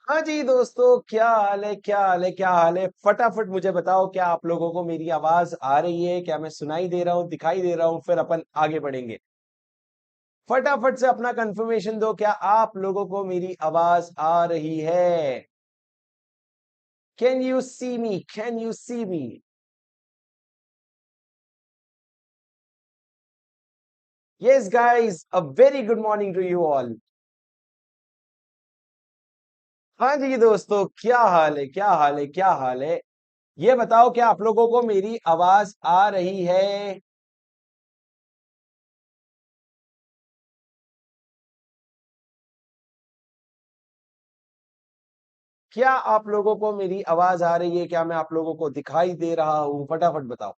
हाँ जी दोस्तों, क्या हाल है? क्या हाल है? क्या हाल है? फटाफट मुझे बताओ, क्या आप लोगों को मेरी आवाज आ रही है? क्या मैं सुनाई दे रहा हूँ, दिखाई दे रहा हूँ? फिर अपन आगे बढ़ेंगे। फटाफट से अपना कंफर्मेशन दो, क्या आप लोगों को मेरी आवाज आ रही है? Can you see me? Can you see me? Yes guys, a very good morning to you all. हाँ जी दोस्तों, क्या हाल है? क्या हाल है? क्या हाल है? ये बताओ, क्या आप लोगों को मेरी आवाज आ रही है? क्या आप लोगों को मेरी आवाज आ रही है? क्या मैं आप लोगों को दिखाई दे रहा हूं? फटाफट बताओ।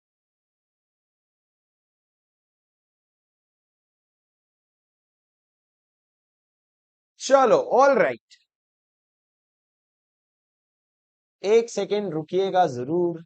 चलो, ऑल राइट। एक सेकेंड रुकिएगा जरूर।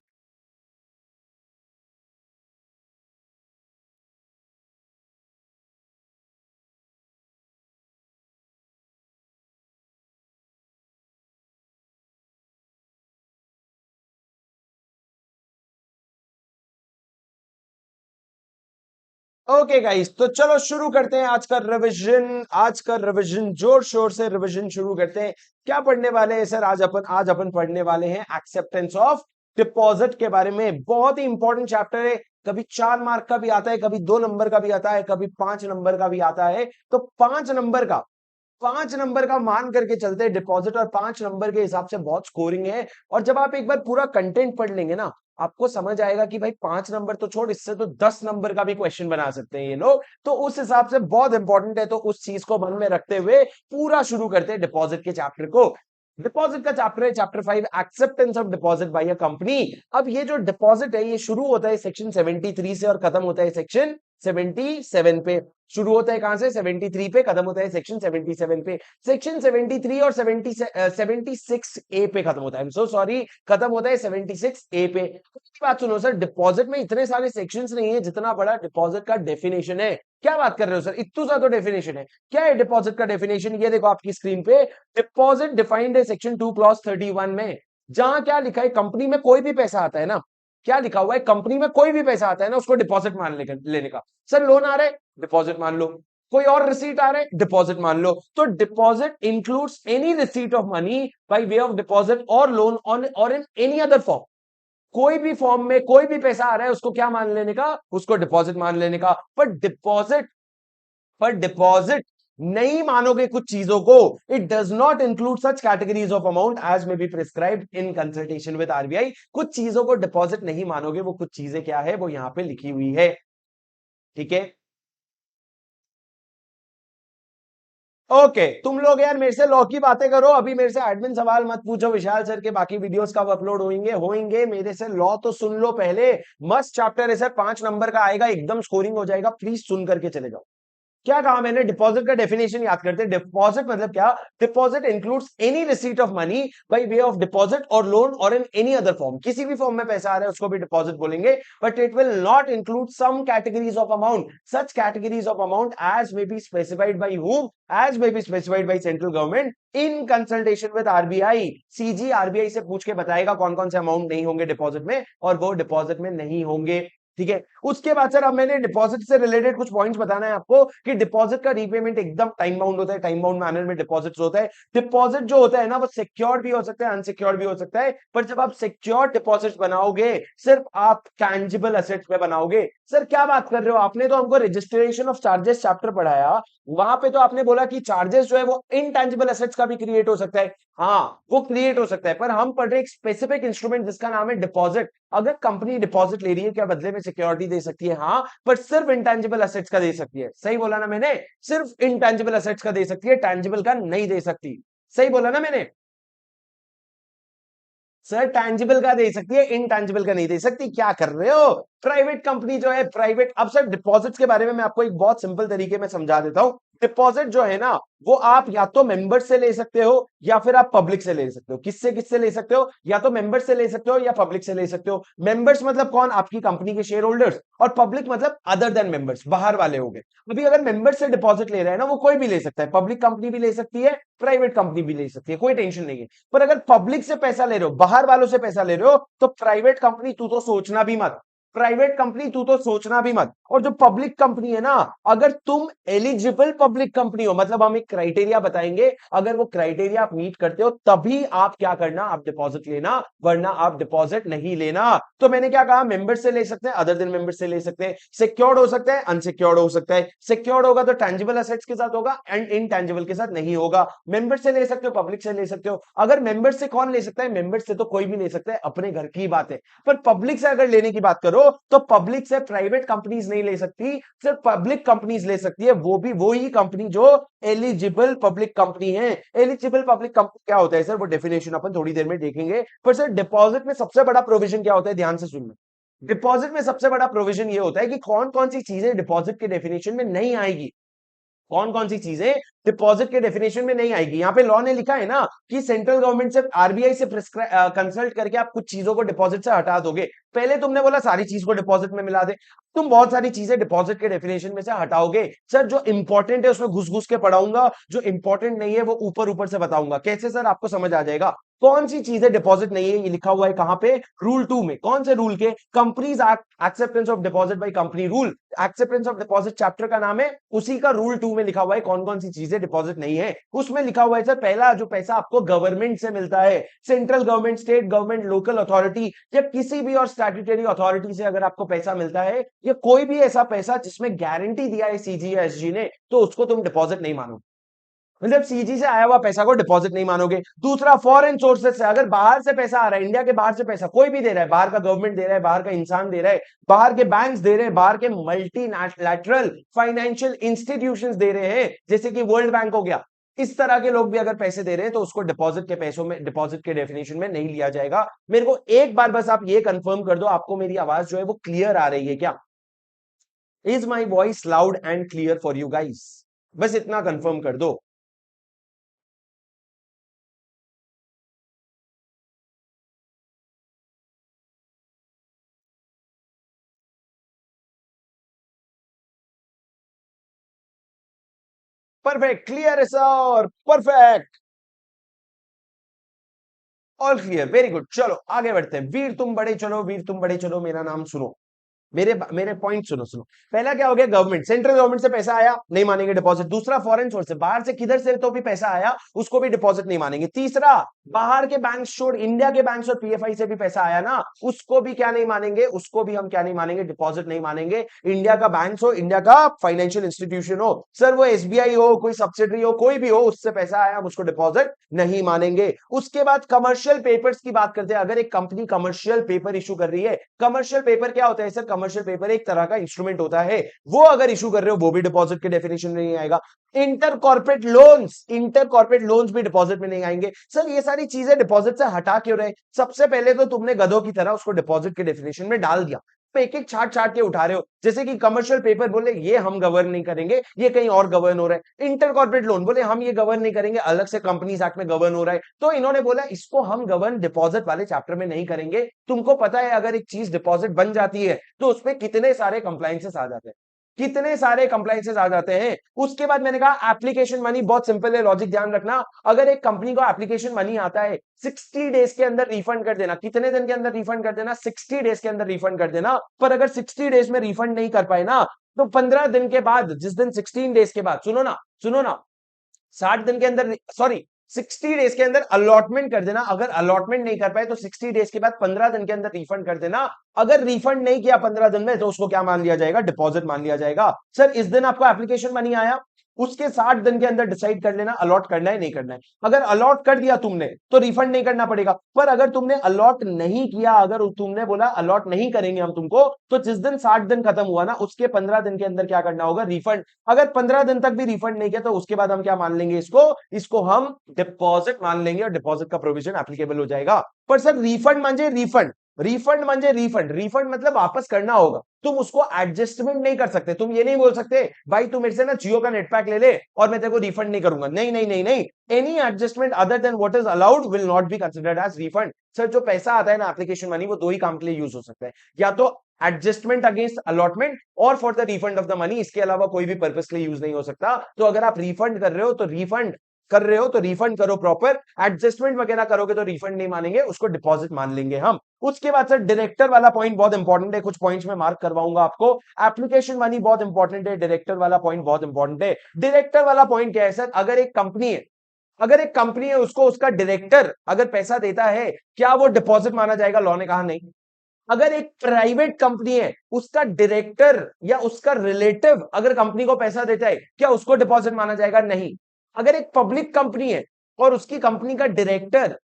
ओके गाइस, तो चलो शुरू करते हैं आज का रिवीजन। आज का रिवीजन जोर शोर से रिवीजन शुरू करते हैं। क्या पढ़ने वाले हैं सर? आज अपन पढ़ने वाले हैं एक्सेप्टेंस ऑफ डिपॉजिट के बारे में। बहुत ही इंपॉर्टेंट चैप्टर है। कभी 4 मार्क का भी आता है, कभी 2 नंबर का भी आता है, कभी 5 नंबर का भी आता है। तो 5 नंबर का मान करके चलते हैं डिपॉजिट, और 5 नंबर के हिसाब से बहुत स्कोरिंग है। और जब आप एक बार पूरा कंटेंट पढ़ लेंगे ना, आपको समझ आएगा कि भाई 5 नंबर तो छोड़, इससे तो 10 नंबर का भी क्वेश्चन बना सकते हैं ये लोग। तो उस हिसाब से बहुत इंपॉर्टेंट है। तो उस चीज को मन में रखते हुए पूरा शुरू करते हैं डिपॉजिट के चैप्टर को। डिपॉजिट का चैप्टर है chapter 5, acceptance of deposit by a company. अब ये जो डिपॉजिट है, ये शुरू होता है सेक्शन 73 से और खत्म होता है सेक्शन 77 पे। शुरू होता है कहां से? 73 पे, खत्म होता है सेक्शन 77 पे। सेक्शन 73 और 76 ए पे खत्म होता है। सो सॉरी, खत्म होता है 76 ए पे। बात सुनो सर, डिपॉजिट में इतने सारे सेक्शंस नहीं है जितना बड़ा डिपॉजिट का डेफिनेशन है। क्या बात कर रहे हो सर, इतना सा तो डेफिनेशन है। क्या है डिपॉजिट का डेफिनेशन? ये देखो आपकी स्क्रीन पे। डिपॉजिट डिफाइंड है सेक्शन 2 क्लॉज 31 में। जहां क्या लिखा है, कंपनी में कोई भी पैसा आता है ना, क्या लिखा हुआ है, कंपनी में कोई भी पैसा आता है ना, उसको डिपॉजिट मान लेने का। सर लोन आ रहा है, डिपॉजिट मान लो। कोई और रिसीट आ रहा है, डिपॉजिट मान लो। तो deposit includes any receipt of money by way of deposit और लोन ऑन और इन एनी अदर फॉर्म। कोई भी फॉर्म में कोई भी पैसा आ रहा है, उसको क्या मान लेने का? उसको डिपॉजिट मान लेने का। पर डिपॉजिट नहीं मानोगे कुछ चीजों को। It does not include such categories of amount as may be prescribed in consultation with RBI. कुछ चीजों को डिपॉजिट नहीं मानोगे, वो कुछ चीजें क्या है, वो यहां पे लिखी हुई है। ठीक है। ओके, तुम लोग यार मेरे से लॉ की बातें करो, अभी मेरे से एडमिन सवाल मत पूछो। विशाल सर के बाकी वीडियोस कब अपलोड होंगे? होंगे। मेरे से लॉ तो सुन लो पहले। मस्त चैप्टर है सर, 5 नंबर का आएगा, एकदम स्कोरिंग हो जाएगा। प्लीज सुन करके चले जाओ। क्या कहा मैंने? डिपॉजिट का डेफिनेशन याद करते हैं। डिपॉजिट मतलब क्या? Deposit includes any receipt of money by way of deposit और लोन और इन एनी अदर फॉर्म। किसी भी फॉर्म में पैसा आ रहा है उसको भी डिपॉजिट बोलेंगे। But it will not include some categories of amount, such categories of amount as may be specified by whom, as may be specified by central government in consultation with RBI. CG RBI से पूछ के बताएगा कौन कौन से amount नहीं होंगे deposit में, और वो डिपॉजिट में नहीं होंगे। ठीक है। उसके बाद सर, अब मैंने डिपॉजिट से रिलेटेड कुछ पॉइंट्स बताना है आपको कि डिपॉजिट का रीपेमेंट एकदम टाइम बाउंड होता है। टाइम बाउंड मैनर में डिपॉजिट होता है। डिपॉजिट जो होता है ना, वो सिक्योर्ड भी हो सकता है, अनसिक्योर्ड भी हो सकता है। पर जब आप सिक्योर्ड डिपॉजिट बनाओगे, सिर्फ आप टैंजिबल एसेट्स पे बनाओगे। सर क्या बात कर रहे हो? आपने तो हमको रजिस्ट्रेशन ऑफ चार्जेस चैप्टर पढ़ाया, वहां पे तो आपने बोला कि चार्जेस जो है वो इनटैंजिबल एसेट्स का भी क्रिएट हो सकता है। हाँ, वो क्रिएट हो सकता है, पर हम पढ़ रहे एक स्पेसिफिक इंस्ट्रूमेंट जिसका नाम है डिपॉजिट। अगर कंपनी डिपॉजिट ले रही है, क्या बदले में सिक्योरिटी दे सकती है? हाँ, पर सिर्फ इंटेंजिबल एसेट्स का दे सकती है। सही बोला ना मैंने? सिर्फ इंटेंजिबल एसेट्स का दे सकती है, टैंजिबल का नहीं दे सकती। सही बोला ना मैंने? सर टैंजिबल का दे सकती है, इनटैंजिबल का नहीं दे सकती। क्या कर रहे हो? प्राइवेट कंपनी जो है, प्राइवेट। अब सर डिपॉजिट्स के बारे में मैं आपको एक बहुत सिंपल तरीके में समझा देता हूं। डिपॉजिट जो है ना वो आप या तो मेंबर से ले सकते हो या फिर आप पब्लिक से ले सकते हो। किससे किससे ले सकते हो? या तो मेंबर से ले सकते हो या पब्लिक से ले सकते हो। मेंबर्स मतलब कौन? आपकी कंपनी के शेयर होल्डर्स। और पब्लिक मतलब अदर देन मेंबर्स, बाहर वाले हो गए। अभी अगर मेंबर से डिपॉजिट ले रहे हैं ना, वो कोई भी ले सकता है, पब्लिक कंपनी भी ले सकती है, प्राइवेट कंपनी भी ले सकती है, कोई टेंशन नहीं है। पर अगर पब्लिक से पैसा ले रहे हो, बाहर वालों से पैसा ले रहे हो, तो प्राइवेट कंपनी तू तो सोचना भी मत, प्राइवेट कंपनी तू तो सोचना भी मत। और जो पब्लिक कंपनी है ना, अगर तुम एलिजिबल पब्लिक कंपनी हो, मतलब हम एक क्राइटेरिया बताएंगे, अगर वो क्राइटेरिया आप मीट करते हो तभी आप क्या करना, आप डिपॉजिट लेना, वरना आप डिपॉजिट नहीं लेना। तो मैंने क्या कहा, मेंबर से ले सकते हैं, अदर देन मेंबर से ले सकते हैं, सिक्योर्ड हो सकता है, अनसिक्योर्ड हो सकता है। सिक्योर्ड होगा तो टैंजिबल असेट्स के साथ होगा एंड इनटैंजिबल के साथ नहीं होगा। मेंबर से ले सकते हो, पब्लिक से ले सकते हो। अगर मेंबर से कौन ले सकता है? मेंबर से तो कोई भी ले सकता है, अपने घर की बात है। पर पब्लिक से अगर लेने की बात करो तो पब्लिक से प्राइवेट कंपनीज नहीं ले सकती, सिर्फ पब्लिक कंपनीज ले सकती है, वो भी वो ही कंपनी जो एलिजिबल पब्लिक कंपनी है। एलिजिबल पब्लिक कंपनी क्या होता है सर? वो डेफिनेशन अपन थोड़ी देर में देखेंगे। पर सर डिपॉजिट में सबसे बड़ा प्रोविजन क्या होता है? ध्यान से सुनना। डिपॉजिट में सबसे बड़ा प्रोविजन ये होता है कि कौन कौन सी चीजें डिपॉजिट के डेफिनेशन में नहीं आएगी, कौन कौन सी चीजें डिपॉजिट के डेफिनेशन में नहीं आएगी। यहाँ पे लॉ ने लिखा है ना कि सेंट्रल गवर्नमेंट से, आरबीआई से कंसल्ट करके आप कुछ चीजों को डिपॉजिट से हटा दोगे। पहले तुमने बोला सारी चीज को डिपॉजिट में मिला दे, तुम बहुत सारी चीजें डिपॉजिट के डेफिनेशन में से हटाओगे। सर जो इंपॉर्टेंट है उसमें घुस घुस के पढ़ाऊंगा, जो इंपॉर्टेंट नहीं है वो ऊपर ऊपर से बताऊंगा। कैसे सर? आपको समझ आ जाएगा कौन सी चीजें डिपॉजिट नहीं है। ये लिखा हुआ है कहां पे? रूल 2 में। कौन से रूल के? Companies acceptance of deposit by company rule, acceptance of deposit chapter का नाम है, उसी का रूल 2 में लिखा हुआ है कौन कौन सी चीजें डिपॉजिट नहीं है। उसमें लिखा हुआ है सर, पहला जो पैसा आपको गवर्नमेंट से मिलता है, central government, state government, local authority या किसी भी और स्टैट्यूटरी अथॉरिटी से अगर आपको पैसा मिलता है, या कोई भी ऐसा पैसा जिसमें गारंटी दिया है सीजी या एसजी ने, तो उसको तुम डिपॉजिट नहीं मानो, मतलब सीजी से आया हुआ पैसा को डिपॉजिट नहीं मानोगे। दूसरा, फॉरेन सोर्सेस से, अगर बाहर से पैसा आ रहा है, इंडिया के बाहर से पैसा कोई भी दे रहा है, बाहर का गवर्नमेंट दे रहा है, बाहर का इंसान दे रहा है, बाहर के बैंक्स दे रहे हैं, बाहर के मल्टीलैटरल फाइनेंशियल इंस्टीट्यूशंस दे रहे हैं, जैसे कि वर्ल्ड बैंक हो गया, इस तरह के लोग भी अगर पैसे दे रहे हैं तो उसको डिपॉजिट के पैसों में, डिपॉजिट के डेफिनेशन में नहीं लिया जाएगा। मेरे को एक बार बस आप ये कंफर्म कर दो, आपको मेरी आवाज जो है वो क्लियर आ रही है क्या? Is my voice loud and clear for you guys? बस इतना कंफर्म कर दो। परफेक्ट, क्लियर है sir, perfect, all clear, very good. चलो आगे बढ़ते हैं। वीर तुम बड़े चलो, वीर तुम बड़े चलो, मेरा नाम सुनो, मेरे मेरे पॉइंट सुनो सुनो। पहला क्या हो गया? गवर्नमेंट, सेंट्रल गवर्नमेंट से पैसा आया, नहीं मानेंगे डिपॉजिट। दूसरा, फॉरेन सोर्स से, बाहर से किधर से तो भी पैसा आया, उसको भी डिपॉजिट नहीं मानेंगे। तीसरा, बाहर के बैंक छोड़ इंडिया के बैंक्स और पीएफआई से भी पैसा आया ना, उसको भी क्या नहीं मानेंगे, उसको भी हम क्या नहीं मानेंगे, डिपॉजिट नहीं मानेंगे। इंडिया का बैंक हो, इंडिया का फाइनेंशियल इंस्टीट्यूशन हो, सर वो एसबीआई हो, कोई सब्सिडरी हो, कोई भी हो, उससे पैसा आया, हम उसको डिपॉजिट नहीं मानेंगे। उसके बाद कमर्शियल पेपर्स की बात करते हैं। अगर एक कंपनी कमर्शियल पेपर इशू कर रही है, कमर्शियल पेपर क्या होता है सर? कमर्शियल पेपर एक तरह का इंस्ट्रूमेंट होता है, वो अगर इशू कर रहे हो वो भी डिपॉजिट के डेफिनेशन में नहीं आएगा। Inter corporate loans, inter corporate loans भी डिपॉजिट में नहीं आएंगे। सर ये सारी चीजें डिपॉजिट से हटा क्यों रहे? सबसे पहले तो तुमने गधों की तरह उसको डिपॉजिट के डेफिनेशन में डाल दिया, तो एक एक छाट छाट के उठा रहे हो। जैसे कि कमर्शियल पेपर बोले ये हम गवर्न नहीं करेंगे, ये कहीं और गवर्न हो रहा है। इंटर कॉर्पोरेट लोन बोले हम ये गवर्न नहीं करेंगे, अलग से कंपनीज एक्ट में गवर्न हो रहा है। तो इन्होंने बोला इसको हम गवर्न डिपॉजिट वाले चैप्टर में नहीं करेंगे। तुमको पता है अगर एक चीज डिपॉजिट बन जाती है तो उसमें कितने सारे कंप्लायंसेस आ जाते हैं, कितने सारे कंप्लायंसेस आ जाते हैं। उसके बाद मैंने कहा एप्लीकेशन मनी, बहुत सिंपल है, लॉजिक ध्यान रखना। अगर एक कंपनी को एप्लीकेशन मनी आता है, 60 डेज के अंदर रिफंड कर देना। कितने दिन के अंदर रिफंड कर देना? 60 डेज के अंदर रिफंड कर देना। पर अगर 60 डेज में रिफंड नहीं कर पाए ना, तो 15 दिन के बाद, जिस दिन 16 डेज के बाद, सुनो ना सुनो ना, 60 दिन के अंदर, सॉरी 60 डेज के अंदर अलॉटमेंट कर देना। अगर अलॉटमेंट नहीं कर पाए तो 60 डेज के बाद 15 दिन के अंदर रिफंड कर देना। अगर रिफंड नहीं किया 15 दिन में, तो उसको क्या मान लिया जाएगा? डिपॉजिट मान लिया जाएगा। सर इस दिन आपको एप्लीकेशन मनी आया, उसके 60 दिन के अंदर डिसाइड कर लेना अलॉट करना है नहीं करना है। अगर अलॉट कर दिया तुमने तो रिफंड नहीं करना पड़ेगा। पर अगर तुमने अलॉट नहीं किया, अगर तुमने बोला अलॉट नहीं करेंगे हम तुमको, तो जिस दिन 60 दिन खत्म हुआ ना, उसके 15 दिन के अंदर क्या करना होगा? रिफंड। अगर 15 दिन तक भी रिफंड नहीं किया तो उसके बाद हम क्या मान लेंगे? इसको हम डिपॉजिट मान लेंगे और डिपॉजिट का प्रोविजन एप्लीकेबल हो जाएगा। पर सर रिफंड मान जाए, रिफंड रिफंड म्हणजे रिफंड, रिफंड मतलब वापस करना होगा, तुम उसको एडजस्टमेंट नहीं कर सकते। तुम ये नहीं बोल सकते भाई तू मेरे से ना जियो का नेट पैक ले ले और मैं तेरे को रिफंड नहीं करूंगा, नहीं नहीं नहीं नहीं, any adjustment other than what is allowed will not be considered as refund. Sir जो पैसा आता है ना एप्लीकेशन मनी, वो दो ही काम के लिए यूज हो सकता है, या तो एडजस्टमेंट अगेंस्ट अलॉटमेंट और for the refund of the money, इसके अलावा कोई भी पर्पस के लिए यूज नहीं हो सकता। तो अगर आप रिफंड कर रहे हो तो रिफंड करो प्रॉपर, एडजस्टमेंट वगैरह करोगे तो रिफंड नहीं मानेंगे, उसको डिपॉजिट मान लेंगे हम। उसके बाद सर डायरेक्टर वाला पॉइंट बहुत इंपॉर्टेंट है, कुछ पॉइंट्स में मार्क करवाऊंगा आपको। एप्लीकेशन मनी बहुत इंपॉर्टेंट है, डायरेक्टर वाला पॉइंट बहुत इंपॉर्टेंट है। डायरेक्टर वाला पॉइंट क्या है सर, अगर एक कंपनी है उसको उसका डायरेक्टर अगर पैसा देता है, क्या वो डिपॉजिट माना जाएगा? लॉ ने कहा नहीं। अगर एक प्राइवेट कंपनी है उसका डायरेक्टर या उसका रिलेटिव अगर कंपनी को पैसा देता है, क्या उसको डिपॉजिट माना जाएगा? नहीं। अगर एक पब्लिक कंपनी है और उसकी कंपनी का डायरेक्टर,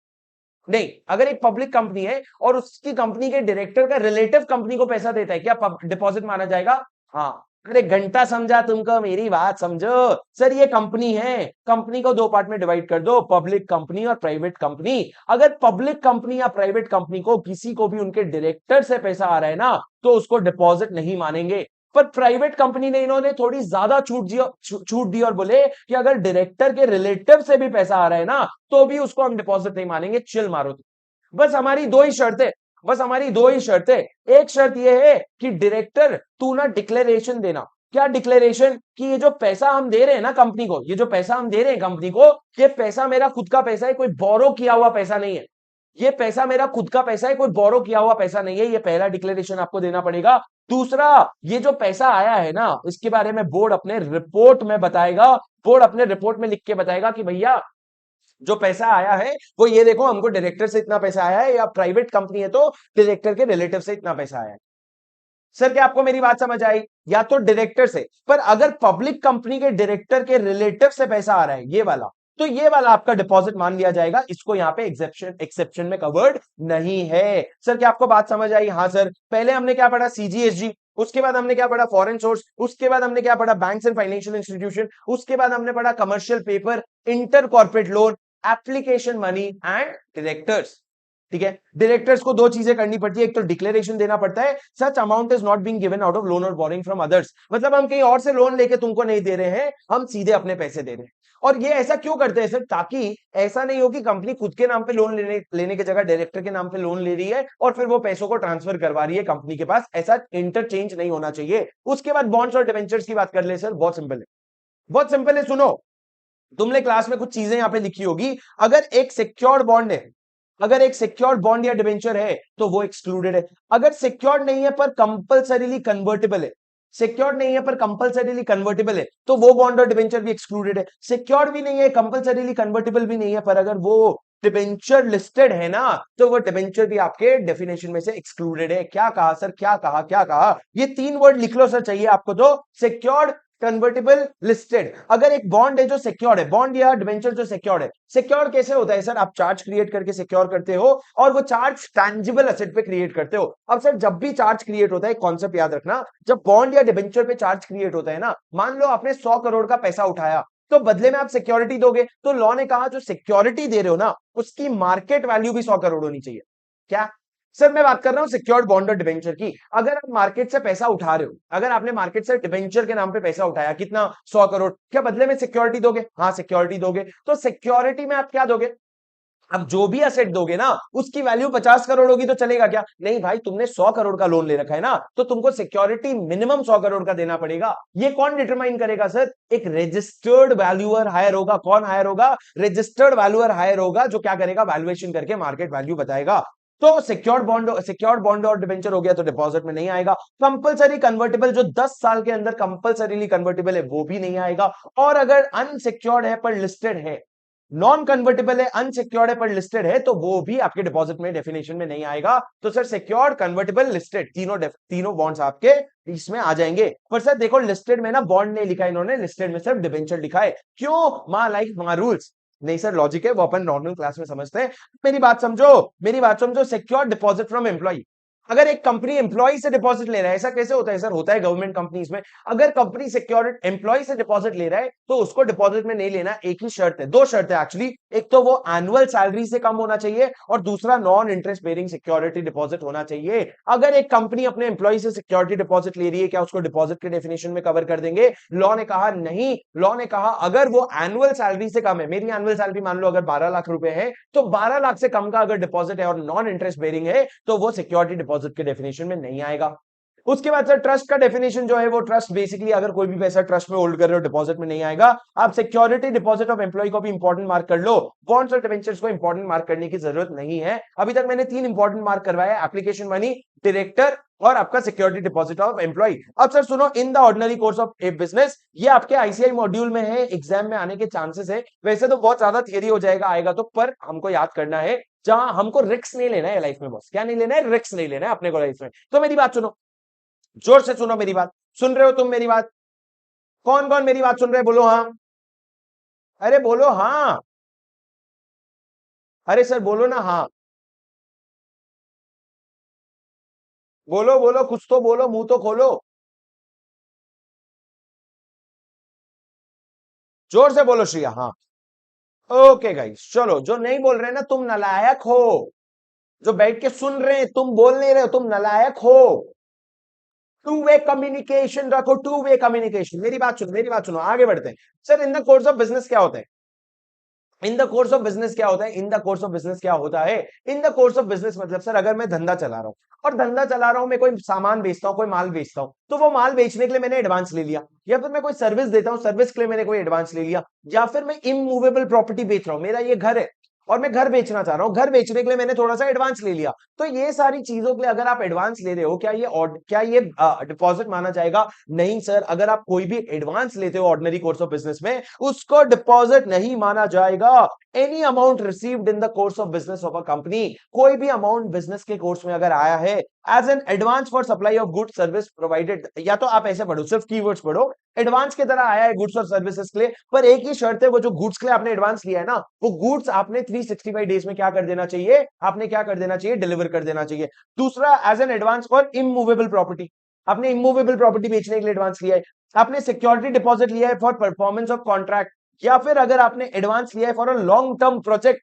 नहीं, अगर एक पब्लिक कंपनी है और उसकी कंपनी के डायरेक्टर का रिलेटिव कंपनी को पैसा देता है, क्या डिपॉजिट माना जाएगा? हाँ। अरे घंटा समझा तुमको, मेरी बात समझो। सर ये कंपनी है, कंपनी को दो पार्ट में डिवाइड कर दो, पब्लिक कंपनी और प्राइवेट कंपनी। अगर पब्लिक कंपनी या प्राइवेट कंपनी को किसी को भी उनके डायरेक्टर से पैसा आ रहा है ना, तो उसको डिपॉजिट नहीं मानेंगे। पर प्राइवेट कंपनी ने इन्होंने थोड़ी ज्यादा छूट दी और बोले कि अगर डायरेक्टर के रिलेटिव से भी पैसा आ रहा है ना, तो भी उसको हम डिपॉजिट नहीं मानेंगे। चिल मारो तुम। बस हमारी दो ही शर्तें। एक शर्त यह है कि डायरेक्टर तू ना डिक्लेरेशन देना। क्या डिक्लेरेशन? कि ये जो पैसा हम दे रहे हैं ना कंपनी को, ये जो पैसा हम दे रहे हैं कंपनी को, ये पैसा मेरा खुद का पैसा है, कोई बोरो किया हुआ पैसा नहीं है। ये पैसा मेरा खुद का पैसा है, कोई बोरो किया हुआ पैसा नहीं है। ये पहला डिक्लेरेशन आपको देना पड़ेगा। दूसरा, ये जो पैसा आया है ना, इसके बारे में बोर्ड अपने रिपोर्ट में बताएगा। बोर्ड अपने रिपोर्ट में लिख के बताएगा कि भैया जो पैसा आया है वो ये देखो, हमको डायरेक्टर से इतना पैसा आया है, या प्राइवेट कंपनी है तो डायरेक्टर के रिलेटिव से इतना पैसा आया है। सर क्या आपको मेरी बात समझ आई? या तो डायरेक्टर से, पर अगर पब्लिक कंपनी के डायरेक्टर के रिलेटिव से पैसा आ रहा है ये वाला, तो ये वाला आपका डिपॉजिट मान लिया जाएगा। इसको यहां पे एक्सेप्शन में कवर्ड नहीं है। सर क्या आपको बात समझ आई? हाँ सर। पहले हमने क्या पढ़ा? सीजीएसजी, उसके बाद हमने क्या पढ़ा? फॉरेन सोर्स, उसके बाद हमने क्या पढ़ा? बैंक्स एंड फाइनेंशियल इंस्टीट्यूशन, उसके बाद हमने पढ़ा commercial paper, inter corporate loan, application money and directors. ठीक है, डायरेक्टर्स को दो चीजें करनी पड़ती है, एक तो डिक्लेरेशन देना पड़ता है, such amount is not being given out of loan और बोरिंग फ्रॉम अदर्स, मतलब हम कहीं और से लोन लेके तुमको नहीं दे रहे हैं, हम सीधे अपने पैसे दे रहे हैं। और ये ऐसा क्यों करते हैं सर? ताकि ऐसा नहीं हो कि कंपनी खुद के नाम पे लोन लेने की जगह डायरेक्टर के नाम पे लोन ले रही है और फिर वो पैसों को ट्रांसफर करवा रही है कंपनी के पास, ऐसा इंटरचेंज नहीं होना चाहिए। उसके बाद बॉन्ड्स और डिवेंचर्स की बात कर ले सर, बहुत सिंपल है, बहुत सिंपल है। सुनो, तुमने क्लास में कुछ चीजें यहां पे लिखी होगी। अगर एक सिक्योर्ड बॉन्ड है, अगर एक सिक्योर्ड बॉन्ड या डिवेंचर है तो वो एक्सक्लूडेड है। अगर सिक्योर्ड नहीं है पर कंपलसरीली कन्वर्टेबल है, सिक्योर्ड नहीं है पर कंपलसरीली कन्वर्टेबल है, तो वो बॉन्ड और डिवेंचर भी एक्सक्लूडेड है। सिक्योर्ड भी नहीं है, कंपलसरीली कन्वर्टेबल भी नहीं है, पर अगर वो डिवेंचर लिस्टेड है ना, तो वो डिवेंचर भी आपके डेफिनेशन में से एक्सक्लूडेड है। क्या कहा सर? क्या कहा? ये तीन वर्ड लिख लो सर, चाहिए आपको तो। Secured, convertible, listed. अगर एक बॉन्ड है जो सिक्योर्ड है, बॉन्ड या डिवेंचर जो सिक्योर्ड है, सिक्योर्ड कैसे होता है सर? आप चार्ज क्रिएट करके सिक्योर करते हो और वो चार्ज टैंजिबल एसेट पे क्रिएट करते हो। अब सर जब भी चार्ज क्रिएट होता है, कॉन्सेप्ट याद रखना, जब बॉन्ड या डिवेंचर पे चार्ज क्रिएट होता है ना, मान लो आपने 100 करोड़ का पैसा उठाया, तो बदले में आप सिक्योरिटी दोगे, तो लॉ ने कहा जो सिक्योरिटी दे रहे हो ना, उसकी मार्केट वैल्यू भी 100 करोड़ होनी चाहिए। क्या सर? मैं बात कर रहा हूं सिक्योर्ड बॉन्ड और डिवेंचर की। अगर आप मार्केट से पैसा उठा रहे हो, अगर आपने मार्केट से डिवेंचर के नाम पे पैसा उठाया, कितना? 100 करोड़, क्या बदले में सिक्योरिटी दोगे? हाँ सिक्योरिटी दोगे। तो सिक्योरिटी में आप क्या दोगे? अब जो भी असेट दोगे ना, उसकी वैल्यू 50 करोड़ होगी तो चलेगा क्या? नहीं भाई, तुमने 100 करोड़ का लोन ले रखा है ना, तो तुमको सिक्योरिटी मिनिमम 100 करोड़ का देना पड़ेगा। ये कौन डिटरमाइन करेगा सर? एक रजिस्टर्ड वैल्यूअर हायर होगा। कौन हायर होगा? रजिस्टर्ड वैल्यूअर हायर होगा, जो क्या करेगा? वैल्यूएशन करके मार्केट वैल्यू बताएगा। तो सिक्योर्ड बॉन्ड और डिवेंचर हो गया तो डिपॉजिट में नहीं आएगा। कंपलसरी कन्वर्टेबल जो 10 साल के अंदर कंपलसरीली कन्वर्टेबल है, वो भी नहीं आएगा। और अगर अनसिक्योर्ड है पर लिस्टेड है, नॉन कन्वर्टेबल है, अनसिक्योर्ड है पर लिस्टेड है, तो वो भी आपके डिपॉजिट में डेफिनेशन में नहीं आएगा। तो सर सिक्योर्ड, कन्वर्टेबल, लिस्टेड, तीनों बॉन्ड्स आपके इसमें आ जाएंगे। पर सर देखो, लिस्टेड में ना बॉन्ड नहीं लिखा इन्होंने, लिस्टेड में सिर्फ डिवेंचर लिखा है। क्यों? मां लाइक मां रूल्स। नहीं सर, लॉजिक है, वो अपन नॉर्मल क्लास में समझते हैं। मेरी बात समझो, सिक्योर डिपॉजिट फ्रॉम एम्प्लॉय, अगर एक कंपनी एम्प्लॉय से डिपॉजिट ले रहा है, ऐसा कैसे होता है सर? होता है गवर्नमेंट कंपनीज में। अगर कंपनी सिक्योरिटी एम्प्लॉय से डिपॉजिट ले रहा है तो उसको डिपॉजिट में नहीं लेना। एक ही शर्त है, दो शर्त है एक्चुअली। एक तो वो एनुअल सैलरी से कम होना चाहिए और दूसरा non interest bearing security deposit होना चाहिए। अगर एक कंपनी अपने एम्प्लॉय से सिक्योरिटी डिपॉजिट ले रही है, क्या उसको डिपॉजिट के डेफिनेशन में कवर कर देंगे? लॉ ने कहा नहीं। लॉ ने कहा अगर वो एनुअल सैलरी से कम है, मेरी एनुअल सैलरी मान लो अगर 12 लाख रुपए है, तो 12 लाख से कम का अगर डिपॉजिट है और नॉन इंटरेस्ट बेरिंग है तो वो सिक्योरिटी डिपॉजिट के डेफिनेशन में नहीं आएगा। उसके बाद सर ट्रस्ट का डेफिनेशन जो है, वो ट्रस्ट बेसिकली अगर कोई भी पैसा ट्रस्ट में होल्ड कर रहे हो डिपॉजिट में नहीं आएगा। आप सिक्योरिटी डिपॉजिट ऑफ एम्प्लॉय को भी इंपॉर्टेंट मार्क कर लो, बॉन्ड्स और डिबेंचर्स को इंपॉर्टेंट मार्क करने की जरूरत नहीं है। अभी तक मैंने 3 इंपॉर्टेंट मार्क करवाया, एप्लीकेशन मनी, डायरेक्टर और आपका सिक्योरिटी डिपॉजिट ऑफ एम्प्लॉय। अब सर सुनो, in the ordinary course of A business, ये आपके आईसीआई मॉड्यूल में है, एग्जाम में आने के चांसेस है। वैसे तो बहुत ज्यादा थियरी हो जाएगा, आएगा तो, पर हमको याद करना है जहां हमको रिस्क नहीं लेना है लाइफ में। बस क्या नहीं लेना है? रिस्क नहीं लेना है अपने को लाइफ में। तो मेरी बात सुनो, जोर से सुनो मेरी बात। सुन रहे हो तुम मेरी बात? कौन कौन मेरी बात सुन रहे? बोलो हाँ। अरे बोलो हाँ। अरे सर बोलो ना हाँ। बोलो बोलो, कुछ तो बोलो, मुंह तो खोलो। जोर से बोलो श्रिया, हाँ। ओके गाइस, चलो जो नहीं बोल रहे ना, तुम नालायक हो। जो बैठ के सुन रहे हैं, तुम बोल नहीं रहे हो, तुम नालायक हो। टू वे कम्युनिकेशन रखो, टू वे कम्युनिकेशन। मेरी बात सुनो, मेरी बात सुनो, आगे बढ़ते हैं। Sir in the course of business क्या होता है? In the course of business क्या होता है? In the course of business क्या होता है? In the course of business मतलब सर, अगर मैं धंधा चला रहा हूं और धंधा चला रहा हूं, मैं कोई सामान बेचता हूं, कोई माल बेचता हूं, तो वो माल बेचने के लिए मैंने एडवांस ले लिया, या फिर मैं कोई सर्विस देता हूं, सर्विस के लिए मैंने कोई एडवांस ले लिया, या फिर मैं इमूवेबल प्रॉपर्टी बेच रहा हूं, मेरा ये घर है और मैं घर बेचना चाह रहा हूं, घर बेचने के लिए मैंने थोड़ा सा एडवांस ले लिया। तो ये सारी चीजों के लिए अगर आप एडवांस ले रहे हो, क्या ये डिपॉजिट माना जाएगा? नहीं सर, अगर आप कोई भी एडवांस लेते हो ऑर्डिनरी कोर्स ऑफ बिजनेस में, उसको डिपॉजिट नहीं माना जाएगा। Any amount received in the course of business of a company, कोई भी अमाउंट बिजनेस के कोर्स में अगर आया है as an advance for supply of good service provided, या तो आप ऐसे पढ़ो, सिर्फ कीवर्ड्स पढ़ो, एडवांस की तरह आया है गुड्स और सर्विसेज के लिए, पर एक ही शर्त है, वो जो गुड्स के लिए आपने एडवांस लिया है ना, वो गुड्स आपने 365 डेज में क्या कर देना चाहिए? आपने क्या कर देना चाहिए? डिलीवर कर देना चाहिए। दूसरा, as an advance for immovable property, आपने इमूवेबल प्रॉपर्टी बेचने के लिए एडवांस लिया है। आपने सिक्योरिटी डिपॉजिट लिया है फॉर परफॉर्मेंस ऑफ कॉन्ट्रैक्ट, या फिर अगर आपने एडवांस लिया है for a long term project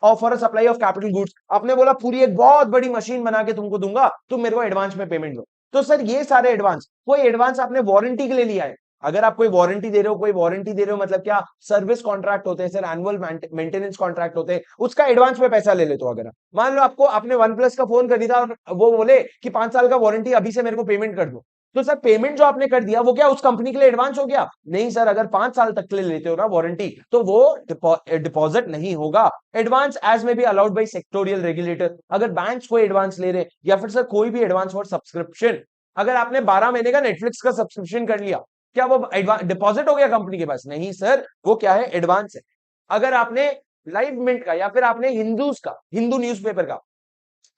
और for a supply of capital goods, आपने बोला पूरी एक बहुत बड़ी मशीन बना के तुमको दूंगा, तुम मेरे को एडवांस में पेमेंट दो। तो सर ये सारे एडवांस, कोई एडवांस आपने वारंटी के लिए लिया है, अगर आप कोई वारंटी दे रहे हो, कोई वारंटी दे रहे हो मतलब क्या? सर्विस कॉन्ट्रैक्ट होते हैं सर, एनुअल मेंटेनेंस कॉन्ट्रैक्ट होते हैं, उसका एडवांस में पैसा ले लेते हो। अगर मान लो आपको, आपने वन प्लस का फोन खरीदा और वो बोले कि 5 साल का वारंटी, अभी से मेरे को पेमेंट कर दो, तो सर पेमेंट जो आपने कर दिया वो क्या उस कंपनी के लिए एडवांस हो गया? नहीं सर, अगर 5 साल तक के लिए लेते हो ना वारंटी, तो वो डिपॉजिट नहीं होगा। Advance as may be allowed by sectoral regulator, अगर बैंक कोई एडवांस ले रहे, या फिर सर कोई भी एडवांस फॉर सब्सक्रिप्शन, अगर आपने 12 महीने का नेटफ्लिक्स का सब्सक्रिप्शन कर लिया, क्या वो डिपॉजिट हो गया कंपनी के पास? नहीं सर, वो क्या है? एडवांस है। अगर आपने लाइव मिंट का, या फिर आपने हिंदूज का, हिंदू न्यूज़पेपर का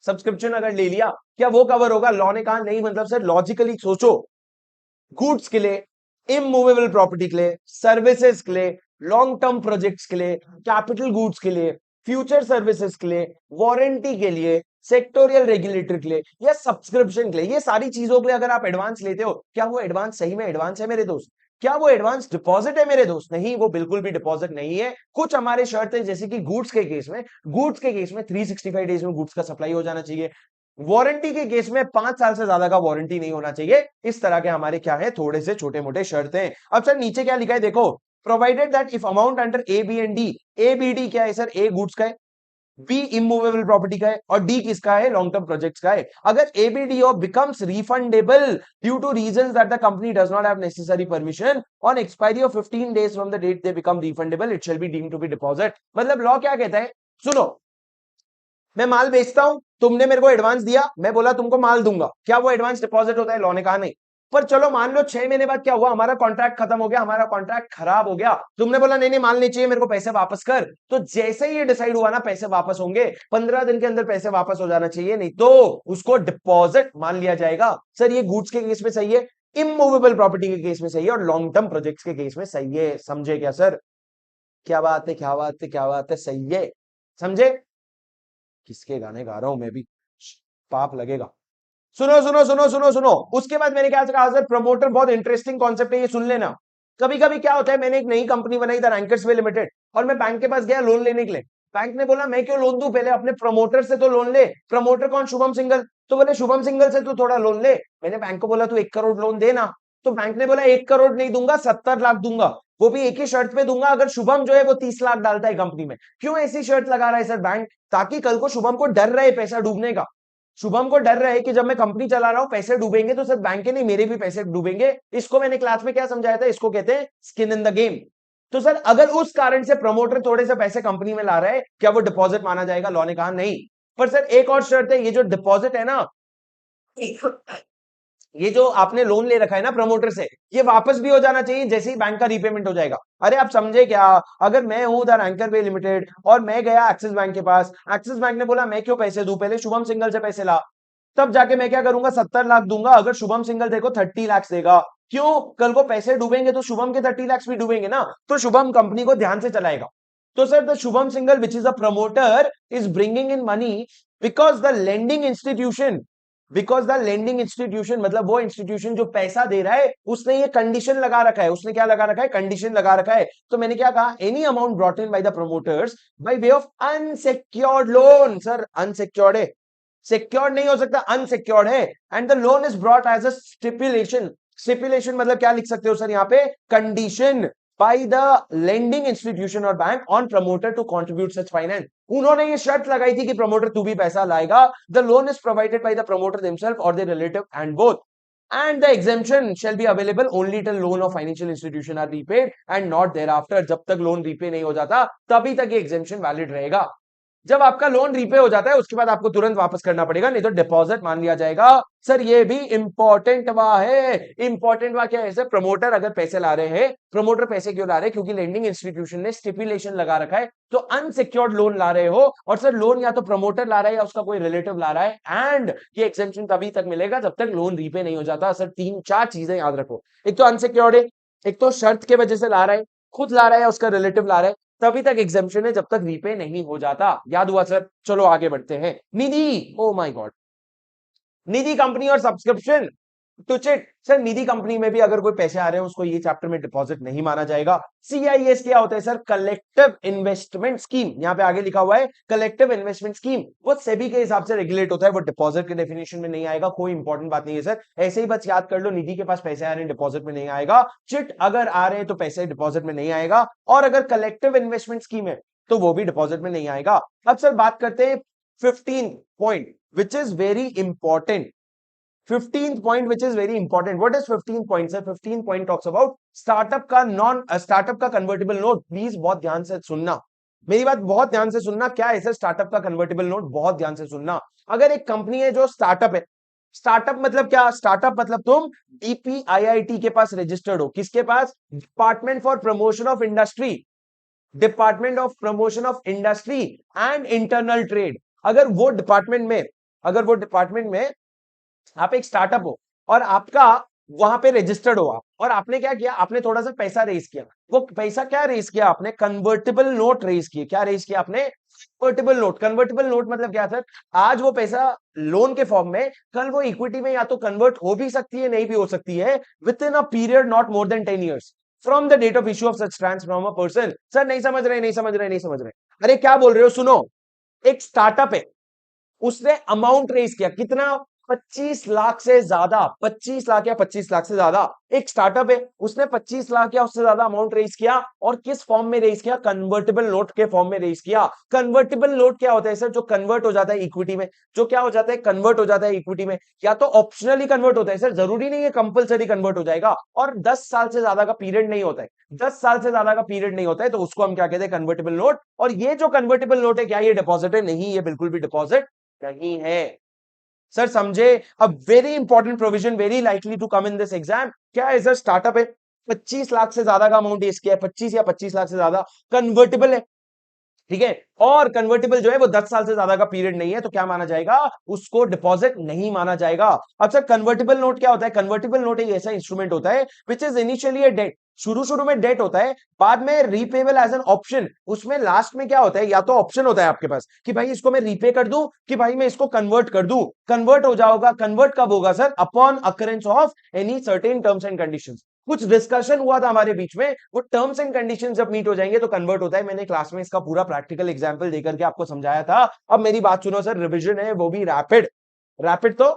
सब्सक्रिप्शन अगर ले लिया, क्या वो कवर होगा? लॉ ने कहा नहीं। मतलब सर लॉजिकली सोचो, गुड्स के लिए, इमूवेबल प्रॉपर्टी के लिए, सर्विसेज के लिए, लॉन्ग टर्म प्रोजेक्ट्स के लिए, कैपिटल गुड्स के लिए, फ्यूचर सर्विसेज के लिए, वारंटी के लिए, सेक्टोरियल रेगुलेटर के लिए, या सब्सक्रिप्शन के लिए, ये सारी चीजों के लिए अगर आप एडवांस लेते हो, क्या वो एडवांस सही में एडवांस है मेरे दोस्त? क्या वो एडवांस डिपॉजिट है मेरे दोस्त? नहीं, वो बिल्कुल भी डिपॉजिट नहीं है। कुछ हमारे शर्त है, जैसे कि गुड्स के केस में 365 डेज में गुड्स का सप्लाई हो जाना चाहिए। वारंटी के केस में 5 साल से ज्यादा का वारंटी नहीं होना चाहिए। इस तरह के हमारे क्या है, थोड़े से छोटे मोटे शर्तें। अब सर नीचे क्या लिखा है देखो, provided that if amount under A B and D, A B D क्या है सर? ए गुड्स का है, बी इमूवेबल प्रॉपर्टी का है, और डी किसका है? लॉन्ग टर्म प्रोजेक्ट्स का है। अगर ABD of becomes refundable due to reasons that the company does not have necessary permission on expiry of 15 days from the date they become refundable, it shall be deemed to be deposit. मतलब law क्या कहता है? सुनो, मैं माल बेचता हूं, तुमने मेरे को एडवांस दिया, मैं बोला तुमको माल दूंगा, क्या वो एडवांस डिपॉजिट होता है? लॉ ने कहा नहीं। पर चलो मान लो 6 महीने बाद क्या हुआ, हमारा कॉन्ट्रैक्ट खत्म हो गया, हमारा कॉन्ट्रैक्ट खराब हो गया, तुमने बोला नहीं नहीं माल नहीं चाहिए मेरे को, पैसे वापस कर। तो जैसे ही ये डिसाइड हुआ ना पैसे वापस होंगे, 15 दिन के अंदर पैसे वापस हो जाना चाहिए, नहीं तो उसको डिपॉजिट मान लिया जाएगा। सर ये गुड्स के केस में सही है, इमूवेबल प्रॉपर्टी के केस में सही है, और लॉन्ग टर्म प्रोजेक्ट्स के केस में सही है। समझे क्या सर? क्या बात है, क्या बात है, क्या बात है, सही है। समझे? किसके गाने गा रहा हूं मैं भी, पाप लगेगा। सुनो सुनो सुनो सुनो सुनो, उसके बाद मैंने क्या कहा सर, प्रमोटर बहुत इंटरेस्टिंग कॉन्सेप्ट है, ये सुन लेना। कभी कभी क्या होता है, मैंने एक नई कंपनी बनाई था रैंकर्स वे लिमिटेड, और मैं बैंक के पास गया लोन लेने के लिए। बैंक ने बोला मैं क्यों लोन दूं, पहले अपने प्रमोटर से तो लोन ले। प्रमोटर कौन, शुभम सिंघल। तो बोले शुभम सिंघल से तू थोड़ा लोन ले। मैंने बैंक को बोला तू 1 करोड़ लोन देना। तो बैंक ने बोला 1 करोड़ नहीं दूंगा, 70 लाख दूंगा, वो भी एक ही शर्त पे दूंगा, अगर शुभम जो है वो 30 लाख डालता है कंपनी में। क्यों ऐसी शर्त लगा रहा है सर बैंक, ताकि कल को शुभम को डर रहे पैसा डूबने का। शुभम को डर रहा है कि जब मैं कंपनी चला रहा हूं पैसे डूबेंगे, तो सिर्फ बैंक के नहीं मेरे भी पैसे डूबेंगे। इसको मैंने क्लास में क्या समझाया था, इसको कहते हैं स्किन इन द गेम। तो सर अगर उस कारण से प्रमोटर थोड़े से पैसे कंपनी में ला रहा है, क्या वो डिपॉजिट माना जाएगा? लॉ ने कहा नहीं। पर सर एक और शर्त है, ये जो डिपॉजिट है ना, ये जो आपने लोन ले रखा है ना प्रमोटर से, ये वापस भी हो जाना चाहिए जैसे ही बैंक का रीपेमेंट हो जाएगा। अरे आप समझे क्या, अगर मैं हूं द रैंकर वे लिमिटेड और मैं गया एक्सिस बैंक के पास, एक्सिस बैंक ने बोला मैं क्यों पैसे दूं, पहले शुभम सिंघल से पैसे ला, तब जाके मैं क्या करूंगा, 70 लाख दूंगा। अगर शुभम सिंघल देखो 30 लाख देगा, क्यों, कल को पैसे डूबेंगे तो शुभम के 30 लाख भी डूबेंगे ना, तो शुभम कंपनी को ध्यान से चलाएगा। तो sir the Shubham Singhal which is a promoter is bringing in money because the lending institution, because the lending institution मतलब वो इंस्टीट्यूशन जो पैसा दे रहा है, उसने ये कंडीशन लगा रखा है, उसने क्या लगा रखा है, कंडीशन लगा रखा है। तो मैंने क्या कहा, any amount brought in by the promoters by way of unsecured loan. Sir unsecured है, सिक्योर्ड नहीं हो सकता, अनसिक्योर्ड है। And the loan is brought as a stipulation, stipulation मतलब क्या लिख सकते हो सर यहाँ पे, condition by the lending institution और bank on promoter to contribute such finance. उन्होंने ये शर्त लगाई थी कि प्रमोटर तू भी पैसा लाएगा। The loan is provided by the promoter himself और the relative and both, and the exemption shall be available only till loan of financial institution are repaid and not thereafter। जब तक लोन रीपे नहीं हो जाता तभी तक ये exemption valid रहेगा। जब आपका लोन रीपे हो जाता है उसके बाद आपको तुरंत वापस करना पड़ेगा, नहीं तो डिपॉजिट मान लिया जाएगा। सर ये भी इंपॉर्टेंट वा है, इंपॉर्टेंट वा क्या है सर, प्रमोटर अगर पैसे ला रहे हैं, प्रमोटर पैसे क्यों ला रहे हैं, क्योंकि लेंडिंग इंस्टीट्यूशन ने स्टिपुलेशन लगा रखा है। तो अनसिक्योर्ड लोन ला रहे हो, और सर लोन या तो प्रमोटर ला रहा है या उसका कोई रिलेटिव ला रहा है, एंड ये एक्सेम्पशन तभी तक मिलेगा जब तक लोन रीपे नहीं हो जाता। सर 3-4 चीजें याद रखो, एक तो अनसिक्योर्ड है, एक तो शर्त के वजह से ला रहा है, खुद ला रहा है या उसका रिलेटिव ला रहा है, तभी तक एग्जामेशन है जब तक रीपे नहीं हो जाता। याद हुआ सर? चलो आगे बढ़ते हैं। Nidhi, oh my God, Nidhi company और subscription to chit. Sir Nidhi company में भी अगर कोई पैसे आ रहे हैं उसको ये चैप्टर में डिपॉजिट नहीं माना जाएगा। सीआईएस क्या होता है सर, कलेक्टिव इन्वेस्टमेंट स्कीम, यहाँ पे आगे लिखा हुआ है कलेक्टिव इन्वेस्टमेंट स्कीम, वो सेबी के हिसाब से रेगुलेट होता है, वो डिपॉजिट के डेफिनेशन में नहीं आएगा। कोई इंपॉर्टेंट बात नहीं है सर, ऐसे ही बस याद कर लो, निधि के पास पैसे आ रहे हैं डिपॉजिट में नहीं आएगा, चिट अगर आ रहे हैं तो पैसे डिपॉजिट में नहीं आएगा, और अगर कलेक्टिव इन्वेस्टमेंट स्कीम है तो वो भी डिपॉजिट में नहीं आएगा। अब सर बात करते हैं 15th point which is very important, 15th point which is very important. What is 15th point sir? 15th point talks about startup का नॉन स्टार्टअप का कन्वर्टेबल नोट। प्लीज बहुत ध्यान से सुनना, मेरी बात बहुत ध्यान से सुनना। क्या है सर स्टार्टअप का कन्वर्टेबल नोट, बहुत ध्यान से सुनना। अगर एक कंपनी है जो स्टार्टअप है, स्टार्टअप मतलब क्या, स्टार्टअप मतलब तुम डीपीआईआईटी के पास रजिस्टर्ड हो, किसके पास, department for promotion of industry, department of promotion of industry and internal trade. अगर वो डिपार्टमेंट में, अगर वो डिपार्टमेंट में आप एक स्टार्टअप हो और आपका वहां पे रजिस्टर्ड हो आप, और आपने क्या किया, आपने थोड़ा सा पैसा रेज किया। वो पैसा क्या रेज किया आपने, कन्वर्टेबल नोट रेज किए। क्या रेज किया आपने, कन्वर्टेबल नोट। कन्वर्टेबल नोट मतलब क्या सर, आज वो पैसा लोन के फॉर्म में, कल वो इक्विटी में या तो कन्वर्ट हो भी सकती है, नहीं भी हो सकती है, within a period not more than 10 years from the date of issue of such trans from a person. Sir नहीं समझ रहे, नहीं समझ रहे, नहीं समझ रहे, अरे क्या बोल रहे हो, सुनो। एक स्टार्टअप है, उसने अमाउंट रेज किया, कितना, 25 लाख से ज्यादा, 25 लाख या 25 लाख से ज्यादा। एक स्टार्टअप है, उसने 25 लाख या उससे ज्यादा अमाउंट रेज किया, और किस फॉर्म में रेज किया, कन्वर्टेबल नोट के फॉर्म में रेज किया। कन्वर्टेबल नोट क्या होता है सर, जो कन्वर्ट हो जाता है इक्विटी में, जो क्या हो जाता है, कन्वर्ट हो जाता है इक्विटी में, या तो ऑप्शनली कन्वर्ट होता है सर, जरूरी नहीं है कंपलसरी कन्वर्ट हो जाएगा, और 10 साल से ज्यादा का पीरियड नहीं होता है, 10 साल से ज्यादा का पीरियड नहीं होता है, तो उसको हम क्या कहते हैं, कन्वर्टेबल नोट। और ये जो कन्वर्टेबल नोट है, क्या ये डिपॉजिट है, नहीं, ये बिल्कुल भी डिपॉजिट नहीं है। सर समझे, अब very important provision very likely to come in this exam. क्या है सर, स्टार्टअप है, 25 लाख से ज्यादा का अमाउंट रेज किया है, 25 या 25 लाख से ज्यादा, कन्वर्टेबल है, ठीक है, और कन्वर्टेबल जो है वो 10 साल से ज्यादा का पीरियड नहीं है, तो क्या माना जाएगा, उसको डिपॉजिट नहीं माना जाएगा। अब सर कन्वर्टेबल नोट क्या होता है, कन्वर्टेबल नोट एक ऐसा इंस्ट्रूमेंट होता है which is initially a debt. शुरू शुरू में डेट होता है, बाद में रीपेबल एज एन ऑप्शन, उसमें लास्ट में क्या होता है, या तो ऑप्शन होता है आपके पास कि भाई इसको मैं रीपे कर दूं कि भाई मैं इसको कन्वर्ट कर दूं। कन्वर्ट हो जाओगा, कन्वर्ट कब होगा sir, upon occurrence of any certain terms and conditions. कुछ डिस्कशन हुआ था हमारे बीच में, वो टर्म्स एंड कंडीशंस जब मीट हो जाएंगे तो कन्वर्ट होता है। मैंने क्लास में इसका पूरा प्रैक्टिकल एग्जांपल देकर के आपको समझाया था। अब मेरी बात सुनो सर, रिवीजन है वो भी रैपिड, रैपिड तो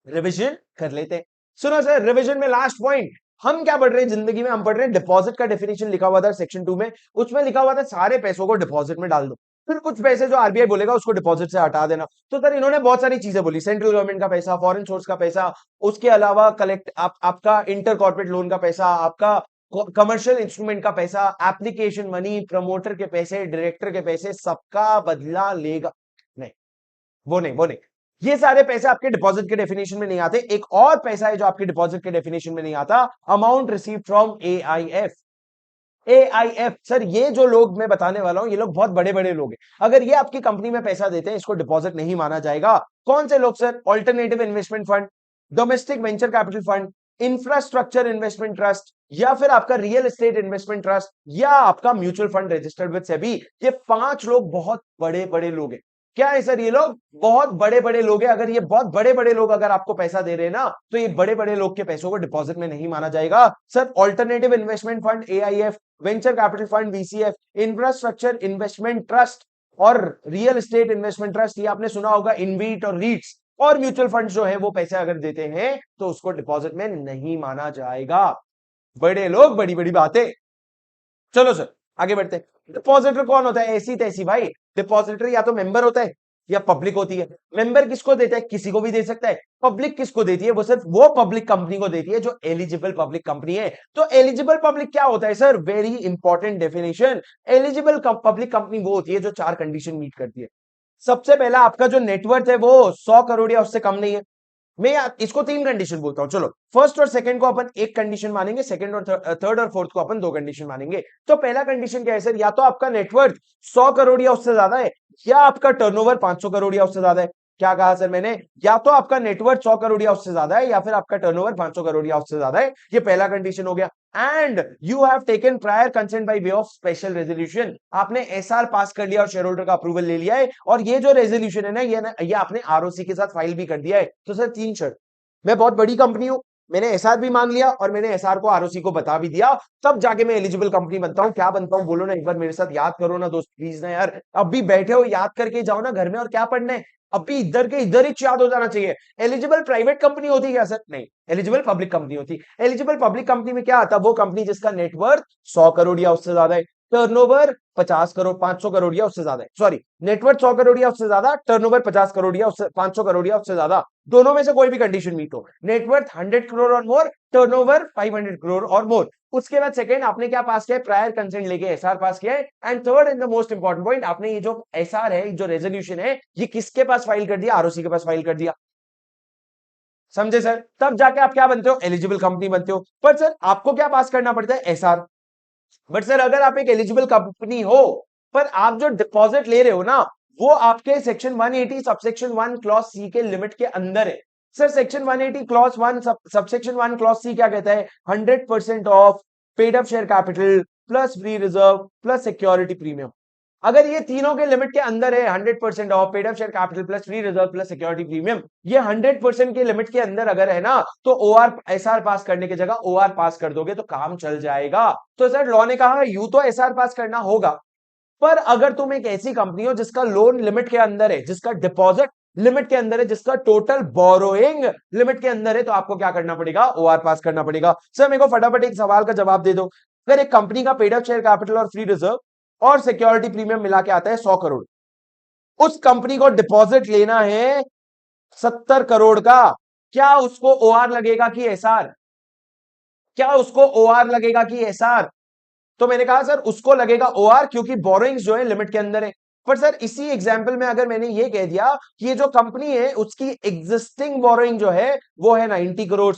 रिवीजन कर लेते हैं। सुनो सर, रिवीजन में लास्ट पॉइंट, हम क्या पढ़ रहे हैं जिंदगी में, हम पढ़ रहे हैं डिपॉजिट का डेफिनेशन लिखा हुआ था सेक्शन 2 में, उसमें लिखा हुआ था सारे पैसों को डिपॉजिट में डाल दो, फिर कुछ पैसे जो आरबीआई बोलेगा उसको डिपॉजिट से हटा देना। तो सर इन्होंने बहुत सारी चीजें बोली, सेंट्रल गवर्नमेंट का पैसा, फॉरेन सोर्स का पैसा, उसके अलावा कलेक्ट आपका इंटर कॉर्पोरेट लोन का पैसा, आपका कमर्शियल इंस्ट्रूमेंट का पैसा, एप्लीकेशन मनी, प्रमोटर के पैसे, डायरेक्टर के पैसे, सबका बदला लेगा। नहीं, वो नहीं, ये सारे पैसे आपके डिपॉजिट के डेफिनेशन में नहीं आते। एक और पैसा है जो आपके डिपॉजिट के डेफिनेशन में नहीं आता, amount receive from AIF. AIF sir, ये जो लोग मैं बताने वाला हूं, ये लोग बहुत बड़े बड़े लोग हैं। अगर ये आपकी कंपनी में पैसा देते हैं, इसको डिपॉजिट नहीं माना जाएगा। कौन से लोग sir, alternative investment fund, domestic venture capital fund, infrastructure investment trust, या फिर आपका रियल एस्टेट इन्वेस्टमेंट ट्रस्ट, या आपका mutual fund registered with SEBI. ये 5 लोग बहुत बड़े बड़े लोग हैं। क्या है सर, ये लोग बहुत बड़े बड़े लोग हैं। अगर ये बहुत बड़े बड़े लोग अगर आपको पैसा दे रहे हैं ना, तो ये बड़े बड़े लोग के पैसों को डिपॉजिट में नहीं माना जाएगा। Sir alternative investment fund AIF, venture capital fund VCF, infrastructure investment trust और रियल एस्टेट इन्वेस्टमेंट ट्रस्ट, ये आपने सुना होगा, इनवीट और रीट्स और म्यूचुअल फंड जो है वो पैसे अगर देते हैं तो उसको डिपॉजिट में नहीं माना जाएगा। बड़े लोग, बड़ी बड़ी बातें। चलो सर आगे बढ़ते हैं। डिपॉजिटर कौन होता है, ऐसी तैसी भाई। डिपॉजिटर या तो मेंबर होता है या पब्लिक होती है। मेंबर किसको देता है, किसी को भी दे सकता है। पब्लिक किसको देती है, वो सिर्फ वो पब्लिक कंपनी को देती है जो एलिजिबल पब्लिक कंपनी है। तो एलिजिबल पब्लिक क्या होता है sir, very important definition. Eligible public company वो होती है जो 4 कंडीशन मीट करती है। सबसे पहला, आपका जो नेटवर्थ है वो 100 करोड़ या उससे कम नहीं है। मैं इसको 3 कंडीशन बोलता हूं। चलो, फर्स्ट और सेकंड को अपन एक कंडीशन मानेंगे, सेकंड और थर्ड और फोर्थ को अपन 2 कंडीशन मानेंगे। तो पहला कंडीशन क्या है सर, या तो आपका नेटवर्थ 100 करोड़ या उससे ज्यादा है, या आपका टर्नओवर 500 करोड़ या उससे ज्यादा है। क्या कहा सर मैंने, या तो आपका नेटवर्थ 100 करोड़ या उससे ज्यादा है, या फिर आपका टर्नओवर 500 करोड़ या उससे ज्यादा है। ये पहला कंडीशन हो गया। And you have taken prior consent bye way of special resolution, आपने एसआर पास कर लिया और शेयर होल्डर का अप्रूवल ले लिया है, और ये जो रेजोल्यूशन है ना, ये आपने आरओसी के साथ फाइल भी कर दिया है। तो सर 3 शर्त, मैं बहुत बड़ी कंपनी हूं, मैंने एसआर भी मांग लिया और मैंने एसआर को आरओसी को बता भी दिया, तब जाके मैं एलिजिबल कंपनी बनता हूं। क्या बनता हूं बोलो ना, एक बार मेरे साथ याद करो ना दोस्त प्लीज ना यार। अब भी बैठे हो, याद करके जाओ ना घर में, और क्या पढ़ना है, अभी इधर के इधर ही याद हो जाना चाहिए। एलिजिबल प्राइवेट कंपनी होती है क्या सर, नहीं, एलिजिबल पब्लिक कंपनी होती। एलिजिबल पब्लिक कंपनी में क्या आता है, वो कंपनी जिसका नेटवर्थ 100 करोड़ या उससे ज्यादा है, टर्नओवर 50 करोड़ 500 करोड़ या उससे ज्यादा है। सॉरी, नेटवर्थ 100 करोड़ या उससे ज्यादा, टर्नओवर 50 करोड़ या उससे 500 करोड़ या उससे ज्यादा, दोनों में से कोई भी कंडीशन मीट हो। नेटवर्थ 100 करोड़ और मोर, टर्नओवर 500 करोड़ और मोर। उसके बाद सेकंड, आपने क्या पास किया है, प्रायर कंसेंट लेके एसआर पास किया है। And third and the most important point, आपने ये जो एसआर है, जो रेजोल्यूशन है, ये किसके पास फाइल कर दिया, आरओसी के पास फाइल कर दिया। समझे सर, तब जाके आप क्या बनते हो, एलिजिबल कंपनी बनते हो। पर सर आपको क्या पास करना पड़ता है, एसआर। बट सर अगर आप एक एलिजिबल कंपनी हो, पर आप जो डिपॉजिट ले रहे हो ना, वो आपके सेक्शन 180 सबसेक्शन 1 क्लॉज सी के लिमिट के अंदर है। Sir section 180 clause 1 subsection 1 clause C क्या कहता है, 100% of paid up share capital plus free reserve plus security premium. अगर ये तीनों के लिमिट के अंदर है, 100% of paid up share capital plus free reserve plus security premium, ये 100% के लिमिट के अंदर अगर है ना, तो ओआर एसआर पास करने की जगह ओआर पास कर दोगे तो काम चल जाएगा। तो सर लॉ ने कहा यू तो एसआर पास करना होगा, पर अगर तुम एक ऐसी कंपनी हो जिसका लोन लिमिट के अंदर है, जिसका डिपॉजिट लिमिट के अंदर है, जिसका टोटल बोरोइंग लिमिट के अंदर है, तो आपको क्या करना पड़ेगा, ओआर पास करना पड़ेगा। सर मेरे को फटाफट एक सवाल का जवाब दे दो, अगर एक कंपनी का पेड अप शेयर कैपिटल और फ्री रिजर्व और सिक्योरिटी प्रीमियम मिला के आता है 100 करोड़, उस कंपनी को डिपॉजिट लेना है 70 करोड़ का, क्या उसको ओआर लगेगा कि एसआर, क्या उसको ओआर लगेगा कि एसआर। तो मैंने कहा सर उसको लगेगा ओआर, क्योंकि बोरोइंग्स जो है लिमिट के अंदर है। पर सर इसी एग्जांपल में अगर मैंने ये कह दिया कि ये जो कंपनी है उसकी एग्जिस्टिंग बोरोइंग जो है वो है 90 करोड़,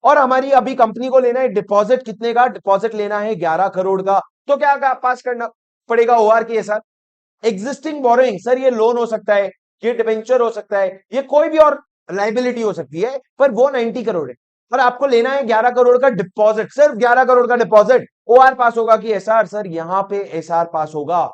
और हमारी अभी कंपनी को लेना है डिपॉजिट कितने का, डिपॉजिट लेना है 11 करोड़ का, तो क्या पास करना पड़ेगा, ओआर की एसआर। एग्जिस्टिंग बोरोइंग सर ये लोन हो सकता है, ये डिबेंचर हो सकता है, ये कोई भी और लाइबिलिटी हो सकती है, पर वो 90 करोड़ है। और आपको लेना है 11 करोड़ का डिपॉजिट, सिर्फ 11 करोड़ का डिपॉजिट। ओआर पास होगा कि एसआर? सर यहां पे एसआर पास होगा।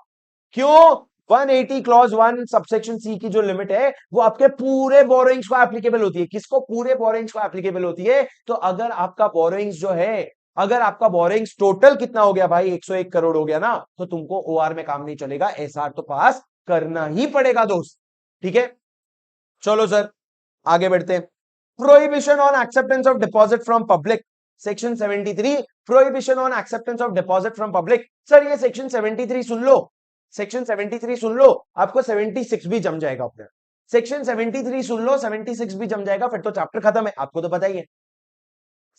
क्यों? 180 क्लॉज 1 सबसेक्शन सी की जो लिमिट है वो आपके पूरे बोरोइंग्स को एप्लीकेबल होती है। किसको? पूरे बोरोइंग्स को एप्लीकेबल होती है। तो अगर आपका बोरोइंग्स जो है, अगर आपका बोरोइंग्स टोटल कितना हो गया भाई, 101 करोड़ हो गया ना, तो तुमको ओआर में काम नहीं चलेगा, एसआर तो पास करना ही पड़ेगा दोस्त। ठीक है, चलो सर आगे बढ़ते हैं। Prohibition on acceptance of deposit from public, section 73, prohibition on acceptance of deposit from public. Sir ये सेक्शन 73 सुन लो, सेक्शन 73 सुन लो, आपको 76 भी जम जाएगा अपने। सेक्शन 73 सुन लो, 76 भी जम जाएगा, फिर तो चैप्टर खत्म है, आपको तो पता ही है।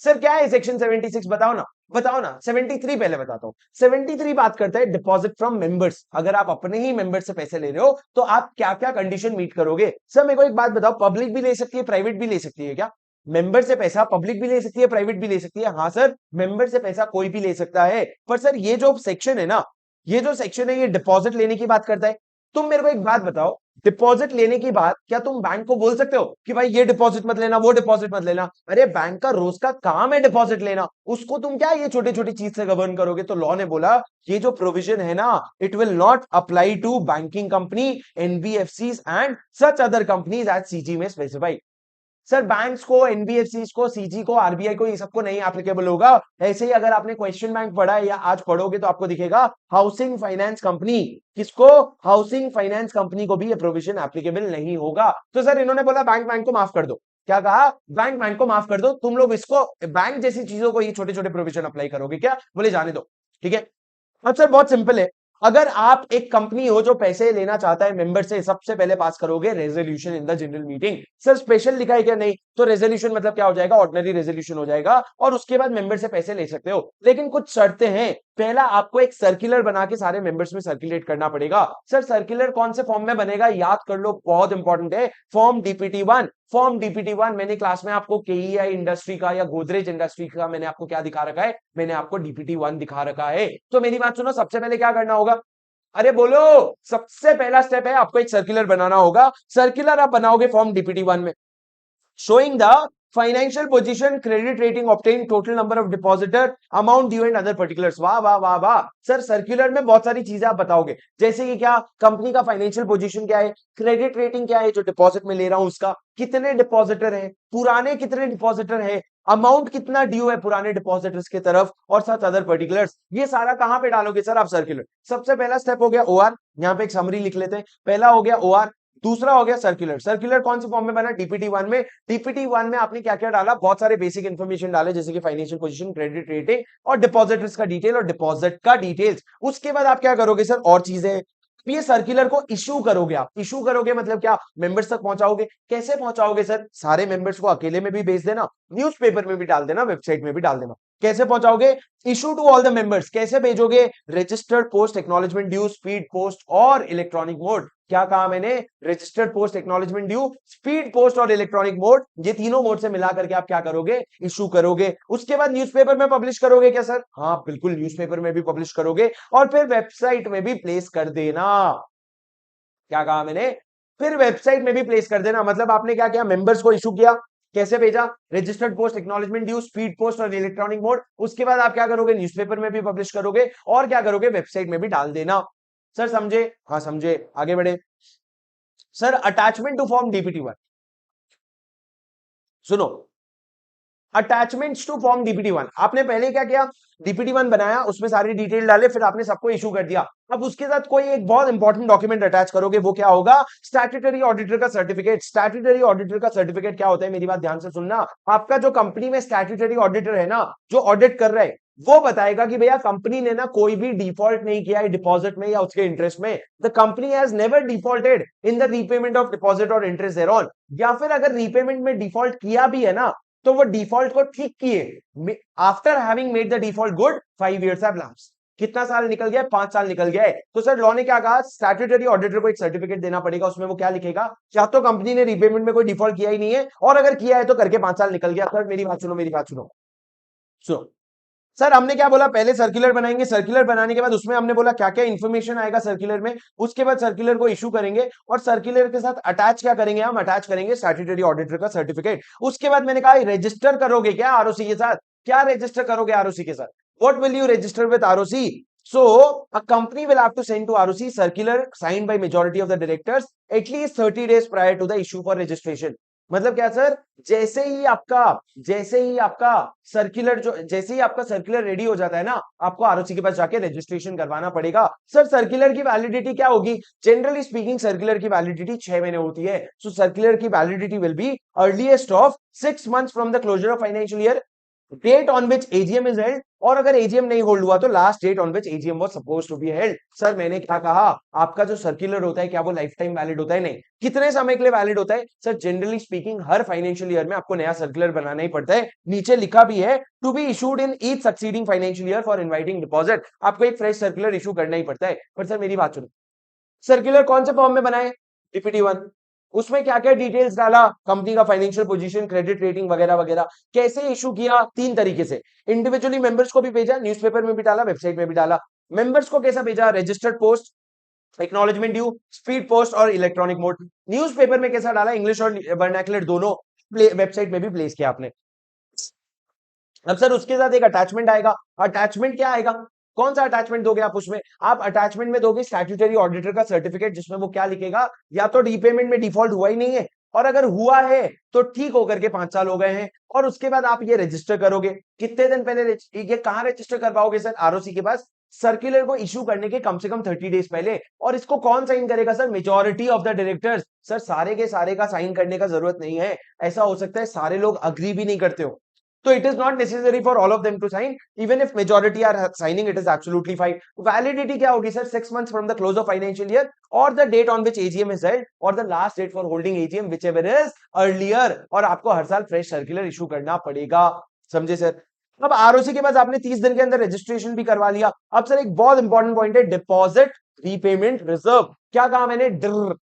सर क्या है सेक्शन 76? बताओ ना, बताओ ना। 73 पहले बताता हूं। 73 बात करता है डिपॉजिट फ्रॉम मेंबर्स। अगर आप अपने ही मेंबर से पैसे ले रहे हो तो आप क्या क्या कंडीशन मीट करोगे। सर मेरे को एक बात बताओ, पब्लिक भी ले सकती है, प्राइवेट भी ले सकती है क्या? मेंबर से पैसा पब्लिक भी ले सकती है, प्राइवेट भी ले सकती है? हाँ सर, मेंबर से पैसा कोई भी ले सकता है। पर सर ये जो सेक्शन है ना, ये जो सेक्शन है, ये डिपॉजिट लेने की बात करता है। तुम मेरे को एक बात बताओ, डिपॉजिट लेने की बात, क्या तुम बैंक को बोल सकते हो कि भाई ये डिपॉजिट मत लेना, वो डिपॉजिट मत लेना? अरे बैंक का रोज का काम है डिपॉजिट लेना, उसको तुम क्या ये छोटी छोटी चीज से गवर्न करोगे? तो लॉ ने बोला ये जो प्रोविजन है ना, it will not apply to banking company, NBFCs and such other companies as CG में स्पेसिफाई। सर बैंक्स को, एनबीएफसी को, सीजी को, आरबीआई को, ये सबको नहीं एप्लीकेबल होगा। ऐसे ही अगर आपने क्वेश्चन बैंक पढ़ा है या आज पढ़ोगे तो आपको दिखेगा हाउसिंग फाइनेंस कंपनी, किसको? हाउसिंग फाइनेंस कंपनी को भी ये प्रोविजन एप्लीकेबल नहीं होगा। तो सर इन्होंने बोला बैंक बैंक को माफ कर दो। क्या कहा? बैंक बैंक को माफ कर दो, तुम लोग इसको बैंक जैसी चीजों को ये छोटे छोटे प्रोविजन अप्लाई करोगे क्या? बोले जाने दो। ठीक है, अब सर बहुत सिंपल है, अगर आप एक कंपनी हो जो पैसे लेना चाहता है मेंबर से, सबसे पहले पास करोगे resolution in the general meeting. Sir special लिखा है क्या? नहीं। तो रेजोल्यूशन मतलब क्या हो जाएगा? ऑर्डिनरी रेजोल्यूशन हो जाएगा, और उसके बाद मेंबर से पैसे ले सकते हो। लेकिन कुछ शर्तें हैं। पहला, आपको एक सर्कुलर बना के सारे मेंबर्स में सर्कुलेट करना पड़ेगा। सर सर्कुलर कौन से फॉर्म में बनेगा? याद कर लो, बहुत इंपॉर्टेंट है, फॉर्म डीपीटी 1। फॉर्म डीपीटी 1 मैंने क्लास में आपको केईआई इंडस्ट्री का या गोदरेज इंडस्ट्री का मैंने आपको क्या दिखा रखा है? मैंने आपको डीपीटी 1 दिखा रखा है। तो मेरी बात सुनो, सबसे पहले क्या करना होगा? अरे बोलो। सबसे पहला स्टेप है, आपको एक सर्कुलर बनाना होगा। सर्कुलर आप बनाओगे फॉर्म डीपीटी 1 में, showing the financial position, credit rating obtained, total number of depositor, amount due and other particulars। वाह वाह वाह वाह। सर सर्कुलर में बहुत सारी चीजें आप बताओगे, जैसे कि क्या? कंपनी का फाइनेंशियल पोजीशन क्या है, क्रेडिट रेटिंग क्या है जो डिपॉजिट में ले रहा हूं उसका, कितने डिपॉजिटर हैं, पुराने कितने डिपॉजिटर हैं, अमाउंट कितना ड्यू है पुराने डिपॉजिटर्स की तरफ, और साथ अदर पर्टिकुलर्स। ये सारा कहां पे डालोगे सर आप? सर्कुलर। सबसे पहला स्टेप हो गया ओआर, यहां पे एक समरी लिख लेते हैं। पहला हो गया ओआर, दूसरा हो गया सर्कुलर। सर्कुलर कौन सी फॉर्म में बना? डीपीटी 1 में। डीपीटी 1 में आपने क्या क्या डाला? बहुत सारे बेसिक इंफॉर्मेशन डाले, जैसे कि फाइनेंशियल पोजीशन, क्रेडिट रेटिंग और डिपॉजिटर्स का डिटेल और डिपॉजिट का डिटेल्स। उसके बाद आप क्या करोगे सर? और चीजें, ये सर्कुलर को इशू करोगे आप। इशू करोगे मतलब क्या? मेंबर्स तक पहुंचाओगे। कैसे पहुंचाओगे सर? सारे मेंबर्स को अकेले में भी भेज देना, न्यूज़पेपर में भी डाल देना, वेबसाइट में भी डाल देना। कैसे पहुंचाओगे? Issue to all the members. कैसे भेजोगे? Registered post, acknowledgement due, speed post और इलेक्ट्रॉनिक मोड। क्या कहा मैंने? Registered post, acknowledgement due, speed post और इलेक्ट्रॉनिक मोड, ये तीनों मोड से मिला करके आप क्या करोगे? इशू करोगे। उसके बाद न्यूज़पेपर में पब्लिश करोगे क्या सर? हाँ बिल्कुल, न्यूज़पेपर में भी पब्लिश करोगे, और फिर वेबसाइट में भी प्लेस कर देना। क्या कहा मैंने? फिर वेबसाइट में भी प्लेस कर देना। मतलब आपने क्या किया? मेंबर्स को इशू किया, कैसे भेजा? Registered post, acknowledgement due, speed post और इलेक्ट्रॉनिक मोड। उसके बाद आप क्या करोगे? न्यूज़पेपर में भी पब्लिश करोगे, और क्या करोगे? वेबसाइट में भी डाल देना। सर समझे? हाँ समझे, आगे बढ़े। Sir attachment to form DPT 1, सुनो, अटैचमेंट्स टू फॉर्म डीपीटी 1। आपने पहले क्या किया? डीपीटी 1 बनाया, उसमें सारी डिटेल डाले, फिर आपने सबको इशू कर दिया। अब उसके साथ कोई एक बहुत इंपॉर्टेंट डॉक्यूमेंट अटैच करोगे, वो क्या होगा? स्टैट्यूटरी ऑडिटर का सर्टिफिकेट। स्टैट्यूटरी ऑडिटर का सर्टिफिकेट क्या होता है? मेरी बात ध्यान से सुनना। आपका जो कंपनी में स्टैट्यूटरी ऑडिटर है ना, जो ऑडिट कर रहा है, वो बताएगा कि भैया कंपनी ने ना कोई भी डिफॉल्ट नहीं किया है डिपॉजिट में या उसके इंटरेस्ट में। The company has never defaulted in the repayment of deposit और इंटरेस्ट देयरऑन। या फिर अगर रीपेमेंट में डिफॉल्ट किया भी है ना, तो वो डिफॉल्ट को ठीक किए after having made the default good 5 years have lapsed. कितना साल निकल गया है? 5 साल निकल गया है। तो सर लॉ ने क्या कहा? स्टैट्यूटरी ऑडिटर को एक सर्टिफिकेट देना पड़ेगा, उसमें वो क्या लिखेगा? या तो कंपनी ने रीपेमेंट में कोई डिफॉल्ट किया ही नहीं है, और अगर किया है तो करके 5 साल निकल गया। सर मेरी बात सुनो, मेरी बात सुनो, सुनो। सर हमने क्या बोला, पहले सर्कुलर बनाएंगे, सर्कुलर बनाने के बाद उसमें हमने बोला क्या क्या इन्फॉर्मेशन आएगा सर्कुलर में, उसके बाद सर्कुलर को इशू करेंगे और सर्कुलर के साथ अटैच क्या करेंगे, हम अटैच करेंगे स्टैट्यूटरी ऑडिटर का सर्टिफिकेट। उसके बाद मैंने कहा रजिस्टर करोगे क्या आरओसी के साथ, क्या रजिस्टर करोगे आरओसी के साथ, what will you register with ROC? So a company will have to send to ROC circular signed by majority of the directors at least 30 days prior to the issue for registration। मतलब क्या sir, जैसे ही आपका circular जो जैसे ही आपका circular ready हो जाता है ना, आपको आरओसी के पास जाके रजिस्ट्रेशन करवाना पड़ेगा। सर सर्कुलर की वैलिडिटी क्या होगी, जनरली स्पीकिंग सर्कुलर की वैलिडिटी 6 महीने होती है। सो सर्कुलर की validity will be earliest of 6 months from the closure of financial year, date on which AGM is held, और अगर एजीएम नहीं होल्ड हुआ तो last date on which AGM was supposed to be held. Sir मैंने क्या कहा, आपका जो सर्कुलर होता है क्या वो लाइफ टाइम वैलिड होता है? नहीं। कितने समय के लिए वैलिड होता है? सर जनरली स्पीकिंग हर फाइनेंशियल ईयर में आपको नया सर्कुलर बनाना ही पड़ता है। नीचे लिखा भी है to be issued in each succeeding financial year for inviting deposit, आपको एक फ्रेश सर्कुलर इशू करना ही पड़ता है। पर सर मेरी बात सुनो, सर्कुलर कौन से फॉर्म में बनाए, डीपीटी वन, उसमें क्या क्या डिटेल्स डाला, कंपनी का फाइनेंशियल पोजीशन, क्रेडिट रेटिंग वगैरह वगैरह। कैसे इशू किया, 3 तरीके से, इंडिविजुअली मेंबर्स को भी भेजा, न्यूज़पेपर में भी डाला, वेबसाइट में भी डाला। मेंबर्स को कैसा भेजा, registered post, acknowledgement due, speed post और इलेक्ट्रॉनिक मोड। न्यूज़पेपर में कैसा डाला, इंग्लिश और वर्नाक्युलर दोनों, वेबसाइट में भी प्लेस किया आपने। अब सर उसके साथ एक अटैचमेंट आएगा, अटैचमेंट क्या आएगा, कौन सा अटैचमेंट दोगे आप उसमें, आप अटैचमेंट में दोगे स्टैट्यूटरी ऑडिटर का सर्टिफिकेट, जिसमें वो क्या लिखेगा, या तो रीपेमेंट में डिफॉल्ट हुआ ही नहीं है, और अगर हुआ है तो ठीक होकर के 5 साल हो गए हैं, और उसके बाद आप ये रजिस्टर करोगे। कितने दिन पहले ये कहां रजिस्टर कर पाओगे सर, आरओसी के पास, सर्कुलर को इशू करने के कम से कम 30 डेज पहले। और इसको कौन साइन करेगा sir, majority of the directors. Sir सारे के सारे का साइन करने का जरूरत नहीं है, ऐसा हो सकता है सारे लोग अग्री भी नहीं करते हो, तो it is not necessary for all of them to sign, even if majority are signing it is absolutely fine। validity क्या होगी sir, 6 months from the close of financial year or the date on which AGM is held or the last date for holding AGM whichever is earlier। और आपको हर साल fresh circular issue करना पड़ेगा, समझे sir? अब ROC के पास आपने 30 दिन के अंदर रजिस्ट्रेशन भी करवा लिया। अब सर एक बहुत इंपॉर्टेंट पॉइंट है, डिपॉजिट रीपेमेंट रिजर्व। क्या कहा मैंने, ड्र,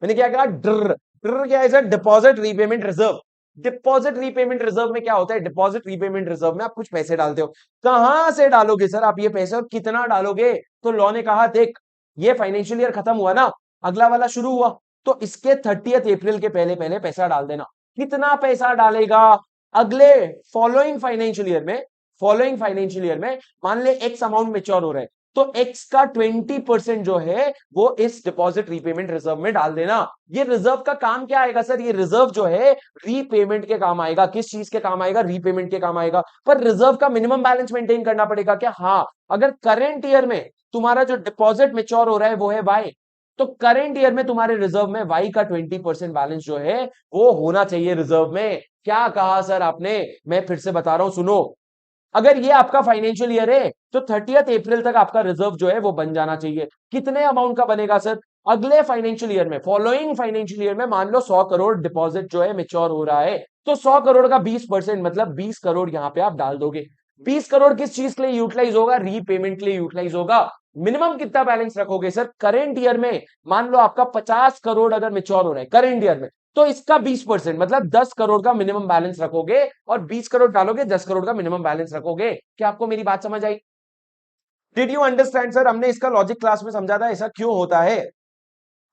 मैंने क्या कहा, ड्र। ड्र क्या है sir, deposit repayment reserve. Deposit repayment reserve में क्या होता है, डिपॉजिट रीपेमेंट रिजर्व में आप कुछ पैसे डालते हो, कहां से डालोगे सर आप ये पैसे और कितना डालोगे? तो लॉ ने कहा देख, ये फाइनेंशियल ईयर खत्म हुआ ना, अगला वाला शुरू हुआ, तो इसके 30 अप्रैल के पहले पहले पैसा डाल देना। कितना पैसा डालेगा, अगले फॉलोइंग फाइनेंशियल ईयर में, फॉलोइंग फाइनेंशियल ईयर में मान ले एक्स अमाउंट मेच्योर हो रहा है, तो एक्स का 20% जो है वो इस डिपॉजिट रीपेमेंट रिजर्व में डाल देना। ये रिजर्व का काम क्या आएगा सर, ये रिजर्व जो है रीपेमेंट के काम आएगा। किस चीज के काम आएगा, रीपेमेंट के काम आएगा। पर रिजर्व का मिनिमम बैलेंस मेंटेन करना पड़ेगा क्या, हाँ। अगर करंट ईयर में तुम्हारा जो डिपॉजिट मेच्योर हो रहा है वो है वाई, तो करंट ईयर में तुम्हारे रिजर्व में वाई का 20% बैलेंस जो है वो होना चाहिए रिजर्व में। क्या कहा सर आपने, मैं फिर से बता रहा हूं सुनो, अगर ये आपका फाइनेंशियल ईयर है तो 30 अप्रैल तक आपका रिजर्व जो है वो बन जाना चाहिए। कितने अमाउंट का बनेगा सर, अगले फाइनेंशियल ईयर में, फॉलोइंग फाइनेंशियल ईयर में मान लो 100 करोड़ डिपॉजिट जो है मेच्योर हो रहा है, तो 100 करोड़ का 20% मतलब 20 करोड़ यहां पे आप डाल दोगे। 20 करोड़ किस चीज के लिए यूटिलाइज होगा, रीपेमेंट के लिए यूटिलाइज होगा। मिनिमम कितना बैलेंस रखोगे सर, करेंट ईयर में मान लो आपका 50 करोड़ अगर मेच्योर हो रहा है करेंट ईयर में, तो इसका 20% मतलब 10 करोड़ का मिनिमम बैलेंस रखोगे, और 20 करोड़ डालोगे, 10 करोड़ का मिनिमम बैलेंस रखोगे। क्या आपको मेरी बात समझ आई? डिड यू अंडरस्टैंड सर, हमने इसका लॉजिक क्लास में समझा था ऐसा क्यों होता है।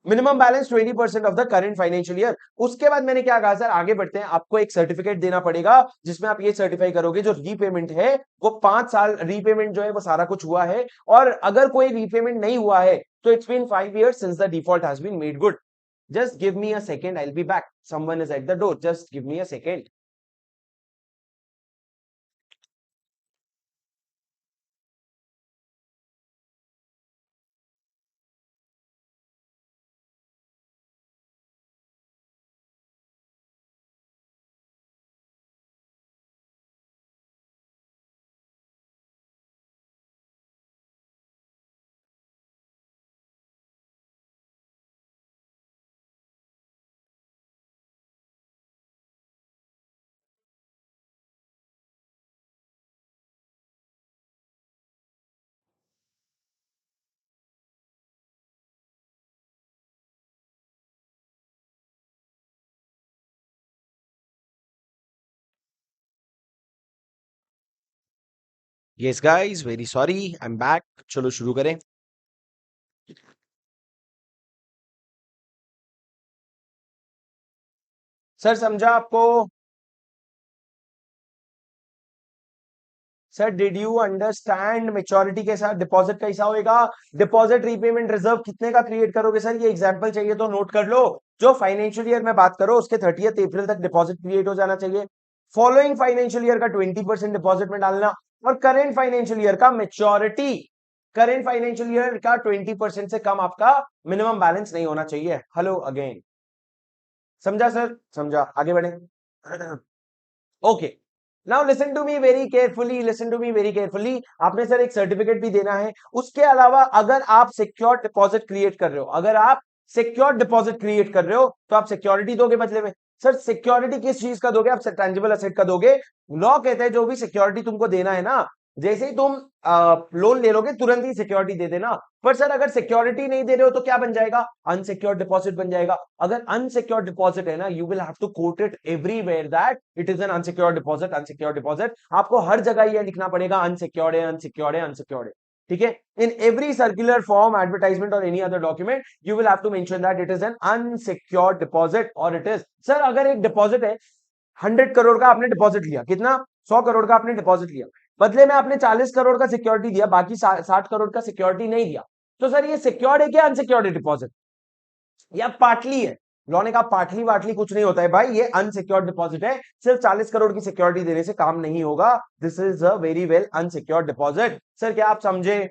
Minimum balance 20% of the current financial year. उसके बाद मैंने क्या कहा सर, आगे बढ़ते हैं, आपको एक सर्टिफिकेट देना पड़ेगा जिसमें आप ये सर्टिफाई करोगे जो रीपेमेंट है वो 5 साल रीपेमेंट जो है वो सारा कुछ हुआ है, और अगर कोई रीपेमेंट नहीं हुआ है तो it's been 5 years since the default has been made good. Just give me a second, I will be back, someone is at the door, just give me a second. Yes guys, very sorry, I am back. चलो शुरू करें। Sir समझा आपको? Sir did you understand maturity के साथ deposit कैसा होएगा? Deposit repayment reserve कितने का क्रिएट करोगे सर? ये एग्जांपल चाहिए तो नोट कर लो। जो फाइनेंशियल ईयर में बात करो उसके 30 अप्रैल तक डिपॉजिट क्रिएट हो जाना चाहिए। फॉलोइंग फाइनेंशियल ईयर का 20% डिपॉजिट में डालना। और करेंट फाइनेंशियल ईयर का मेच्योरिटी, करेंट फाइनेंशियल ईयर का 20% से कम आपका मिनिमम बैलेंस नहीं होना चाहिए। Hello again. समझा सर? समझा, आगे बढ़े। Okay, now listen to me very carefully, listen to me very carefully. आपने सर एक सर्टिफिकेट भी देना है। उसके अलावा अगर आप सिक्योर डिपॉजिट क्रिएट कर रहे हो, अगर आप सिक्योर डिपॉजिट क्रिएट कर रहे हो तो आप सिक्योरिटी दोगे बदले में। सर सिक्योरिटी किस चीज का दोगे? आप टैंजिबल एसेट का दोगे। लॉ कहता है जो भी सिक्योरिटी तुमको देना है ना, जैसे ही तुम लोन ले लोगे तुरंत ही सिक्योरिटी दे देना। पर सर अगर सिक्योरिटी नहीं दे रहे हो तो क्या बन जाएगा? अनसिक्योर्ड डिपॉजिट बन जाएगा। अगर अनसिक्योर्ड डिपॉजिट है ना, you will have to quote it everywhere that it is an unsecured deposit, unsecured deposit. आपको हर जगह यह लिखना पड़ेगा अनसिक्योर्ड है, अनसिक्योर्ड है, अनसिक्योर्ड है। ठीक है? In every circular form, advertisement और any other document you will have to mention that it is an unsecured deposit और इट इज। सर अगर एक डिपॉजिट है 100 करोड़ का, आपने डिपॉजिट लिया, कितना? 100 करोड़ का आपने डिपॉजिट लिया, बदले में आपने 40 करोड़ का सिक्योरिटी दिया, बाकी 60 करोड़ का सिक्योरिटी नहीं दिया। तो सर ये सिक्योर्ड है क्या अनसिक्योर्ड डिपॉजिट? या पार्टली है? लॉ ने कहा पार्टली वाटली कुछ नहीं होता है भाई, ये अनसिक्योर्ड डिपॉजिट है। सिर्फ 40 करोड़ की सिक्योरिटी देने से काम नहीं होगा। This is a very well unsecured deposit. Sir क्या आप समझे?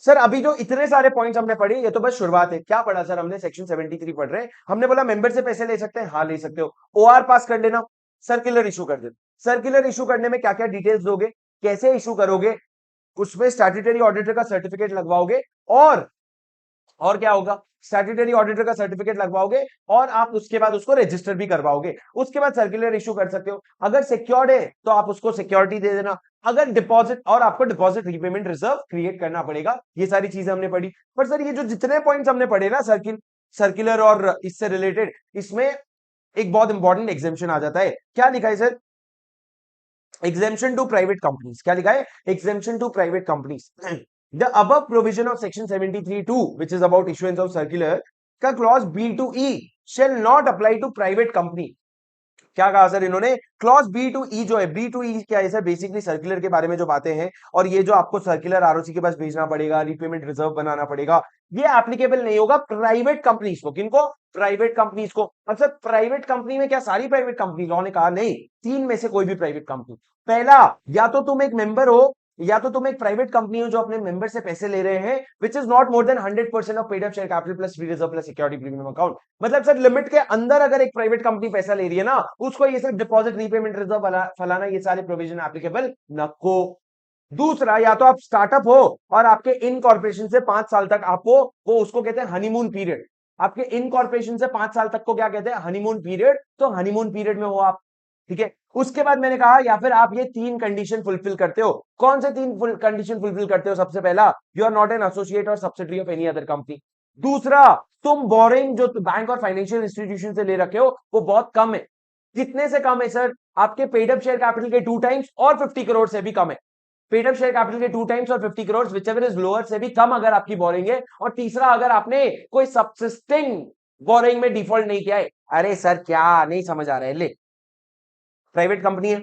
सर अभी जो इतने सारे पॉइंट्स हमने पढ़े ये तो बस शुरुआत है। क्या पढ़ा सर हमने? सेक्शन 73 पढ़ रहे हैं। हमने बोला मेंबर से पैसे ले सकते हैं, हाँ ले सकते हो। ओआर पास कर लेना, सर्कुलर इशू कर देना। सर्कुलर इशू करने में क्या क्या डिटेल्स दोगे, कैसे इशू करोगे, उसमें स्टैट्यूटरी ऑडिटर का सर्टिफिकेट लगवाओगे, और क्या होगा? स्टैट्यूटरी ऑडिटर का सर्टिफिकेट लगवाओगे और आप उसके बाद उसको रजिस्टर भी करवाओगे। उसके बाद सर्कुलर इशू कर सकते हो। अगर सिक्योर्ड है तो आप उसको सिक्योरिटी दे देना। अगर डिपॉजिट, और आपको डिपॉजिट रीपेमेंट रिजर्व क्रिएट करना पड़ेगा। ये सारी चीजें हमने पढ़ी। पर सर ये जो जितने पॉइंट्स हमने पढ़े ना सर्कुलर और इससे रिलेटेड, इसमें एक बहुत इंपॉर्टेंट एग्जेम्पशन आ जाता है। क्या लिखा है sir? exemption to private companies। क्या लिखा है? exemption to private companies। the above provision of section 73(2) which is about issuance of circular का clause B to E shall not apply to private company। क्या कहा सर इन्होंने? Clause B to ई जो है, B to ई क्या है sir? Basically circular के बारे में जो बातें हैं, और ये जो आपको सर्कुलर आरओसी के पास भेजना पड़ेगा, रीपेमेंट रिजर्व बनाना पड़ेगा, ये एप्लीकेबल नहीं होगा प्राइवेट कंपनीज को। किनको? प्राइवेट कंपनीज को। अब सर प्राइवेट कंपनी में क्या सारी प्राइवेट कंपनी? लॉ ने कहा नहीं, तीन में से कोई भी प्राइवेट कंपनी। पहला, या तो तुम एक मेंबर हो, या तो तुम एक प्राइवेट कंपनी हो जो अपने मेंबर से पैसे ले रहे हैं, which is not more then 100% of paid up share capital plus free reserve plus security premium account. मतलब सर लिमिट के अंदर अगर एक प्राइवेट कंपनी पैसा ले रही है ना, उसको ये सब डिपॉजिट रीपेमेंट रिजर्व फलाना ये सारे प्रोविजन एप्लीकेबल नको। दूसरा, या तो आप स्टार्टअप हो और आपके इनकॉर्पोरेशन से 5 साल तक आपको, वो उसको कहते हैं हनीमून पीरियड। आपके इनकॉर्पोरेशन से 5 साल तक को क्या कहते हैं? Honeymoon period. तो हनीमून पीरियड में हो आप। ठीक है? उसके बाद मैंने कहा, या फिर आप ये तीन कंडीशन फुलफिल करते हो। कौन से तीन कंडीशन फुलफिल करते हो? सबसे पहला, you are not an associate और subsidiary of any other company. दूसरा, तुम बोरिंग जो बैंक और फाइनेंशियल इंस्टीट्यूशन से ले रखे हो वो बहुत कम है। कितने से कम है सर? आपके पेड अप शेयर कैपिटल के 2 टाइम्स और 50 करोड़ से भी कम है। पेड अप शेयर कैपिटल के 2 टाइम्स और 50 करोड़ विचएवर इज लोअर से भी कम अगर आपकी बोरिंग है। और तीसरा, अगर आपने कोई सबसिस्टिंग बोरिंग में डिफॉल्ट नहीं किया है। अरे सर क्या नहीं समझ आ रहा है? ले, प्राइवेट कंपनी है,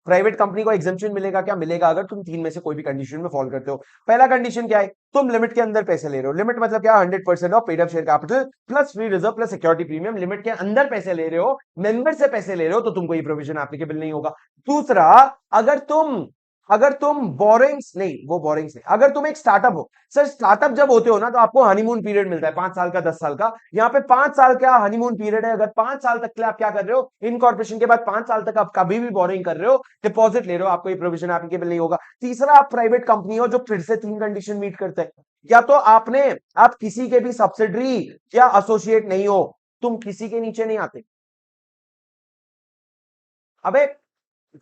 प्राइवेट कंपनी को एग्जेम्पशन मिलेगा क्या? मिलेगा अगर तुम तीन में से कोई भी कंडीशन में फॉलो करते हो। पहला कंडीशन क्या है? तुम लिमिट के अंदर पैसे ले रहे हो। लिमिट मतलब क्या? 100% of paid up share capital plus free reserve plus security premium. Limit के अंदर पैसे ले रहे हो, मेंबर से पैसे ले रहे हो, तो तुमको ये प्रोविजन एप्लीकेबल नहीं होगा। दूसरा, अगर तुम अगर तुम बोरिंग्स नहीं, वो बोरिंग्स नहीं, अगर तुम एक स्टार्टअप हो। सर स्टार्टअप जब होते हो ना तो आपको हनीमून पीरियड मिलता है 5 साल का, 10 साल का। यहाँ पे 5 साल का हनीमून पीरियड है। अगर 5 साल तक के लिए आप क्या कर रहे हो? इनकॉर्पोरेशन के बाद 5 साल तक आप कभी भी बोरिंग कर रहे हो, डिपॉजिट ले रहे हो, आपको ये प्रोविजन एप्लीकेबल नहीं होगा। तीसरा, आप प्राइवेट कंपनी हो जो फिर से तीन कंडीशन मीट करते हैं। या तो आप किसी के भी सब्सिडरी या एसोसिएट नहीं हो, तुम किसी के नीचे नहीं आते। अबे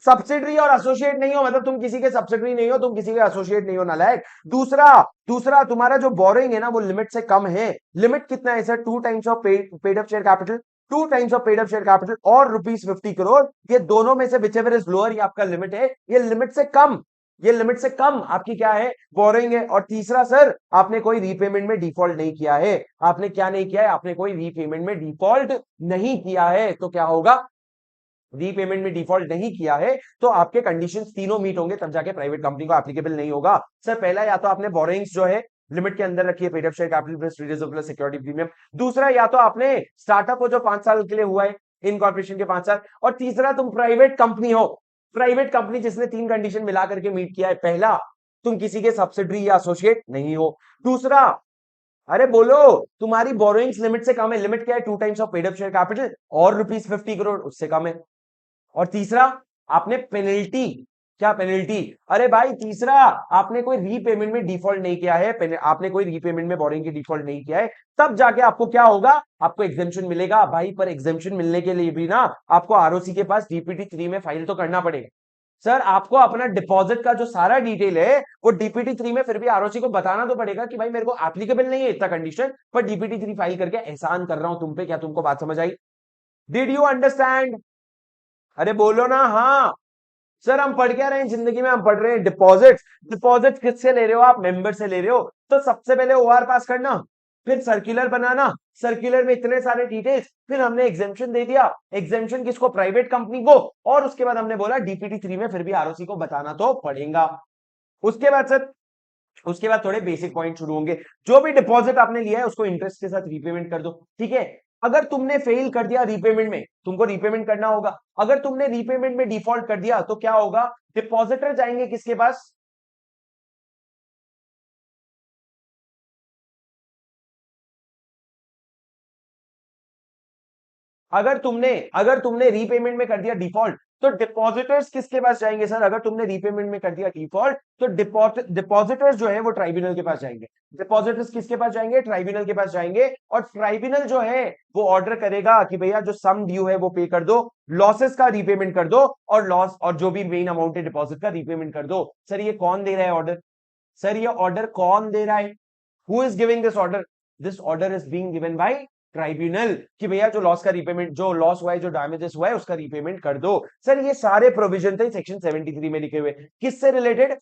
सब्सिडरी और एसोसिएट नहीं हो मतलब तुम किसी के सब्सिडरी नहीं हो, तुम किसी के एसोसिएट नहीं हो, नालायक। दूसरा दूसरा तुम्हारा जो बोरिंग है ना वो लिमिट से कम है। लिमिट कितना है sir? 2 times of paid up share capital, 2 times of paid up share capital और रुपीज 50 करोड़। ये दोनों में से विचएवर इज लोअर, ये आपका लिमिट है, ये लिमिट से कम। ये लिमिट से कम आपकी क्या है, बोरोइंग है। और तीसरा सर, आपने कोई रीपेमेंट में डिफॉल्ट नहीं किया है। आपने क्या नहीं किया है, आपने कोई रीपेमेंट में डिफॉल्ट नहीं किया है। तो क्या होगा, रीपेमेंट में डिफॉल्ट नहीं किया है तो आपके कंडीशंस तीनों मीट होंगे, तब जाके प्राइवेट कंपनी को एप्लीकेबल नहीं होगा। सर पहला, या तो आपने बोरोइंग्स जो है लिमिट के अंदर रखी है, paid up share capital plus free reserve plus security premium. दूसरा, या तो आपने स्टार्टअप हो जो 5 साल के लिए हुआ है, इनकॉर्पोरेशन के 5 साल। और तीसरा, तुम प्राइवेट कंपनी हो, प्राइवेट कंपनी जिसने 3 कंडीशन मिला करके मीट किया है। पहला, तुम किसी के सब्सिडरी या एसोसिएट नहीं हो। दूसरा, अरे बोलो, तुम्हारी बोरोइंग्स लिमिट से कम है। लिमिट क्या है, 2 times of paid up share capital और ₹50 करोड़, उससे कम है। और तीसरा, आपने पेनल्टी, क्या पेनल्टी, अरे भाई तीसरा, आपने कोई रीपेमेंट में डिफॉल्ट नहीं किया है, आपने कोई रीपेमेंट में बोरिंग की डिफॉल्ट नहीं किया है, तब जाके आपको क्या होगा, आपको एग्जेम्पशन मिलेगा भाई। पर एग्जेम्पशन मिलने के लिए भी ना आपको आरओसी के पास डीपीटी 3 में फाइल तो करना पड़ेगा। सर आपको अपना डिपॉजिट का जो सारा डिटेल है वो डीपीटी 3 में फिर भी आरओसी को बताना तो पड़ेगा कि भाई मेरे को एप्लीकेबल नहीं है इतना कंडीशन, पर डीपीटी 3 फाइल करके एहसान कर रहा हूं तुम पे। क्या तुमको बात समझ आई? Did you understand? अरे बोलो ना हाँ। सर हम पढ़ क्या रहे हैं जिंदगी में, हम पढ़ रहे हैं डिपॉजिट्स। डिपॉजिट किससे ले रहे हो आप, मेंबर से ले रहे हो। तो सबसे पहले ओआर पास करना, फिर सर्कुलर बनाना, सर्कुलर में इतने सारे डिटेल्स, फिर हमने एग्जेम्पशन दे दिया। एग्जेम्पशन किसको, प्राइवेट कंपनी को। और उसके बाद हमने बोला डीपीटी 3 में फिर भी आरओसी को बताना तो पड़ेगा। उसके बाद सर, उसके बाद थोड़े बेसिक पॉइंट शुरू होंगे। जो भी डिपॉजिट आपने लिया है उसको इंटरेस्ट के साथ रीपेमेंट कर दो, ठीक है। अगर तुमने फेल कर दिया रीपेमेंट में, तुमको रीपेमेंट करना होगा। अगर तुमने रीपेमेंट में डिफॉल्ट कर दिया तो क्या होगा, डिपॉजिटर जाएंगे किसके पास, अगर तुमने रीपेमेंट में कर दिया डिफॉल्ट, तो डिपॉजिटर्स किसके पास जाएंगे सर, अगर तुमने रीपेमेंट में कर दिया डिफॉल्ट तो डिपॉजिटर्स जो है वो ट्राइब्यूनल के पास जाएंगे। डिपॉजिटर्स किसके पास जाएंगे, ट्राइब्यूनल के पास जाएंगे। और ट्राइब्यूनल जो है वो ऑर्डर करेगा कि भैया जो सम ड्यू है वो पे कर दो, लॉसेस का रीपेमेंट कर दो, और लॉस और जो भी मेन अमाउंट है डिपॉजिट का रीपेमेंट कर दो। सर ये कौन दे रहा है ऑर्डर, सर ये ऑर्डर कौन दे रहा है, who is giving this order, this order is being given by tribunal, कि भैया जो लॉस का रीपेमेंट, जो लॉस हुआ है, जो डैमेजेस हुआ है उसका रीपेमेंट कर दो। सर ये सारे प्रोविजन थे सेक्शन 73 में लिखे हुए, किससे related,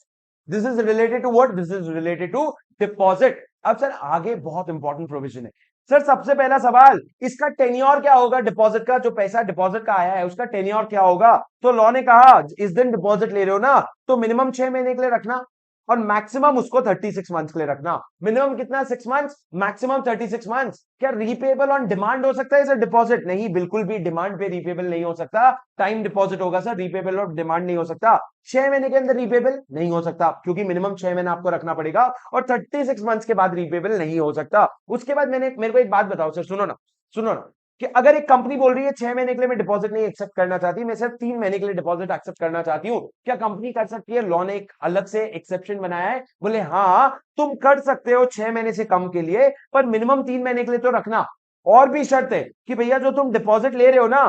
this is related to what, this is related to deposit. अब सर आगे बहुत इंपॉर्टेंट प्रोविजन है। सर सबसे पहला सवाल, इसका टेन्योर क्या होगा, डिपॉजिट का जो पैसा डिपॉजिट का आया है उसका टेन्योर क्या होगा। तो लॉ ने कहा इस दिन डिपॉजिट ले रहे हो ना तो मिनिमम 6 महीने के लिए रखना, और मैक्सिमम उसको 36 मंथ्स के लिए रखना। मिनिमम कितना, 6 मंथ्स, मैक्सिमम 36 मंथ्स। क्या रीपेबल ऑन डिमांड हो सकता है सर डिपॉजिट, नहीं बिल्कुल भी डिमांड पे रीपेबल नहीं हो सकता। टाइम डिपॉजिट होगा सर, रीपेबल और डिमांड नहीं हो सकता। 6 महीने के अंदर रीपेबल नहीं हो सकता क्योंकि मिनिमम 6 महीने आपको रखना पड़ेगा, और 36 मंथ्स के बाद रीपेबल नहीं हो सकता। उसके बाद मेरे को एक बात बताओ सर, सुनो ना, सुनो ना, कि अगर एक कंपनी बोल रही है 6 महीने के लिए मैं डिपॉजिट नहीं एक्सेप्ट करना चाहती, मैं सिर्फ 3 महीने के लिए डिपॉजिट एक्सेप्ट करना चाहती हूँ, क्या कंपनी कर सकती है? लॉ ने एक अलग से एक्सेप्शन बनाया है, बोले हाँ तुम कर सकते हो 6 महीने से कम के लिए, पर मिनिमम 3 महीने के लिए तो रखना। और भी शर्त है कि भैया जो तुम डिपॉजिट ले रहे हो ना,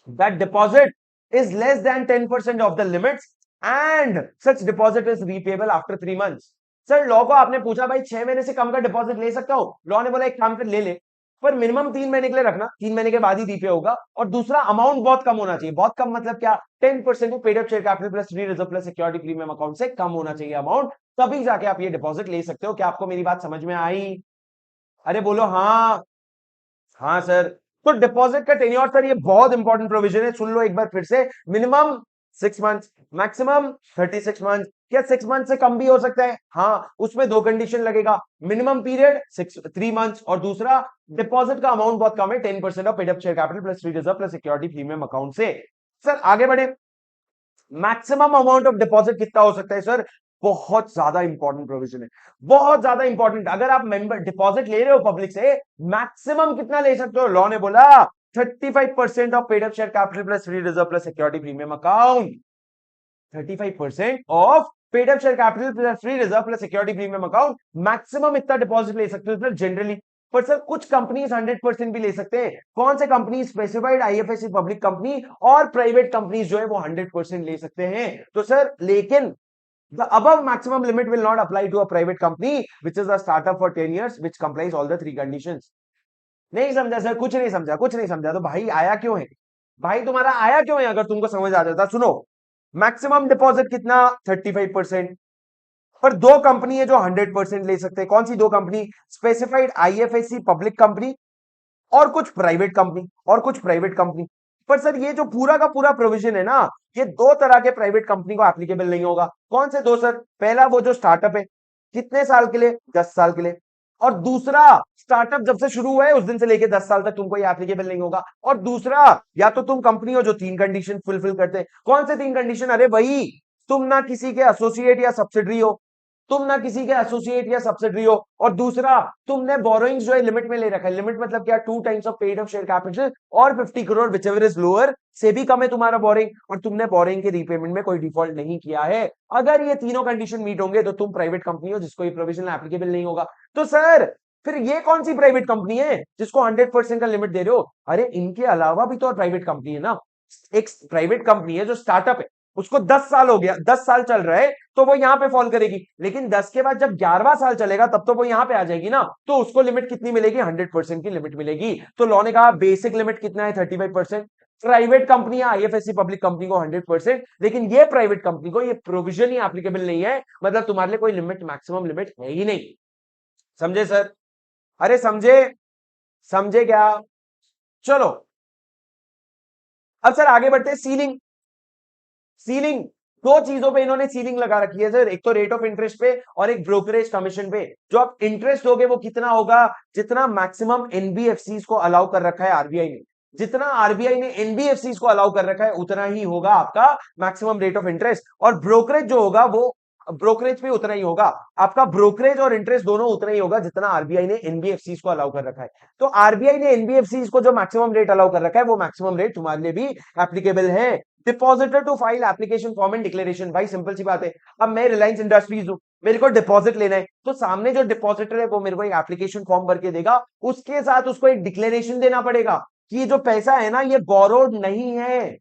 that deposit is less then 10% of the limits and such deposit is repayable after 3 months. Sir law को आपने पूछा भाई 6 महीने से कम का डिपॉजिट ले सकता हूं, लॉ ने बोला एक काम कर ले ले, पर मिनिमम 3 महीने के लिए रखना, 3 महीने के बाद ही रीपे होगा। और दूसरा, अमाउंट बहुत कम होना चाहिए। बहुत कम मतलब क्या, 10% of paid up share capital plus free reserve plus security premium account से कम होना चाहिए अमाउंट, तभी जाके आप ये डिपॉजिट ले सकते हो। क्या आपको मेरी बात समझ में आई? अरे बोलो हाँ। हाँ सर, तो डिपॉजिट का टेन्योर सर ये बहुत इंपॉर्टेंट प्रोविजन है, सुन लो एक बार फिर से। Minimum 6 months, maximum 36 month. क्या 6 मंथ से कम भी हो सकता है? हाँ, उसमें 2 कंडीशन लगेगा, मिनिमम पीरियड 3 मंथ्स, और दूसरा डिपॉजिट का अमाउंट बहुत कम है, 10% of paid up share capital plus free reserve plus security premium account से। सर आगे बढ़े, मैक्सिमम अमाउंट ऑफ डिपॉजिट कितना हो सकता है सर? बहुत ज्यादा इंपॉर्टेंट प्रोविजन है, बहुत ज्यादा इंपॉर्टेंट। अगर आप मेंबर डिपॉजिट ले रहे हो पब्लिक से, मैक्सिमम कितना ले सकते हो? लॉ ने बोला 35% of paid up share capital plus free reserve plus security premium account. 35% of paid up share capital plus free reserve plus security premium account, maximum इतना डिपॉजिट ले सकते हो सर जनरली। पर सर कुछ कंपनीज 100% भी ले सकते हैं। कौन से company? Specified IFSC public company और प्राइवेट कंपनीज जो है वो 100% ले सकते हैं। तो सर लेकिन the above maximum limit will not apply to a private company which is a startup for 10 years which complies all the 3 conditions। नहीं समझा सर, कुछ नहीं समझा, कुछ नहीं समझा, तो भाई आया क्यों है? भाई तुम्हारा आया क्यों है? अगर तुमको समझ आ जाता, सुनो, मैक्सिमम डिपॉजिट कितना? 35%। पर दो कंपनी है जो 100% ले सकते हैं। कौन सी दो company? Specified IFSC public company और कुछ प्राइवेट कंपनी, और कुछ प्राइवेट कंपनी। पर सर ये जो पूरा का पूरा प्रोविजन है ना, ये दो तरह के प्राइवेट कंपनी को एप्लीकेबल नहीं होगा। कौन से दो सर? पहला वो जो स्टार्टअप है, कितने साल के लिए? 10 साल के लिए। और दूसरा, स्टार्टअप जब से शुरू हुआ है उस दिन से लेके 10 साल तक तुमको ये एप्लीकेबल नहीं होगा। और दूसरा, या तो तुम कंपनी हो जो तीन कंडीशन फुलफिल करते हैं। कौन से तीन कंडीशन? अरे वही, तुम ना किसी के एसोसिएट या सब्सिडरी हो, तुम ना किसी के एसोसिएट या सब्सिडरी हो, और दूसरा, तुमने बोरोइंग्स जो है लिमिट में ले रखा है। लिमिट मतलब क्या? 2 times of paid of share capital और 50 crore which ever is lower, से भी कम है तुम्हारा बोरिंग, और तुमने बोरिंग के रीपेमेंट में कोई डिफॉल्ट नहीं किया है। अगर ये तीनों कंडीशन मीट होंगे तो तुम प्राइवेट कंपनी हो जिसको ये प्रोविजन एप्लीकेबल नहीं होगा। तो सर फिर ये कौन सी प्राइवेट कंपनी है जिसको 100% का लिमिट दे रहे हो? अरे इनके अलावा भी तो प्राइवेट कंपनी है ना। एक प्राइवेट कंपनी है जो स्टार्टअप है, उसको 10 साल हो गया, 10 साल चल रहा है, तो वो यहां पे फॉल करेगी। लेकिन 10 के बाद जब 11वां साल चलेगा तब तो वो यहां पे आ जाएगी ना, तो उसको लिमिट कितनी मिलेगी? 100% की लिमिट मिलेगी। तो लॉ ने कहा बेसिक लिमिट कितना है? 35%। Private company IFSC public company को 100%, लेकिन ये प्राइवेट कंपनी को ये प्रोविजन ही एप्लीकेबल नहीं है। मतलब तुम्हारे लिए कोई लिमिट, मैक्सिमम लिमिट है ही नहीं। समझे सर? अरे समझे? समझे क्या? चलो अब सर आगे बढ़ते हैं। सीलिंग। सीलिंग, दो चीजों पे इन्होंने सीलिंग लगा रखी है सर, एक तो रेट ऑफ इंटरेस्ट पे और एक ब्रोकरेज कमीशन पे। जो आप इंटरेस्ट दोगे वो कितना होगा? जितना मैक्सिमम एनबीएफसी को अलाउ कर रखा है आरबीआई ने, जितना आरबीआई ने एनबीएफसी को अलाउ कर रखा है उतना ही होगा आपका मैक्सिमम रेट ऑफ इंटरेस्ट। और ब्रोकरेज जो होगा वो ब्रोकरेज भी उतना ही होगा आपका। ब्रोकरेज और इंटरेस्ट दोनों उतना ही होगा जितना आरबीआई ने एनबीएफसी को अलाउ कर रखा है। तो आरबीआई ने एनबीएफसी को जो मैक्सिमम रेट अलाउ कर रखा है वो मैक्सिमम रेट तुम्हारे लिए भी एप्लीकेबल है। Depositor to file application form and declaration, भाई सिंपल सी बात है। अब मैं रिलायंस इंडस्ट्रीज हूं, मेरे को डिपॉजिट लेना है, तो सामने जो डिपॉजिटर है वो मेरे को एक एप्लीकेशन फॉर्म भर के देगा, उसके साथ उसको एक डिक्लेरेशन देना पड़ेगा कि ये जो पैसा है ना ये बोरोड नहीं है,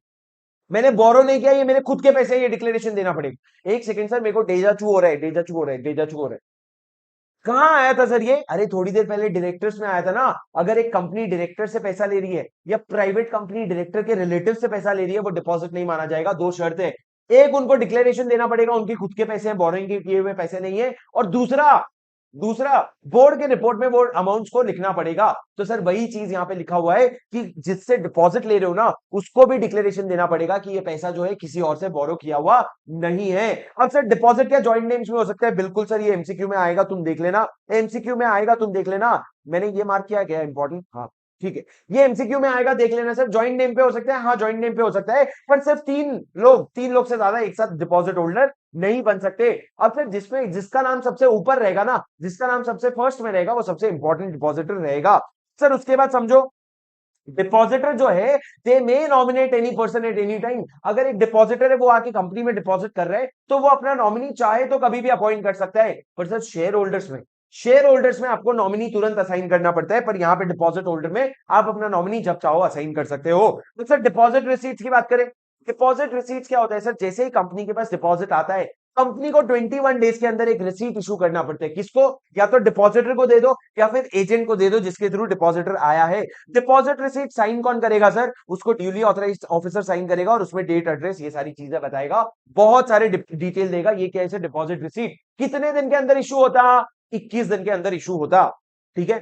मैंने बोरो नहीं किया, ये मेरे खुद के पैसे, ये डिक्लेरेशन देना पड़ेगा। एक सेकंड सर, मेरे को डेजा चू हो रहा है, डेजा चू हो रहा है, डेजा चू हो रहा है। कहाँ आया था सर ये? अरे थोड़ी देर पहले डायरेक्टर्स में आया था ना। अगर एक कंपनी डायरेक्टर से पैसा ले रही है या प्राइवेट कंपनी डायरेक्टर के रिलेटिव से पैसा ले रही है, वो डिपॉजिट नहीं माना जाएगा। दो शर्त है, एक उनको डिक्लेरेशन देना पड़ेगा उनके खुद के पैसे हैं, बोरोइंग के किए हुए पैसे नहीं है, और दूसरा, दूसरा बोर्ड के रिपोर्ट में वो अमाउंट्स को लिखना पड़ेगा। तो सर वही चीज यहाँ पे लिखा हुआ है कि जिससे डिपॉजिट ले रहे हो ना उसको भी डिक्लेरेशन देना पड़ेगा कि ये पैसा जो है किसी और से बोरो किया हुआ नहीं है। अब सर डिपॉजिट क्या जॉइंट नेम्स में हो सकता है? बिल्कुल सर, ये एमसीक्यू में आएगा, तुम देख लेना। एमसीक्यू में आएगा, तुम देख लेना। मैंने ये मार्क किया गया इंपॉर्टेंट, हाँ ठीक है, ये एमसीक्यू में आएगा, देख लेना सर। जॉइंट नेम पे हो सकता है, हाँ जॉइंट नेम पे हो सकता है, पर सिर्फ तीन लोग से ज्यादा एक साथ डिपॉजिट होल्डर नहीं बन सकते। अब फिर जिसमें जिसका नाम सबसे ऊपर रहेगा ना, जिसका नाम सबसे फर्स्ट में रहेगा, वो सबसे इंपॉर्टेंट डिपॉजिटर रहेगा। सर उसके बाद समझो, डिपॉजिटर जो है they may nominate any person at any time. अगर एक डिपॉजिटर है वो आके कंपनी में डिपॉजिट कर रहा है तो वो अपना नॉमिनी चाहे तो कभी भी अपॉइंट कर सकता है। पर सर शेयर होल्डर्स में आपको नॉमिनी तुरंत असाइन करना पड़ता है, पर यहाँ पे डिपॉजिट होल्डर में आप अपना नॉमिनी जब चाहो असाइन कर सकते हो। तो सर डिपॉजिट रिसीट्स की बात करें, डिपॉजिट रिसीट्स क्या होता है सर? जैसे ही कंपनी के पास डिपॉजिट आता है, कंपनी को 21 डेज के अंदर एक रिसीट इशू करना पड़ता है। किसको? या तो डिपॉजिटर को दे दो या फिर एजेंट को दे दो जिसके थ्रू डिपॉजिटर आया है। डिपॉजिट रिसीट साइन कौन करेगा सर? उसको ड्यूली ऑथराइज्ड ऑफिसर साइन करेगा और उसमें डेट, एड्रेस, ये सारी चीजें बताएगा, बहुत सारे डिटेल देगा। ये क्या है? डिपॉजिट रिसीट कितने दिन के अंदर इशू होता? 21 दिन के अंदर इशू होता। ठीक है,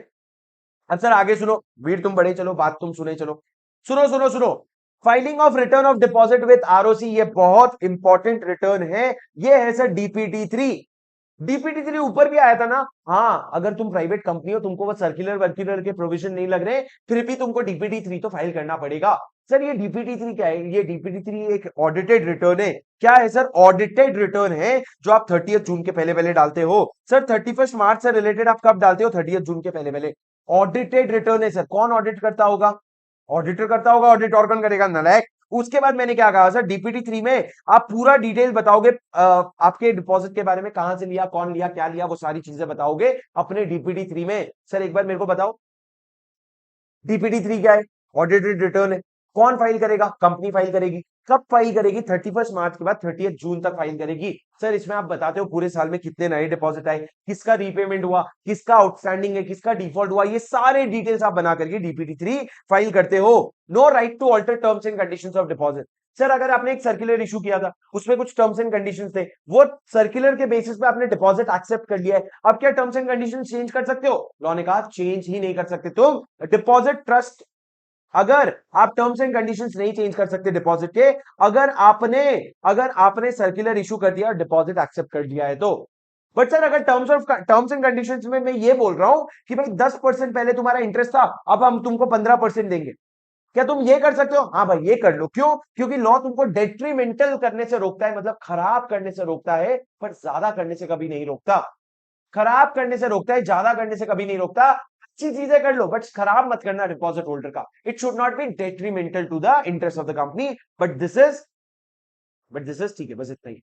अब सर आगे सुनो, वीर तुम बड़े, चलो बात तुम सुने, चलो सुनो सुनो सुनो। Filing of return of deposit with ROC, ये बहुत इंपॉर्टेंट रिटर्न है। ये है सर डीपीटी 3। डीपीटी 3 ऊपर भी आया था ना। हाँ, अगर तुम प्राइवेट कंपनी हो, तुमको वो सर्कुलर वर्कुलर के प्रोविजन नहीं लग रहे, फिर भी तुमको डीपीटी 3 तो फाइल करना पड़ेगा। सर ये डीपीटी 3 क्या है? ये डीपीटी 3 एक ऑडिटेड रिटर्न है। क्या है सर? ऑडिटेड रिटर्न है जो आप 30 जून के पहले पहले डालते हो। सर 31 मार्च से रिलेटेड आप कब डालते हो? 30 जून के पहले पहले। ऑडिटेड रिटर्न है सर। कौन ऑडिट करता होगा? ऑडिटर करता होगा। ऑडिट और कौन करेगा? नालायक। उसके बाद मैंने क्या कहा सर, डीपीटी 3 में आप पूरा डिटेल बताओगे, आपके डिपॉजिट के बारे में, कहां से लिया, कौन लिया, क्या लिया, वो सारी चीजें बताओगे अपने डीपीटी 3 में। सर एक बार मेरे को बताओ, डीपीटी 3 क्या है? ऑडिटेड रिटर्न है। कौन फाइल करेगा? कंपनी फाइल करेगी। कब फाइल करेगी? 31 मार्च के बाद 30 जून तक फाइल करेगी। सर इसमें आप बताते हो पूरे साल में कितने नए डिपॉजिट आए, किसका रीपेमेंट हुआ, किसका आउटस्टैंडिंग है, किसका डिफॉल्ट हुआ, ये सारे डिटेल्स आप बना करके डीपीटी 3 फाइल करते हो। No right to alter terms and conditions of deposit. Sir अगर आपने एक सर्कुलर इशू किया था, उसमें कुछ टर्म्स एंड कंडीशंस थे, वो सर्कुलर के बेसिस पे आपने डिपॉजिट एक्सेप्ट कर लिया है, अब क्या टर्म्स एंड कंडीशंस चेंज कर सकते हो? लॉ ने कहा चेंज ही नहीं कर सकते तुम डिपॉजिट ट्रस्ट। अगर आप टर्म्स एंड कंडीशंस नहीं चेंज कर सकते डिपॉजिट के, अगर आपने सर्कुलर इशू कर दिया और डिपॉजिट एक्सेप्ट कर दिया है तो। बट सर अगर टर्म्स एंड कंडीशंस में मैं ये बोल रहा हूं कि भाई 10% पहले तुम्हारा इंटरेस्ट था, अब हम तुमको 15% देंगे, क्या तुम ये कर सकते हो? हाँ भाई ये कर लो। क्यों? क्योंकि लॉ तुमको डेट्रीमेंटल करने से रोकता है, मतलब खराब करने से रोकता है, पर ज्यादा करने से कभी नहीं रोकता। खराब करने से रोकता है, ज्यादा करने से कभी नहीं रोकता। अच्छी चीजें कर लो बट खराब मत करना डिपॉजिट होल्डर का। It should not be detrimental to the interest of the company. But this is ठीक है, बस इतना ही।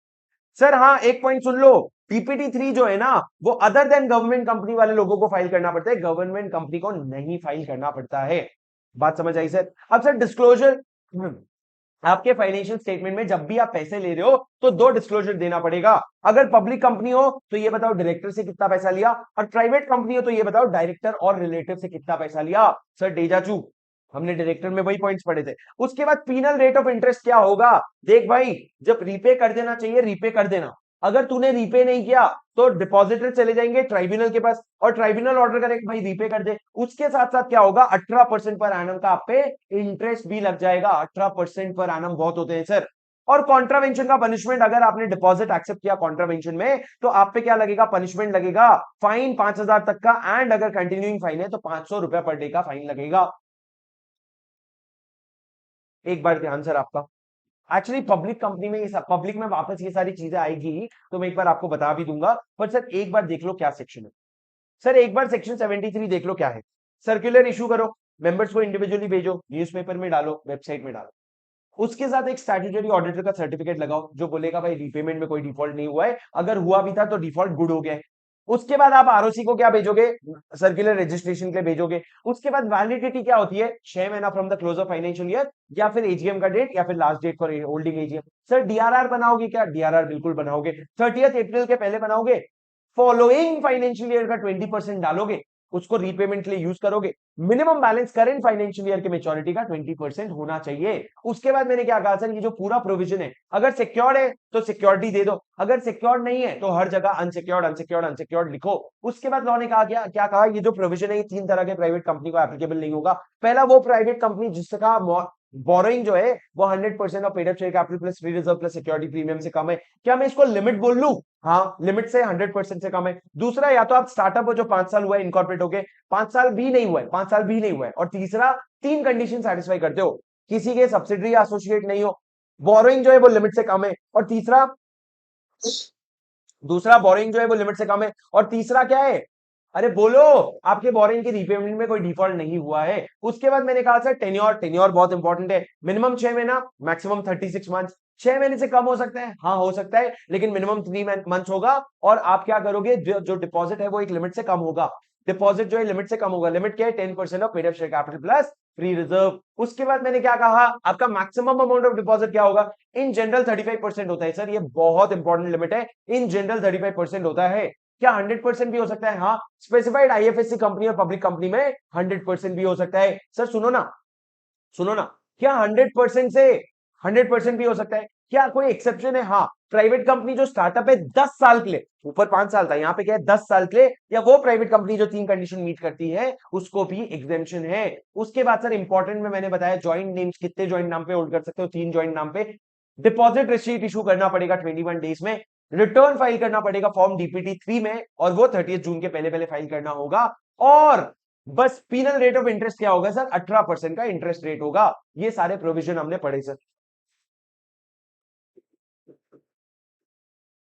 सर हाँ, एक पॉइंट सुन लो, पीपीटी 3 जो है ना, वो अदर देन गवर्नमेंट कंपनी वाले लोगों को फाइल करना पड़ता है, गवर्नमेंट कंपनी को नहीं फाइल करना पड़ता है। बात समझ आई सर? अब सर डिस्क्लोजर, आपके फाइनेंशियल स्टेटमेंट में जब भी आप पैसे ले रहे हो तो दो डिस्क्लोजर देना पड़ेगा। अगर पब्लिक कंपनी हो तो ये बताओ डायरेक्टर से कितना पैसा लिया, और प्राइवेट कंपनी हो तो ये बताओ डायरेक्टर और रिलेटिव से कितना पैसा लिया। सर डेजाचू, हमने डायरेक्टर में वही पॉइंट्स पढ़े थे। उसके बाद पीनल रेट ऑफ इंटरेस्ट क्या होगा? देख भाई, जब रीपे कर देना चाहिए रीपे कर देना, अगर तूने रीपे नहीं किया तो डिपॉजिटर चले जाएंगे ट्राइब्यूनल के पास, और ट्राइब्यूनल ऑर्डर करेगा भाई रीपे कर दे। उसके साथ साथ क्या होगा, 18% पर एनम का आप पे इंटरेस्ट भी लग जाएगा। 18% पर एनम बहुत होते हैं सर। और कॉन्ट्रावेंशन का पनिशमेंट, अगर आपने डिपॉजिट एक्सेप्ट किया कॉन्ट्रावेंशन में तो आप पे क्या लगेगा? पनिशमेंट लगेगा, फाइन 5,000 तक का, एंड अगर कंटिन्यूइंग फाइन है तो 500 रुपए पर डे का फाइन लगेगा। एक बार ध्यान सर आपका, एक्चुअली पब्लिक कंपनी में ये सब, पब्लिक में वापस ये सारी चीजें आएगी तो मैं एक बार आपको बता भी दूंगा, पर सर एक बार देख लो क्या सेक्शन है। सर एक बार सेक्शन 73 देख लो क्या है। सर्कुलर इशू करो, मेंबर्स को इंडिविजुअली भेजो, न्यूज़पेपर में डालो, वेबसाइट में डालो, उसके साथ एक स्टैट्यूटरी ऑडिटर का सर्टिफिकेट लगाओ जो बोलेगा भाई रीपेमेंट में कोई डिफॉल्ट नहीं हुआ है, अगर हुआ भी था तो डिफॉल्ट गुड हो गया है। उसके बाद आप आरओसी को क्या भेजोगे? सर्कुलर रजिस्ट्रेशन के लिए भेजोगे। उसके बाद वैलिडिटी क्या होती है? 6 महीना from the close of financial year, या फिर एजीएम का डेट, या फिर last date for holding AGM. Sir DRR बनाओगे क्या? डीआरआर बिल्कुल बनाओगे, 30 अप्रैल के पहले बनाओगे, फॉलोइंग फाइनेंशियल ईयर का 20% डालोगे, उसको रीपेमेंट के लिए यूज करोगे। Minimum balance current financial year के मेच्योरिटी का 20% होना चाहिए। उसके बाद मैंने क्या कहा सर, ये जो पूरा प्रोविजन है, अगर सिक्योर्ड है तो सिक्योरिटी दे दो, अगर सिक्योर्ड नहीं है तो हर जगह अनसिक्योर्ड अनसिक्योर्ड अनसिक्योर्ड लिखो। उसके बाद लॉ ने कहा क्या कहा, ये जो प्रोविजन है ये 3 तरह के प्राइवेट कंपनी को एप्लीकेबल नहीं होगा। पहला, वो प्राइवेट कंपनी जिसका बोरोइंग जो है वो 100% of paid up share capital plus free reserve plus security premium से कम है। क्या मैं इसको लिमिट बोल लूं? हाँ, लिमिट से 100% से कम है। दूसरा, या तो आप स्टार्टअप हो जो 5 साल हुआ है इनकॉर्पोरेट हो गए, 5 साल भी नहीं हुआ है, 5 साल भी नहीं हुआ है, और तीसरा, 3 कंडीशन सेटिस्फाई करते हो, किसी के सब्सिडरी एसोसिएट नहीं हो, बोरोइंग जो है वो लिमिट से कम है, और तीसरा, बोरोइंग जो है वो लिमिट से कम है, और तीसरा क्या है? अरे बोलो, आपके बोरिंग की रीपेमेंट में कोई डिफॉल्ट नहीं हुआ है। उसके बाद मैंने कहा सर टेन्योर, टेन्योर बहुत इंपॉर्टेंट है, मिनिमम 6 महीना, मैक्सिमम 36 मंथ। 6 महीने से कम हो सकता है, हाँ हो सकता है, लेकिन मिनिमम 3 मंथ होगा। और आप क्या करोगे, जो डिपॉजिट है वो एक लिमिट से कम होगा, डिपॉजिट जो है लिमिट से कम होगा। लिमिट क्या है? 10% of paid up share capital plus free reserve. उसके बाद मैंने क्या कहा, आपका मैक्सिमम अमाउंट ऑफ डिपॉजिट क्या होगा? इन जनरल 35% होता है सर, ये बहुत इंपॉर्टेंट लिमिट है, इन जनरल 35% होता है। क्या 100% भी हो सकता है? हाँ, स्पेसिफाइड आईएफएससी कंपनी और पब्लिक कंपनी में 100% भी हो सकता है। सर सुनो ना, सुनो ना, क्या 100% भी हो सकता है? क्या कोई एक्सेप्शन है? हाँ, प्राइवेट कंपनी जो स्टार्टअप है 10 साल के लिए, ऊपर 5 साल था, यहाँ पे क्या है 10 साल के लिए, या वो प्राइवेट कंपनी जो 3 कंडीशन मीट करती है उसको भी एग्जेम्पशन है। उसके बाद सर इंपॉर्टेंट में मैंने बताया ज्वाइंट नेम्स, कितने ज्वाइंट नाम पे होल्ड कर सकते हो? 3 ज्वाइंट नाम पे। डिपॉजिट रिसीट इशू करना पड़ेगा 21 डेज में, रिटर्न फाइल करना पड़ेगा फॉर्म डीपीटी 3 में, और वो 30 जून के पहले पहले फाइल करना होगा। और बस पीनल रेट ऑफ इंटरेस्ट क्या होगा सर? 18% का इंटरेस्ट रेट होगा। ये सारे प्रोविजन हमने पढ़े सर।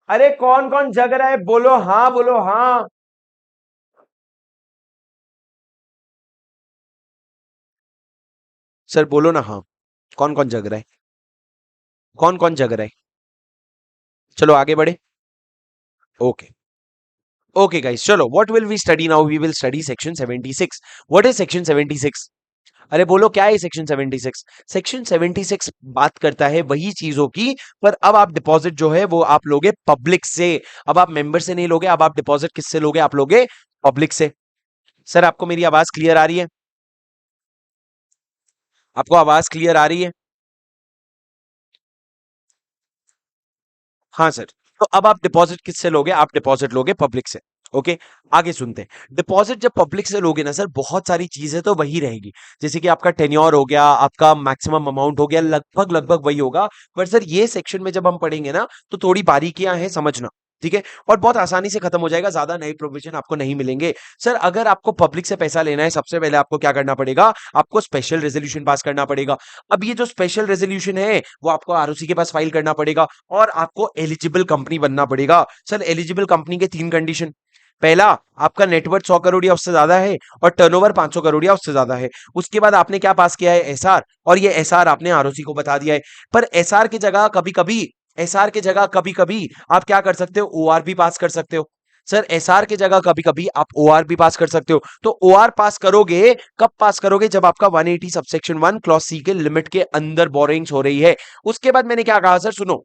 अरे कौन कौन जग रहा है? बोलो हाँ, बोलो हाँ। सर बोलो ना हाँ, कौन कौन जग रहा है? कौन कौन जग रहा है? चलो आगे बढ़े। ओके, ओके गाइस, चलो what will we study now? We will study section 76। What is section 76? अरे बोलो क्या है सेक्शन 76? सेक्शन 76 बात करता है वही चीजों की, पर अब आप डिपॉजिट जो है वो आप लोगे पब्लिक से। अब आप मेंबर से नहीं लोगे, अब आप डिपॉजिट किससे लोगे? आप लोगे पब्लिक से। सर आपको मेरी आवाज क्लियर आ रही है? आपको आवाज क्लियर आ रही है? हाँ सर। तो अब आप डिपॉजिट किससे लोगे? आप डिपॉजिट लोगे पब्लिक से। ओके, आगे सुनते हैं। डिपॉजिट जब पब्लिक से लोगे ना सर, बहुत सारी चीजें तो वही रहेगी। जैसे कि आपका टेन्योर हो गया, आपका मैक्सिमम अमाउंट हो गया, लगभग लगभग वही होगा। पर सर ये सेक्शन में जब हम पढ़ेंगे ना, तो थोड़ी बारीकियां हैं, समझना। ठीक है, और बहुत आसानी से खत्म हो जाएगा, ज्यादा नए प्रोविजन आपको नहीं मिलेंगे। सर अगर आपको पब्लिक से पैसा लेना है, सबसे पहले आपको क्या करना पड़ेगा? आपको स्पेशल रेजोल्यूशन पास करना पड़ेगा। अब ये जो स्पेशल रेजोल्यूशन है, वो आपको आरओसी के पास फाइल करना पड़ेगा, और आपको एलिजिबल कंपनी बनना पड़ेगा। सर एलिजिबल कंपनी के 3 कंडीशन। पहला, आपका नेटवर्थ 100 करोड़ या उससे ज्यादा है, और टर्नओवर 500 करोड़ या उससे ज्यादा है। उसके बाद आपने क्या पास किया है? एसआर, और ये एसआर आपने आरओसी को बता दिया है। पर एसआर की जगह कभी कभी एसआर की जगह कभी कभी आप क्या कर सकते हो? ओआर भी पास कर सकते हो। सर एसआर की जगह कभी कभी आप ओआर भी पास कर सकते हो। तो ओआर पास करोगे, कब पास करोगे? जब आपका 180 सबसेक्शन 1 क्लॉज सी के लिमिट के अंदर बोरिंग्स हो रही है। उसके बाद मैंने क्या कहा सर? सुनो,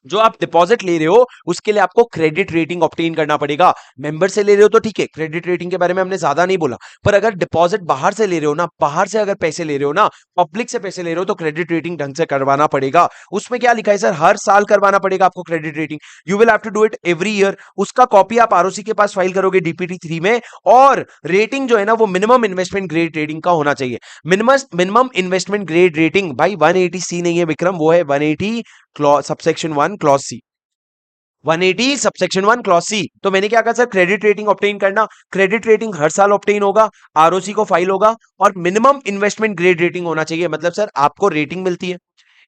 जो आप डिपॉजिट ले रहे हो उसके लिए आपको क्रेडिट रेटिंग ऑब्टेन करना पड़ेगा। मेंबर से ले रहे हो तो ठीक है, क्रेडिट रेटिंग के बारे में हमने ज्यादा नहीं बोला। पर अगर डिपॉजिट बाहर से ले रहे हो ना, बाहर से अगर पैसे ले रहे हो ना, पब्लिक से पैसे ले रहे हो, तो क्रेडिट रेटिंग ढंग से करवाना पड़ेगा। उसमें क्या लिखा है सर? हर साल करवाना पड़ेगा आपको credit rating. You will have to do it every year. उसका कॉपी आप आरओसी के पास फाइल करोगे DPT 3 में। और रेटिंग जो है ना, वो मिनिमम इन्वेस्टमेंट ग्रेड रेटिंग का होना चाहिए। मिनिमम इन्वेस्टमेंट ग्रेड रेटिंग भाई 180C नहीं है विक्रम, वो है 180 subsection 1 clause C. 180 subsection 1 clause C. तो मैंने क्या कहा सर? क्रेडिट रेटिंग ऑब्टेन करना। क्रेडिट रेटिंग हर साल ऑब्टेन होगा, आरओसी को फाइल होगा, और मिनिमम इन्वेस्टमेंट ग्रेड रेटिंग होना चाहिए। मतलब सर आपको रेटिंग मिलती है,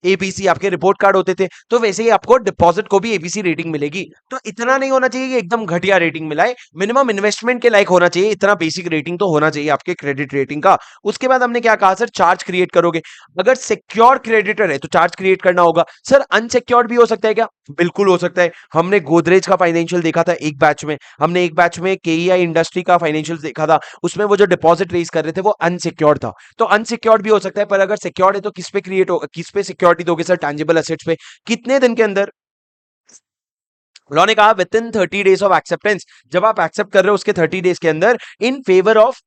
एबीसी आपके रिपोर्ट कार्ड होते थे, तो वैसे ही आपको डिपॉजिट को भी एबीसी रेटिंग मिलेगी। तो इतना नहीं होना चाहिए कि एकदम घटिया रेटिंग मिलाए, मिनिमम इन्वेस्टमेंट के लायक होना चाहिए, इतना बेसिक रेटिंग तो होना चाहिए आपके क्रेडिट रेटिंग का। उसके बाद हमने क्या कहा सर? चार्ज क्रिएट करोगे। अगर सिक्योर क्रेडिटर है तो चार्ज क्रिएट करना होगा। सर अनसिक्योर्ड भी हो सकता है क्या? बिल्कुल हो सकता है। हमने गोदरेज का फाइनेंशियल देखा था एक बैच में, हमने एक बैच में केईआई इंडस्ट्री का फाइनेंशियल देखा था। उसमें वो जो डिपॉजिट रेज कर रहे थे वो अनसिक्योर्ड था। तो अनसिक्योर्ड भी हो सकता है, पर अगर सिक्योर्ड है तो किस पे क्रिएट होगा, किस पे सिक्योरिटी दोगे सर? टैंजिबल एसेट्स पे। कितने दिन के अंदर? उन्होंने कहा with in 30 days of acceptance. जब आप एक्सेप्ट कर रहे हो उसके 30 डेज के अंदर, इन फेवर ऑफ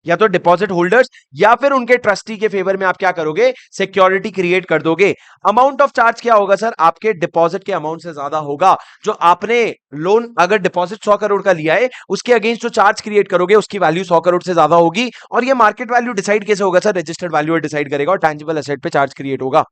या तो डिपॉजिट होल्डर्स या फिर उनके ट्रस्टी के फेवर में आप क्या करोगे? सिक्योरिटी क्रिएट कर दोगे। अमाउंट ऑफ चार्ज क्या होगा सर? आपके डिपॉजिट के अमाउंट से ज्यादा होगा। जो आपने लोन अगर डिपॉजिट 100 करोड़ का लिया है, उसके अगेंस्ट जो चार्ज क्रिएट करोगे उसकी वैल्यू 100 करोड़ से ज्यादा होगी। और ये मार्केट वैल्यू डिसाइड कैसे होगा सर? रजिस्टर्ड वैल्यू डिसाइड करेगा, और टैंजिबल एसेट पे चार्ज क्रिएट होगा।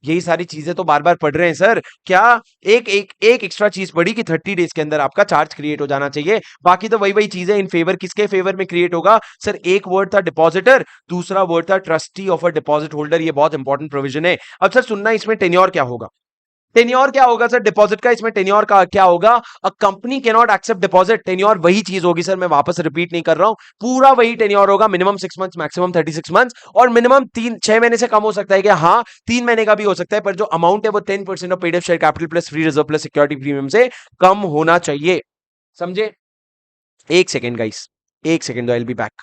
यही सारी चीजें तो बार बार पढ़ रहे हैं सर। क्या एक एक एक एक्स्ट्रा चीज पढ़ी कि 30 डेज के अंदर आपका चार्ज क्रिएट हो जाना चाहिए। बाकी तो वही वही चीजें। इन फेवर किसके फेवर में क्रिएट होगा सर? एक वर्ड था डिपॉजिटर, दूसरा वर्ड था trustee of a deposit holder. ये बहुत इंपॉर्टेंट प्रोविजन है। अब सर सुनना, इसमें टेन्योर क्या होगा? टेन्योर क्या होगा सर डिपॉजिट का? इसमें टेन्योर का क्या होगा? A company can not accept deposit. Tenure वही चीज होगी सर, मैं वापस रिपीट नहीं कर रहा हूं, पूरा वही टेन्योर होगा। मिनिमम 6 मंथ्स, मैक्सिमम 36 मंथ्स, और मिनिमम 6 महीने से कम हो सकता है। कि हाँ, 3 महीने का भी हो सकता है, पर जो अमाउंट है वो 10% of paid up share capital plus free reserve plus security premium से कम होना चाहिए। समझे? एक सेकेंड गाइस, एक second, I will be back.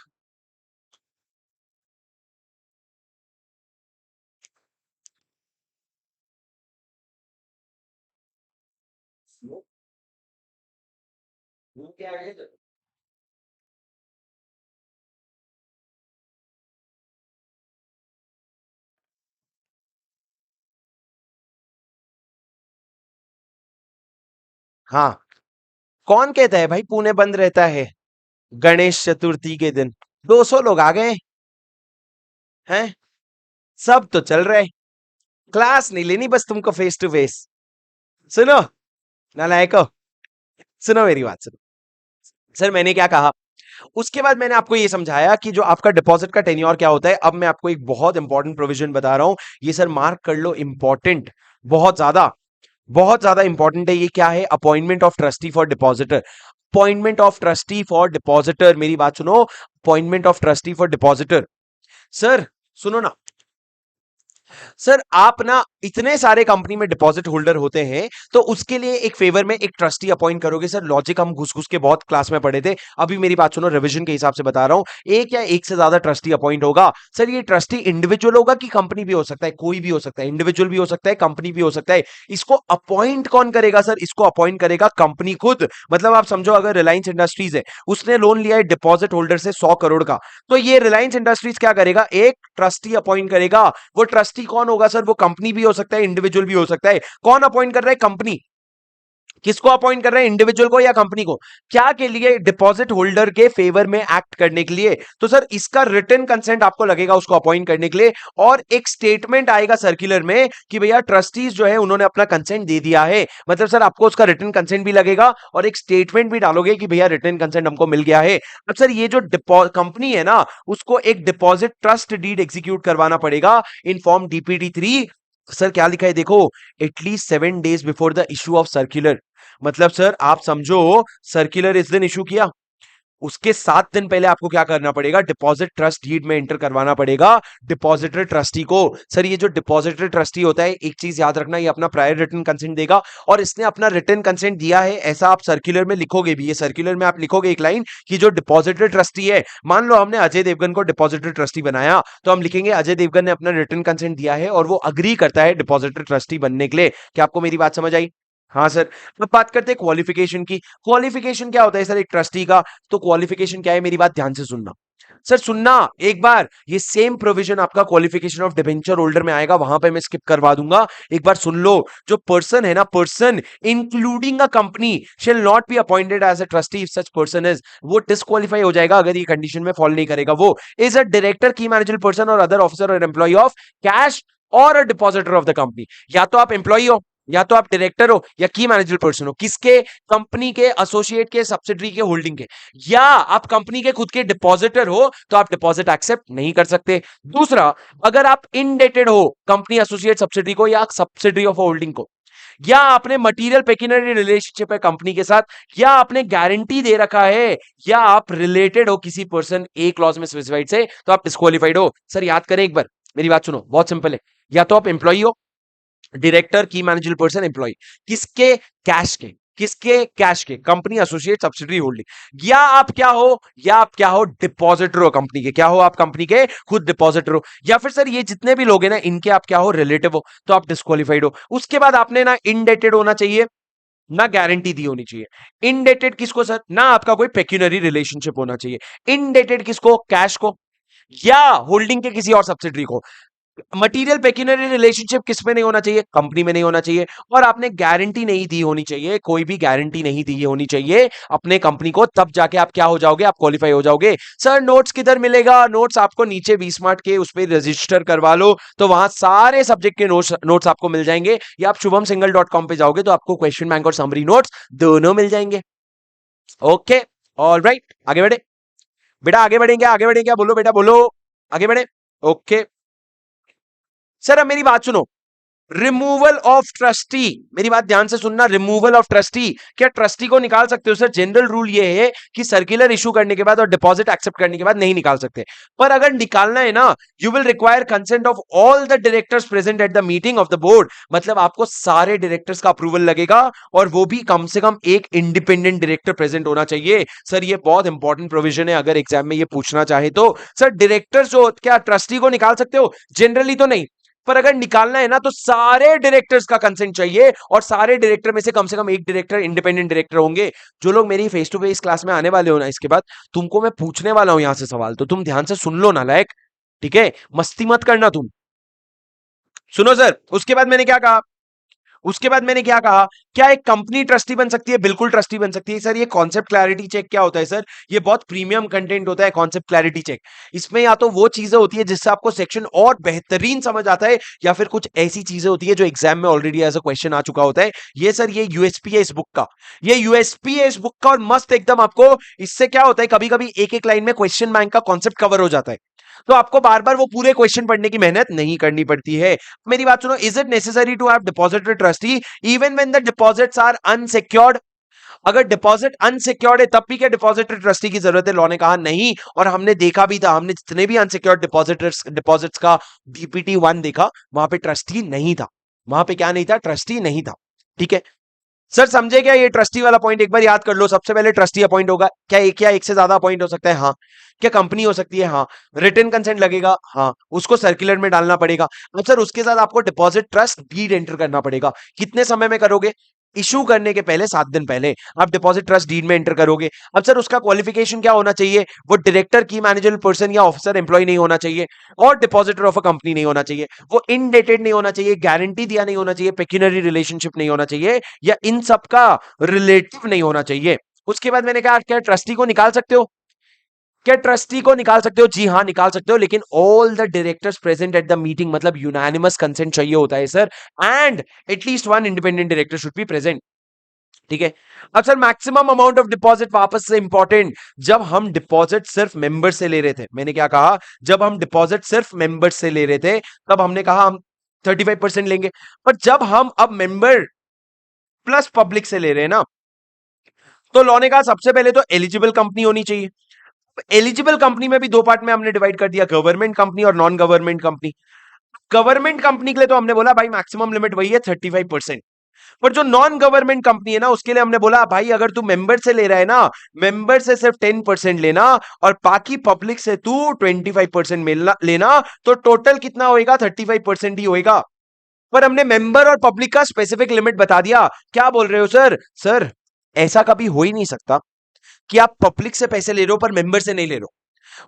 हाँ, कौन कहता है भाई पुणे बंद रहता है गणेश चतुर्थी के दिन? 200 लोग आ गए हैं, सब तो चल रहा है। क्लास नहीं लेनी बस तुमको फेस टू फेस। सुनो नालायको, सुनो मेरी बात सुनो। सर मैंने क्या कहा? उसके बाद मैंने आपको ये समझाया कि जो आपका डिपॉजिट का टेन्योर क्या होता है। अब मैं आपको एक बहुत इंपॉर्टेंट प्रोविजन बता रहा हूं, ये सर मार्क कर लो, इंपॉर्टेंट, बहुत ज्यादा इंपॉर्टेंट है। ये क्या है? Appointment of trustee for depositor. Appointment of trustee for depositor, मेरी बात सुनो, appointment of trustee for depositor. Sir सुनो ना, सर आप ना इतने सारे कंपनी में डिपॉजिट होल्डर होते हैं, तो उसके लिए एक फेवर में एक ट्रस्टी अपॉइंट करोगे। सर लॉजिक हम घुस घुस के बहुत क्लास में पढ़े थे, अभी मेरी बात सुनो, रिवीजन के हिसाब से बता रहा हूं। एक या एक से ज्यादा ट्रस्टी अपॉइंट होगा। सर ये ट्रस्टी इंडिविजुअल होगा कि कंपनी भी हो सकता है? कोई भी हो सकता है, इंडिविजुअल भी हो सकता है, कंपनी भी हो सकता है। इसको अपॉइंट कौन करेगा सर? इसको अपॉइंट करेगा कंपनी खुद। मतलब आप समझो, अगर रिलायंस इंडस्ट्रीज है, उसने लोन लिया है डिपॉजिट होल्डर से 100 करोड़ का, तो ये रिलायंस इंडस्ट्रीज क्या करेगा? एक ट्रस्टी अपॉइंट करेगा। वो ट्रस्टी कौन होगा सर? वो कंपनी भी हो सकता है, इंडिविजुअल भी हो सकता है। कौन अपॉइंट कर रहा है? कंपनी। किसको अपॉइंट कर रहे हैं, इंडिविजुअल को या कंपनी को? क्या के लिए? डिपॉजिट होल्डर के फेवर में एक्ट करने के लिए। तो सर इसका रिटन कंसेंट आपको लगेगा उसको अपॉइंट करने के लिए, और एक स्टेटमेंट आएगा सर्कुलर में कि भैया ट्रस्टीज जो है उन्होंने अपना कंसेंट दे दिया है। मतलब सर आपको उसका रिटन कंसेंट भी लगेगा और एक स्टेटमेंट भी डालोगे कि भैया रिटन कंसेंट हमको मिल गया है। अब सर ये जो कंपनी है ना, उसको एक डिपॉजिट ट्रस्ट डीड एग्जीक्यूट करवाना पड़ेगा इन फॉर्म DPT3। सर क्या लिखा है देखो, at least 7 days before the issue of circular. मतलब सर आप समझो, सर्कुलर इस दिन इशू किया, उसके 7 दिन पहले आपको क्या करना पड़ेगा, डिपॉजिट ट्रस्ट डीड में एंटर करवाना पड़ेगा डिपॉजिटरी ट्रस्टी को। सर ये जो डिपॉजिटरी ट्रस्टी होता है, एक चीज याद रखना, ये अपना प्रायर रिटन कंसेंट देगा, और इसने अपना रिटन कंसेंट दिया है ऐसा आप सर्कुलर में लिखोगे भी। ये सर्कुलर में आप लिखोगे एक लाइन कि जो डिपॉजिटरी ट्रस्टी है, मान लो हमने अजय देवगन को डिपॉजिटरी ट्रस्टी बनाया, तो हम लिखेंगे अजय देवगन ने अपना रिटन कंसेंट दिया है और वो अग्री करता है डिपॉजिटरी ट्रस्टी बनने के लिए। क्या आपको मेरी बात समझ आई? हाँ सर। अब बात करते हैं क्वालिफिकेशन की। क्वालिफिकेशन क्या होता है सर एक ट्रस्टी का? तो क्वालिफिकेशन क्या है, मेरी बात ध्यान से सुनना। सर सुनना एक बार, ये सेम प्रोविजन आपका क्वालिफिकेशन ऑफ डिबेंचर होल्डर में आएगा, वहां पे मैं स्किप करवा दूंगा, एक बार सुन लो। जो पर्सन है ना, person including a company shall not be appointed as a trustee if such person is, वो डिस्क्वालीफाई हो जाएगा अगर ये कंडीशन में फॉलो नहीं करेगा। वो इज अ डायरेक्टर, की मैनेजर पर्सन और अदर ऑफिसर और एम्प्लॉय ऑफ कैश और अ डिपॉजिटर ऑफ द कंपनी। या तो आप एम्प्लॉय हो, या तो आप डायरेक्टर हो, या की मैनेजर पर्सन हो, किसके? कंपनी के, एसोसिएट के, सब्सिडरी के, होल्डिंग के। या आप कंपनी के खुद के डिपॉजिटर हो तो आप डिपॉजिट एक्सेप्ट नहीं कर सकते। दूसरा, अगर आप इनडेटेड हो कंपनी, एसोसिएट, सब्सिडरी को या सब्सिडरी ऑफ होल्डिंग को, या आपने मटेरियल पेक्यूनियरी रिलेशनशिप है कंपनी के साथ, या आपने गारंटी दे रखा है, या आप रिलेटेड हो किसी पर्सन ए क्लॉज में स्पेसिफाइड से, तो आप डिस्क्वालीफाइड हो। सर याद करें एक बार, मेरी बात सुनो, बहुत सिंपल है। या तो आप एम्प्लॉई हो, डायरेक्टर, की मैनेजर पर्सन, एम्प्लॉय, किसके? कैश के। किसके? कैश के, कंपनी, एसोसिएट, सब्सिडरी, होल्डिंग। या आप क्या हो, या आप क्या हो, डिपॉजिटर हो कंपनी के। क्या हो आप? कंपनी के खुद डिपॉजिटर हो। या फिर सर ये जितने भी लोग हैं ना, इनके आप क्या हो? रिलेटिव हो, तो आप डिस्क्वालीफाइड हो। उसके बाद आपने ना इनडेटेड होना चाहिए, ना गारंटी दी होनी चाहिए। इनडेटेड किसको सर? ना आपका कोई पेक्यूनरी रिलेशनशिप होना चाहिए। इनडेटेड किसको? कैश को, या होल्डिंग के किसी और सब्सिडरी को। मटेरियल पेक्यूनरी रिलेशनशिप किस में नहीं होना चाहिए? कंपनी में नहीं होना चाहिए। और आपने गारंटी नहीं दी होनी चाहिए, कोई भी गारंटी नहीं दी होनी चाहिए अपने कंपनी को, तब जाके आप क्या हो जाओगे? आप क्वालिफाई हो जाओगे। सर नोट्स किधर मिलेगा? नोट्स आपको नीचे वी-स्मार्ट के उस पर रजिस्टर करवा लो, तो वहां सारे सब्जेक्ट के नोट्स आपको मिल जाएंगे। या आप shubhamsinghal.com पे जाओगे तो आपको क्वेश्चन बैंक और समरी नोट्स दोनों मिल जाएंगे। ओके, ऑलराइट, आगे बढ़े बेटा, आगे बढ़ेंगे, आगे बढ़े क्या? बोलो बेटा, बोलो, आगे बढ़े। ओके सर, अब मेरी बात सुनो। रिमूवल ऑफ ट्रस्टी, मेरी बात ध्यान से सुनना। रिमूवल ऑफ ट्रस्टी, क्या ट्रस्टी को निकाल सकते हो सर? जनरल रूल ये है कि सर्कुलर इशू करने के बाद और डिपॉजिट एक्सेप्ट करने के बाद नहीं निकाल सकते, पर अगर निकालना है ना, you will require consent of all the directors present at the meeting of the board. मतलब आपको सारे डायरेक्टर्स का अप्रूवल लगेगा, और वो भी कम से कम एक इंडिपेंडेंट डायरेक्टर प्रेजेंट होना चाहिए। सर ये बहुत इंपॉर्टेंट प्रोविजन है, अगर एग्जाम में ये पूछना चाहे तो। सर डायरेक्टर्स जो, क्या ट्रस्टी को निकाल सकते हो? जनरली तो नहीं, पर अगर निकालना है ना तो सारे डायरेक्टर्स का कंसेंट चाहिए, और सारे डायरेक्टर में से कम एक डायरेक्टर इंडिपेंडेंट डायरेक्टर होंगे। जो लोग मेरी फेस टू फेस क्लास में आने वाले हो ना, इसके बाद तुमको मैं पूछने वाला हूं यहां से सवाल, तो तुम ध्यान से सुन लो ना लायक, ठीक है? मस्ती मत करना तुम। सुनो सर, उसके बाद मैंने क्या कहा, उसके बाद मैंने क्या कहा, क्या एक कंपनी ट्रस्टी बन सकती है? बिल्कुल ट्रस्टी बन सकती है सर। ये कॉन्सेप्ट क्लैरिटी चेक क्या होता है सर? ये बहुत प्रीमियम कंटेंट होता है कॉन्सेप्ट क्लैरिटी चेक। इसमें या तो वो चीजें होती है जिससे आपको सेक्शन और बेहतरीन समझ आता है, या फिर कुछ ऐसी चीजें होती है जो एग्जाम में ऑलरेडी एज अ क्वेश्चन आ चुका होता है। ये सर ये यूएसपी है इस बुक का, ये यूएसपी है इस बुक का, और मस्त एकदम आपको इससे क्या होता है, कभी कभी एक एक लाइन में क्वेश्चन बैंक का कॉन्सेप्ट कवर हो जाता है, तो आपको बार बार वो पूरे क्वेश्चन पढ़ने की मेहनत नहीं करनी पड़ती है। मेरी बात सुनो, is it necessary to have depository trustee even when the deposits are unsecured? अगर डिपॉजिट अनसिक्योर्ड है तब भी क्या डिपॉजिटरी ट्रस्टी की जरूरत है? लॉ ने कहा नहीं, और हमने देखा भी था, हमने जितने भी अनसिक्योर्ड डिपॉजिट्स का DPT1 देखा, वहां पे ट्रस्टी नहीं था। वहां पे क्या नहीं था? ट्रस्टी नहीं था। ठीक है सर, समझे क्या ये ट्रस्टी वाला पॉइंट? एक बार याद कर लो। सबसे पहले ट्रस्टी अपॉइंट होगा, क्या एक से ज्यादा अपॉइंट हो सकता है? हाँ। क्या कंपनी हो सकती है? हाँ। रिटन कंसेंट लगेगा? हाँ। उसको सर्कुलर में डालना पड़ेगा। अब सर उसके साथ आपको डिपॉजिट ट्रस्ट डीड एंटर करना पड़ेगा। कितने समय में करोगे? इशू करने के पहले 7 दिन पहले आप डिपॉजिट ट्रस्ट डीड में एंटर करोगे। अब सर उसका क्वालिफिकेशन क्या होना चाहिए? वो डायरेक्टर, की मैनेजर पर्सन या ऑफिसर एम्प्लॉय नहीं होना चाहिए, और डिपॉजिटर ऑफ अ कंपनी नहीं होना चाहिए, वो इनडेटेड नहीं होना चाहिए, गारंटी दिया नहीं होना चाहिए, पेक्यूनरी रिलेशनशिप नहीं होना चाहिए, या इन सब का रिलेटिव नहीं होना चाहिए। उसके बाद मैंने कहा क्या ट्रस्टी को निकाल सकते हो? क्या ट्रस्टी को निकाल सकते हो? जी हाँ, निकाल सकते हो, लेकिन all the directors present at the meeting, मतलब यूनानिमस कंसेंट चाहिए होता है sir, and at least one independent director should be present. ठीक है। अब sir maximum amount of deposit, वापस से इंपॉर्टेंट, जब हम डिपॉजिट सिर्फ मेंबर से ले रहे थे, मैंने क्या कहा, जब हम डिपॉजिट सिर्फ मेंबर से ले रहे थे तब हमने कहा हम 35% लेंगे, पर जब हम अब मेंबर प्लस पब्लिक से ले रहे हैं ना, तो लॉ ने कहा सबसे पहले तो एलिजिबल कंपनी होनी चाहिए। एलिजिबल कंपनी में भी दो पार्ट में हमने डिवाइड कर दिया, गवर्नमेंट कंपनी और non government company. Government company के लिए तो हमने बोला भाई मैक्सिमम लिमिट वही है 35%, पर जो नॉन गवर्नमेंट कंपनी है ना उसके लिए हमने बोला भाई अगर तू मेंबर से ले रहा है ना, मेंबर से सिर्फ 10% लेना और बाकी पब्लिक से तू 25% लेना, तो टोटल कितना होएगा? 35% ही होएगा। पर हमने मेंबर और पब्लिक का स्पेसिफिक लिमिट बता दिया। क्या बोल रहे हो सर? सर ऐसा कभी हो ही नहीं सकता कि आप पब्लिक से पैसे ले रहे हो पर मेंबर से नहीं ले रहे हो।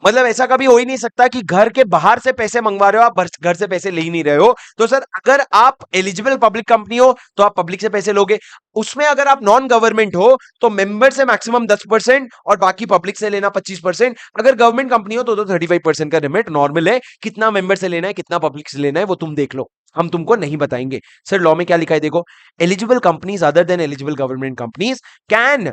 मतलब ऐसा कभी हो ही नहीं सकता कि घर के बाहर से पैसे मंगवा रहे हो, आप घर से पैसे ले ही नहीं रहे हो। तो सर अगर आप एलिजिबल पब्लिक कंपनी हो तो आप पब्लिक से पैसे लोगे, उसमें अगर आप नॉन गवर्नमेंट हो तो मेंबर से मैक्सिमम 10% और बाकी पब्लिक से लेना 25%। अगर गवर्नमेंट कंपनी हो तो 35% का लिमिट नॉर्मल है। कितना मेंबर से लेना है, कितना पब्लिक से लेना है, वो तुम देख लो, हम तुमको नहीं बताएंगे। सर लॉ में क्या लिखा है देखो, eligible companies other than eligible government companies can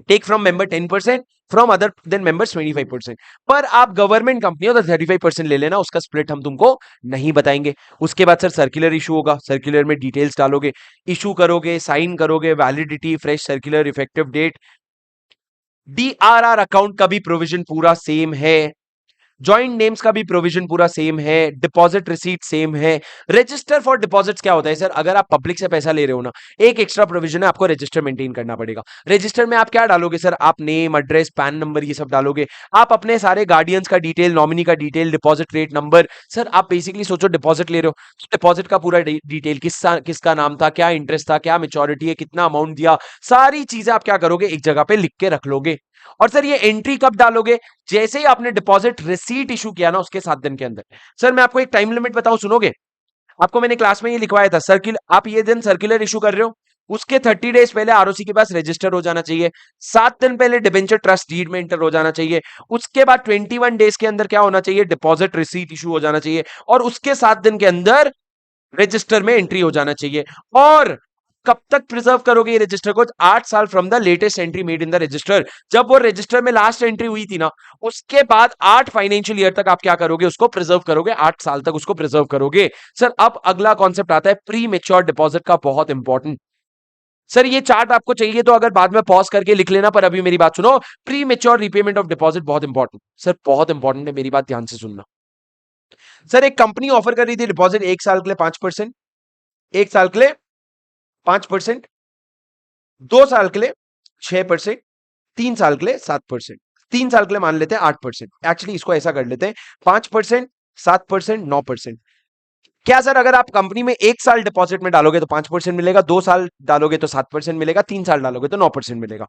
take from member 10%, from other than members 25%। पर आप गवर्नमेंट कंपनी हो तो 35% ले लेना, उसका स्प्लिट हम तुमको नहीं बताएंगे। उसके बाद सर सर्कुलर इशू होगा, सर्कुलर में डिटेल्स डालोगे, इशू करोगे, साइन करोगे, validity, fresh circular, effective date. DRR account का भी प्रोविजन पूरा सेम है, जॉइंट नेम्स का भी प्रोविजन पूरा सेम है, डिपॉजिट रिसीट सेम है। रजिस्टर फॉर डिपॉजिट्स क्या होता है सर? अगर आप पब्लिक से पैसा ले रहे हो ना, एक एक्स्ट्रा प्रोविजन है, आपको रजिस्टर मेंटेन करना पड़ेगा। रजिस्टर में आप क्या डालोगे सर? आप नेम, एड्रेस, पैन नंबर ये सब डालोगे, आप अपने सारे गार्डियंस का डिटेल, नॉमिनी का detail, deposit rate number. Sir आप बेसिकली सोचो डिपॉजिट ले रहे हो तो डिपॉजिट का पूरा डिटेल, किसका नाम था, क्या इंटरेस्ट था, क्या मेच्योरिटी है, कितना अमाउंट दिया, सारी चीजें आप क्या करोगे? एक जगह पे लिख के रख लोगे। और सर ये एंट्री कब डालोगे? जैसे ही आपने डिपॉजिट रिसीट इशू किया ना उसके 7 दिन के अंदर। सर मैं आपको एक टाइम लिमिट बताऊं, सुनोगे? आपको मैंने क्लास में ये लिखवाया था, सर्कुलर आप ये दिन सर्कुलर इशू कर रहे हो, उसके 30 डेज पहले आरओसी के पास रजिस्टर हो जाना चाहिए, 7 दिन पहले डिबेंचर ट्रस्ट डीड में एंटर हो जाना चाहिए, उसके बाद 21 डेज के अंदर क्या होना चाहिए? डिपॉजिट रिसीट इशू हो जाना चाहिए, और उसके 7 दिन के अंदर रजिस्टर में एंट्री हो जाना चाहिए। और कब तक प्रिजर्व करोगे ये रजिस्टर को? 8 साल from the latest entry made in the register. जब वो रजिस्टर में लास्ट एंट्री हुई थी ना, उसके बाद 8 फाइनेंशियल ईयर तक आप क्या करोगे? उसको प्रिजर्व करोगे, 8 साल तक उसको प्रिजर्व करोगे। सर अब अगला कॉन्सेप्ट आता है प्री मेच्योर डिपॉजिट का, बहुत इंपॉर्टेंट। सर ये चार्ट आपको चाहिए तो अगर बाद में पॉज करके लिख लेना, पर अभी मेरी बात सुनो। Pre mature repayment of deposit बहुत इंपॉर्टेंट, सर बहुत इंपॉर्टेंट है, मेरी बात ध्यान से सुनना। सर एक कंपनी ऑफर कर रही थी डिपॉजिट 1 साल के लिए 5%, 1 साल के लिए 5%, 2 साल के लिए 6%, 3 साल के लिए 7%, 3 साल के लिए मान लेते हैं 8%। एक्चुअली इसको ऐसा कर लेते हैं, 5%, 7%, 9%। क्या सर अगर आप कंपनी में 1 साल डिपॉजिट में डालोगे तो 5% मिलेगा, 2 साल डालोगे तो 7% मिलेगा, 3 साल डालोगे तो 9% मिलेगा।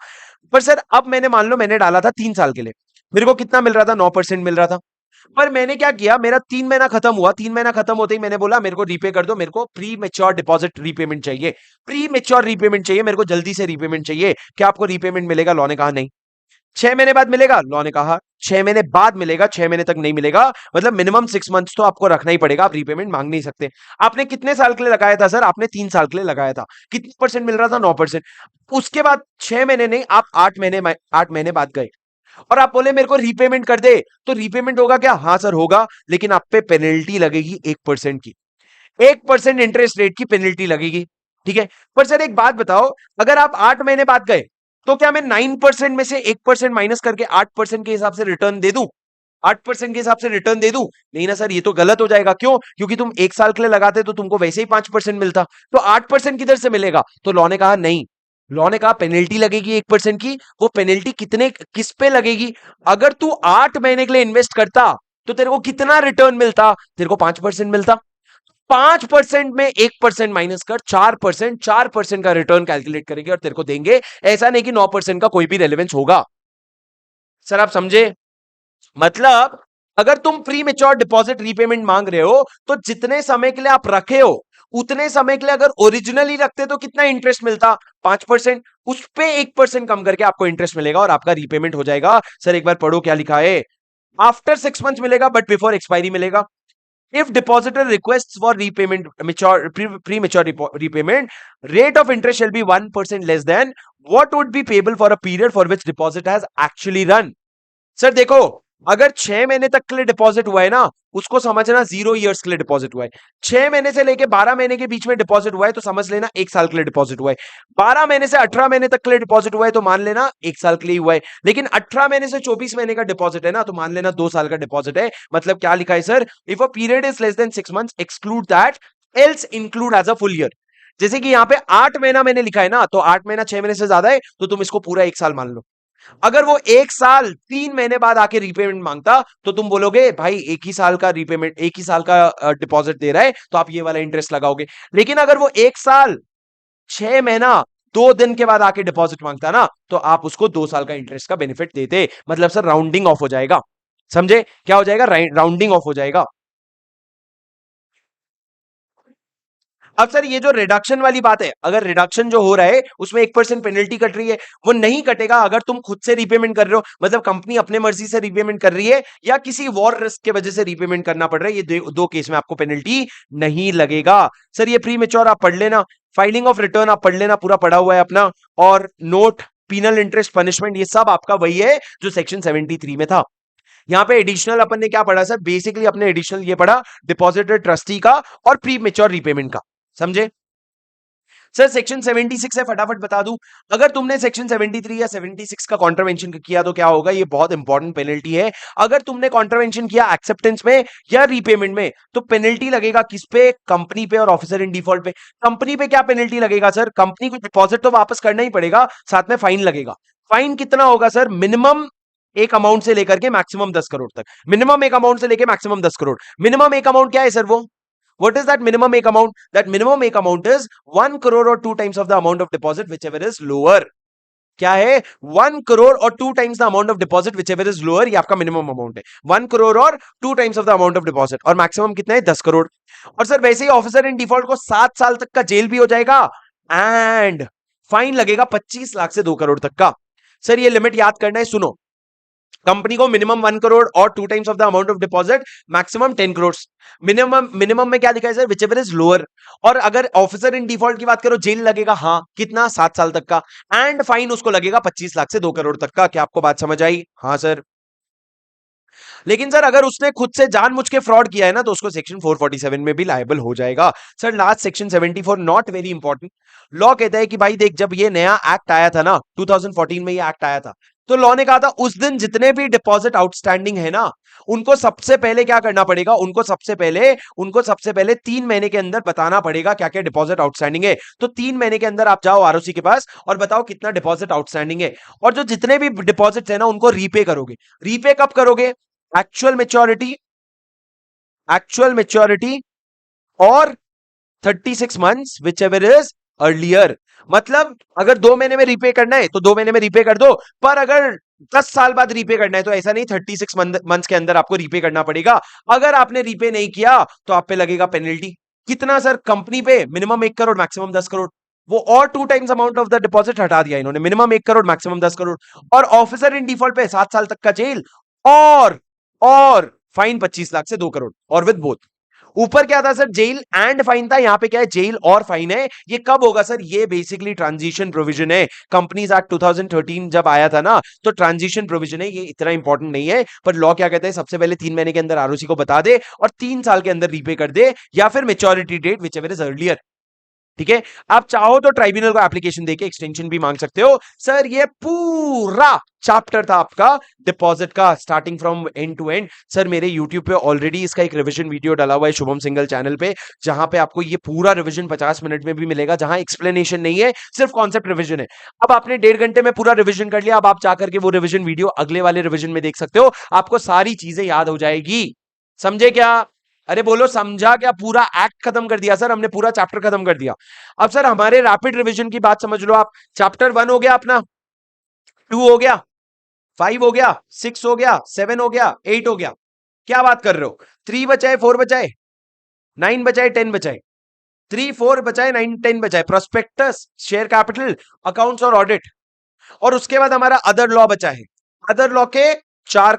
पर सर अब मैंने मान लो मैंने डाला था 3 साल के लिए, मेरे को कितना मिल रहा था? 9% मिल रहा था। पर मैंने क्या किया, मेरा 3 महीना खत्म हुआ, 3 महीना खत्म होते ही मैंने बोला मेरे को रीपे कर दो, मेरे को प्री मेच्योर डिपॉजिट रीपेमेंट चाहिए, प्री मेच्योर रीपेमेंट चाहिए, मेरे को जल्दी से रीपेमेंट चाहिए। क्या आपको रीपेमेंट मिलेगा? लॉ ने कहा नहीं। 6 महीने बाद मिलेगा? लॉ ने कहा 6 महीने बाद मिलेगा, 6 महीने तक नहीं मिलेगा, मतलब मिनिमम 6 मंथ्स तो आपको रखना ही पड़ेगा, आप रीपेमेंट मांग नहीं सकते। आपने कितने साल के लिए लगाया था सर? आपने 3 साल के लिए लगाया था, कितने परसेंट मिल रहा था? 9%। उसके बाद 6 महीने नहीं, आप 8 महीने बाद गए और आप बोले मेरे को रीपेमेंट कर दे, तो रीपेमेंट होगा क्या? हाँ सर होगा, लेकिन आप पे पेनल्टी लगेगी 1% की, 1% इंटरेस्ट रेट की पेनल्टी लगेगी। ठीक है। पर सर एक बात बताओ, अगर आप 8 महीने बाद गए तो क्या मैं 9% में से 1% माइनस करके 8% के हिसाब से रिटर्न दे दूं? 8% के हिसाब से रिटर्न दे दूं? नहीं ना सर, ये तो गलत हो जाएगा। क्यों? क्योंकि तुम 1 साल के लिए लगाते तो तुमको वैसे ही 5% मिलता, तो 8% किधर से मिलेगा? तो लॉ ने कहा नहीं, लॉ ने कहा पेनल्टी लगेगी 1% की। वो पेनल्टी कितने, किस पे लगेगी? अगर तू 8 महीने के लिए इन्वेस्ट करता तो तेरे को कितना रिटर्न मिलता? तेरे को 5% मिलता। 5% में 1% माइनस कर, 4%, 4% का रिटर्न कैलकुलेट करेंगे और तेरे को देंगे। ऐसा नहीं कि 9% का कोई भी रेलेवेंस होगा। सर आप समझे? मतलब अगर तुम प्री मेच्योर डिपॉजिट रीपेमेंट मांग रहे हो तो जितने समय के लिए आप रखे हो उतने समय के लिए अगर ओरिजिनली रखते तो कितना इंटरेस्ट मिलता? 5%। उस पे 1% कम करके आपको इंटरेस्ट मिलेगा और आपका रीपेमेंट हो जाएगा। सर एक बार पढ़ो क्या लिखा है। आफ्टर 6 मंथ्स मिलेगा बट बिफोर एक्सपायरी मिलेगा। If depositor requests for repayment, premature repayment, rate of interest shall be 1% less than what would be payable for a period for which deposit has actually run. Sir देखो, अगर 6 महीने तक के लिए deposit हुआ है ना, उसको समझना 0 इयर्स के लिए डिपॉजिट हुआ है। 6 महीने से लेके 12 महीने के बीच में डिपॉजिट हुआ है तो समझ लेना 1 साल के लिए डिपॉजिट हुआ है। 12 महीने से 18 महीने तक के लिए डिपॉजिट हुआ है तो मान लेना 1 साल के लिए हुआ है। लेकिन 18 महीने से 24 महीने का डिपॉजिट है ना, तो मान लेना 2 साल का डिपॉजिट है। मतलब क्या लिखा है sir? If a period is less than 6 months exclude that, else include as a full year. जैसे कि यहाँ पे 8 महीना मैंने लिखा है ना, तो 8 महीना 6 महीने से ज्यादा है तो तुम इसको पूरा 1 साल मान लो। अगर वो 1 साल 3 महीने बाद आके रीपेमेंट मांगता तो तुम बोलोगे भाई 1 ही साल का रीपेमेंट, 1 ही साल का डिपॉजिट दे रहा है तो आप ये वाला इंटरेस्ट लगाओगे। लेकिन अगर वो 1 साल 6 महीना 2 दिन के बाद आके डिपॉजिट मांगता ना, तो आप उसको 2 साल का इंटरेस्ट का बेनिफिट देते। मतलब सर राउंडिंग ऑफ हो जाएगा। समझे क्या हो जाएगा? राउंडिंग ऑफ हो जाएगा। अब सर ये जो रिडक्शन वाली बात है, अगर रिडक्शन जो हो रहा है उसमें 1% पेनल्टी कट रही है, वो नहीं कटेगा अगर तुम खुद से रीपेमेंट कर रहे हो। मतलब कंपनी अपने मर्जी से रीपेमेंट कर रही है या किसी वॉर रिस्क के वजह से रीपेमेंट करना पड़ रहा है, ये दो केस में आपको पेनल्टी नहीं लगेगा। सर ये प्री मेच्योर आप पढ़ लेना, फाइलिंग ऑफ रिटर्न आप पढ़ लेना, पूरा पढ़ा हुआ है अपना। और नोट, पीनल इंटरेस्ट पनिशमेंट, ये सब आपका वही है जो सेक्शन 73 में था। यहाँ पे एडिशनल अपन ने क्या पढ़ा सर? बेसिकली अपने एडिशनल ये पढ़ा डिपॉजिटर ट्रस्टी का और प्री मेच्योर रीपेमेंट का। समझे? सर सेक्शन 76 है, फटाफट बता दूं। अगर तुमने सेक्शन 73 या 76 का कॉन्ट्रावेंशन किया तो क्या होगा? ये बहुत इंपॉर्टेंट पेनल्टी है। अगर तुमने कॉन्ट्रावेंशन किया एक्सेप्टेंस में या रीपेमेंट में तो पेनल्टी लगेगा किस पे? कंपनी पे और ऑफिसर इन डिफॉल्ट पे। कंपनी पे क्या पेनल्टी लगेगा सर? कंपनी को डिपॉजिट तो वापस करना ही पड़ेगा, साथ में फाइन लगेगा। फाइन कितना होगा सर? मिनिमम एक अमाउंट से लेकर के मैक्सिमम 10 करोड़ तक। मिनिमम एक अमाउंट से लेकर मैक्सिमम 10 करोड़। मिनिमम एक अमाउंट क्या है सर? वो what is that minimum make amount? That minimum make amount is 1 crore or 2 times of the amount of deposit whichever is lower. क्या है? 1 करोड़ और 2 times the amount of deposit whichever is lower, ये आपका minimum amount है। 1 करोड़ और 2 times of the amount of deposit, और maximum कितना है? 10 करोड़। और सर वैसे ही ऑफिसर इन डिफॉल्ट को 7 साल तक का जेल भी हो जाएगा एंड फाइन लगेगा 25 लाख से 2 करोड़ तक का। सर ये लिमिट याद करना है, सुनो। कंपनी को मिनिमम 1 करोड़ और 2 times of the amount of deposit, maximum 10 crore. Minimum में क्या लिखा है सर? Whichever is lower. और अगर ऑफिसर इन डिफॉल्ट की बात करो, जेल लगेगा, हाँ कितना? 7 साल तक का। एंड फाइन उसको लगेगा 25 लाख से 2 करोड़ तक का। क्या आपको बात समझ आई? हाँ सर। लेकिन सर अगर उसने खुद से जानबूझ के फ्रॉड किया है ना, तो उसको सेक्शन 447 में भी लायबल हो जाएगा। Sir last section 74 not very important. Law कहता है कि भाई देख, जब ये नया एक्ट आया था ना, 2014 में ये एक्ट आया था, तो लॉ ने कहा था उस दिन जितने भी डिपॉजिट आउटस्टैंडिंग है ना, उनको सबसे पहले क्या करना पड़ेगा? उनको सबसे पहले 3 महीने के अंदर बताना पड़ेगा क्या क्या डिपॉजिट आउटस्टैंडिंग है। तो 3 महीने के अंदर आप जाओ आरओसी के पास और बताओ कितना डिपॉजिट आउटस्टैंडिंग है, और जो जितने भी डिपॉजिट है ना उनको रीपे करोगे। रीपे कब करोगे? एक्चुअल मेच्योरिटी, एक्चुअल मेच्योरिटी और 36 months which ever is earlier. मतलब अगर 2 महीने में रीपे करना है तो 2 महीने में रीपे कर दो, पर अगर 10 साल बाद रीपे करना है तो ऐसा नहीं, 36 मंथ्स के अंदर आपको रीपे करना पड़ेगा। अगर आपने रीपे नहीं किया तो आप पे लगेगा पेनल्टी। कितना सर? कंपनी पे मिनिमम 1 करोड़, मैक्सिमम 10 करोड़। वो और 2 times amount of the deposit हटा दिया इन्होंने, मिनिमम 1 करोड़, मैक्सिमम 10 करोड़। और ऑफिसर इन डिफॉल्ट पे 7 साल तक का जेल और फाइन 25 लाख से 2 करोड़, और विद बोथ। ऊपर क्या था सर? जेल एंड फाइन था, यहां पे क्या है? जेल और फाइन है। ये कब होगा सर? ये बेसिकली ट्रांजिशन प्रोविजन है। कंपनीज एक्ट 2013 जब आया था ना, तो ट्रांजिशन प्रोविजन है, ये इतना इंपॉर्टेंट नहीं है। पर लॉ क्या कहता है? सबसे पहले 3 महीने के अंदर आरओसी को बता दे और 3 साल के अंदर रीपे कर दे, या फिर maturity date whichever is earlier. ठीक है? आप चाहो तो ट्राइब्यूनल को एप्लीकेशन देके एक्सटेंशन भी मांग सकते हो। सर ये पूरा चैप्टर था आपका डिपॉजिट का, starting from end to end. Sir मेरे यूट्यूब पे ऑलरेडी इसका एक रिवीजन वीडियो डाला हुआ है शुभम सिंगल चैनल पे, जहां पे आपको ये पूरा रिवीजन 50 मिनट में भी मिलेगा, जहां एक्सप्लेनेशन नहीं है, सिर्फ कॉन्सेप्ट रिवीजन है। अब आपने 1.5 घंटे में पूरा रिवीजन कर लिया, अब आप जाकर के वो रिवीजन वीडियो अगले वाले रिवीजन में देख सकते हो, आपको सारी चीजें याद हो जाएगी। समझे क्या? अरे बोलो समझा क्या? पूरा एक्ट खत्म कर दिया सर हमने, पूरा चैप्टर खत्म कर दिया। अब सर हमारे रैपिड रिवीजन की बात समझ लो आप। चैप्टर 1 हो गया अपना, 2 हो गया, 5 हो गया, 6 हो गया, 7 हो गया, 8 हो गया। क्या बात कर रहे हो? 3 बचाए, 4 बचाए, 9 बचाए, 10 बचाए, 3 4 बचाए, 9 10 बचाए। प्रोस्पेक्टस, शेयर कैपिटल, अकाउंट्स और ऑडिट। और उसके बाद हमारा अदर लॉ बचा है। अदर लॉ के 4,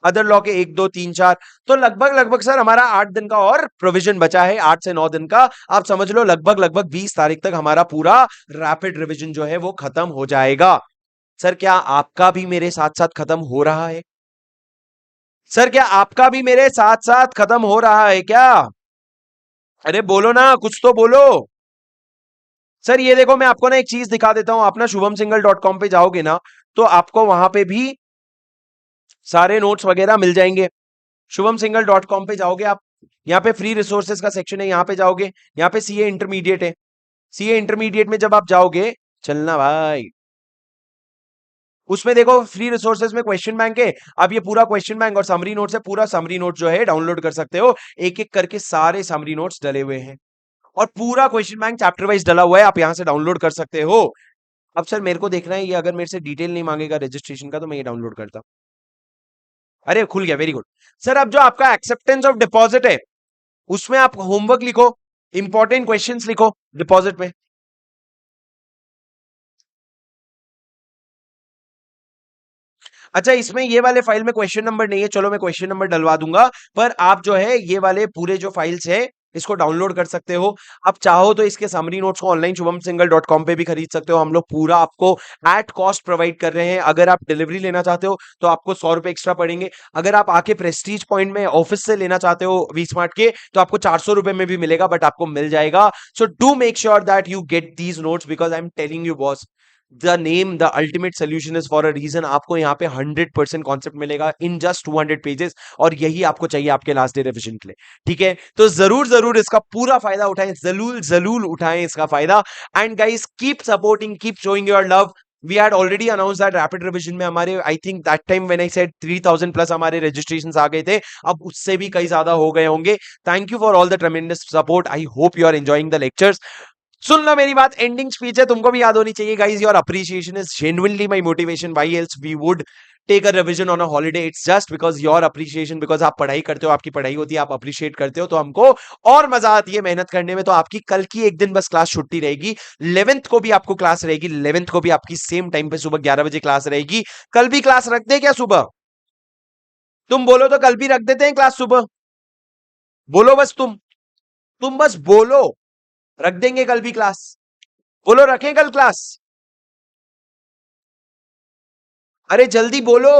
अदर लॉ के 1 2 3 4। तो लगभग लगभग सर हमारा 8 दिन का और प्रोविजन बचा है, 8 से 9 दिन का। आप समझ लो लगभग लगभग 20 तारीख तक हमारा पूरा रैपिड रिवीजन जो है वो खत्म हो जाएगा। सर क्या आपका भी मेरे साथ साथ खत्म हो रहा है? सर क्या आपका भी मेरे साथ साथ खत्म हो रहा है क्या? अरे बोलो ना, कुछ तो बोलो। सर ये देखो मैं आपको ना एक चीज दिखा देता हूं। आप ना shubhamsinghal.com पे जाओगे ना, तो आपको वहां पे भी सारे नोट्स वगैरह मिल जाएंगे। shubhamsinghal.com पे जाओगे आप, यहाँ पे फ्री रिसोर्सेज का सेक्शन है, यहाँ पे जाओगे, यहाँ पे सीए इंटरमीडिएट है। सीए इंटरमीडिएट में जब आप जाओगे, चलना भाई, उसमें देखो फ्री रिसोर्सेज में क्वेश्चन बैंक है। अब ये पूरा क्वेश्चन बैंक और समरी नोट्स है, पूरा समरी नोट जो है डाउनलोड कर सकते हो। एक एक करके सारे समरी नोट्स डले हुए हैं और पूरा क्वेश्चन बैंक चैप्टर वाइज डला हुआ है, आप यहां से डाउनलोड कर सकते हो। अब सर मेरे को देखना है ये, अगर मेरे से डिटेल नहीं मांगेगा रजिस्ट्रेशन का तो मैं ये डाउनलोड करता। अरे खुल गया, वेरी गुड। सर अब जो आपका एक्सेप्टेंस ऑफ डिपॉजिट है, उसमें आप होमवर्क लिखो, इंपॉर्टेंट क्वेश्चंस लिखो डिपॉजिट में। अच्छा इसमें ये वाले फाइल में क्वेश्चन नंबर नहीं है, चलो मैं क्वेश्चन नंबर डलवा दूंगा। पर आप जो है ये वाले पूरे जो फाइल्स है इसको डाउनलोड कर सकते हो। आप चाहो तो इसके समरी नोट्स को ऑनलाइन shubhamsinghal.com पे भी खरीद सकते हो। हम लोग पूरा आपको एट कॉस्ट प्रोवाइड कर रहे हैं। अगर आप डिलीवरी लेना चाहते हो तो आपको 100 रुपए एक्स्ट्रा पड़ेंगे। अगर आप आके प्रेस्टीज पॉइंट में ऑफिस से लेना चाहते हो वी स्मार्ट के, तो आपको 400 रुपए में भी मिलेगा, बट आपको मिल जाएगा। So do make sure that you get these notes, because I am telling you boss, the name the ultimate solution is for a reason. आपको यहाँ पे 100% कॉन्सेप्ट मिलेगा इन जस्ट 200 पेजेस, और यही आपको चाहिए आपके लास्ट डे रिविजन के लिए। ठीक है, तो जरूर जरूर इसका पूरा फायदा उठाएं, जरूर जरूर उठाएं इसका फायदा। And guys keep supporting, keep showing your love. We had already announce that rapid revision में हमारे, I think that time when I said 3000 plus हमारे रजिस्ट्रेशंस आ गए थे। अब उससे भी कई ज्यादा हो गए होंगे। Thank you for all the tremendous support. I hope you are enjoying the lectures. सुन लो मेरी बात, एंडिंग स्पीच है, तुमको भी याद होनी चाहिए guys. Your appreciation is genuinely my motivation, why else we would take a revision on a holiday. It's just because your appreciation, because आप पढ़ाई करते हो, आपकी पढ़ाई होती है, आप अप्रिशिएट करते हो, तो हमको और मजा आती है मेहनत करने में। तो आपकी कल की एक दिन बस क्लास छुट्टी रहेगी, 11th को भी आपको क्लास रहेगी, 11th को भी आपकी सेम टाइम पे सुबह 11 बजे क्लास रहेगी। कल भी क्लास रख दे क्या सुबह? तुम बोलो तो कल भी रख देते हैं क्लास सुबह। बोलो बस तुम बस बोलो, रख देंगे कल भी क्लास। बोलो रखें कल क्लास। अरे जल्दी बोलो।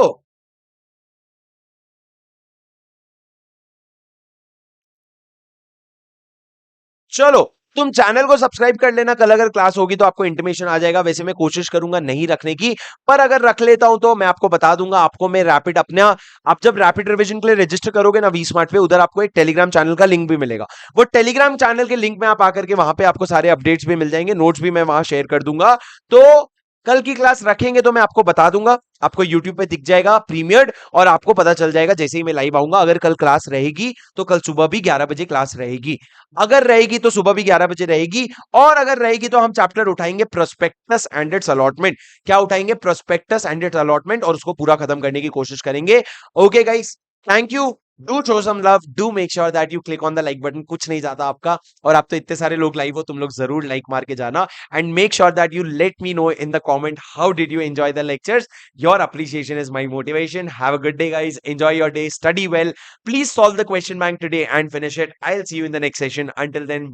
चलो तुम चैनल को सब्सक्राइब कर लेना, कल अगर क्लास होगी तो आपको इंटीमेशन आ जाएगा। वैसे मैं कोशिश करूंगा नहीं रखने की, पर अगर रख लेता हूं तो मैं आपको बता दूंगा। आपको मैं रैपिड अपना, आप जब रैपिड रिवीजन के लिए रजिस्टर करोगे ना वी स्मार्ट पे, उधर आपको एक टेलीग्राम चैनल का लिंक भी मिलेगा। वो टेलीग्राम चैनल के लिंक में आप आकर के वहां पे आपको सारे अपडेट्स भी मिल जाएंगे, नोट्स भी मैं वहां शेयर कर दूंगा। तो कल की क्लास रखेंगे तो मैं आपको बता दूंगा, आपको यूट्यूब पे दिख जाएगा प्रीमियर्ड, और आपको पता चल जाएगा जैसे ही मैं लाइव आऊंगा। अगर कल क्लास रहेगी तो कल सुबह भी 11 बजे क्लास रहेगी, अगर रहेगी तो सुबह भी 11 बजे रहेगी। और अगर रहेगी तो हम चैप्टर उठाएंगे प्रोस्पेक्टस एंड इट्स अलॉटमेंट। क्या उठाएंगे? प्रोस्पेक्टस एंड इट्स अलॉटमेंट, और उसको पूरा खत्म करने की कोशिश करेंगे। Okay guys, thank you. Do show some love, do make sure that you click on the like button. कुछ नहीं जाता आपका, और आप तो इतने सारे लोग लाइव हो, तुम लोग जरूर लाइक मार के जाना। And make sure that you let me know in the comment how did you enjoy the lectures. Your appreciation is my motivation. Have a good day guys, enjoy your day, study well, please solve the question bank today and finish it. I'll see you in the next session. Until then,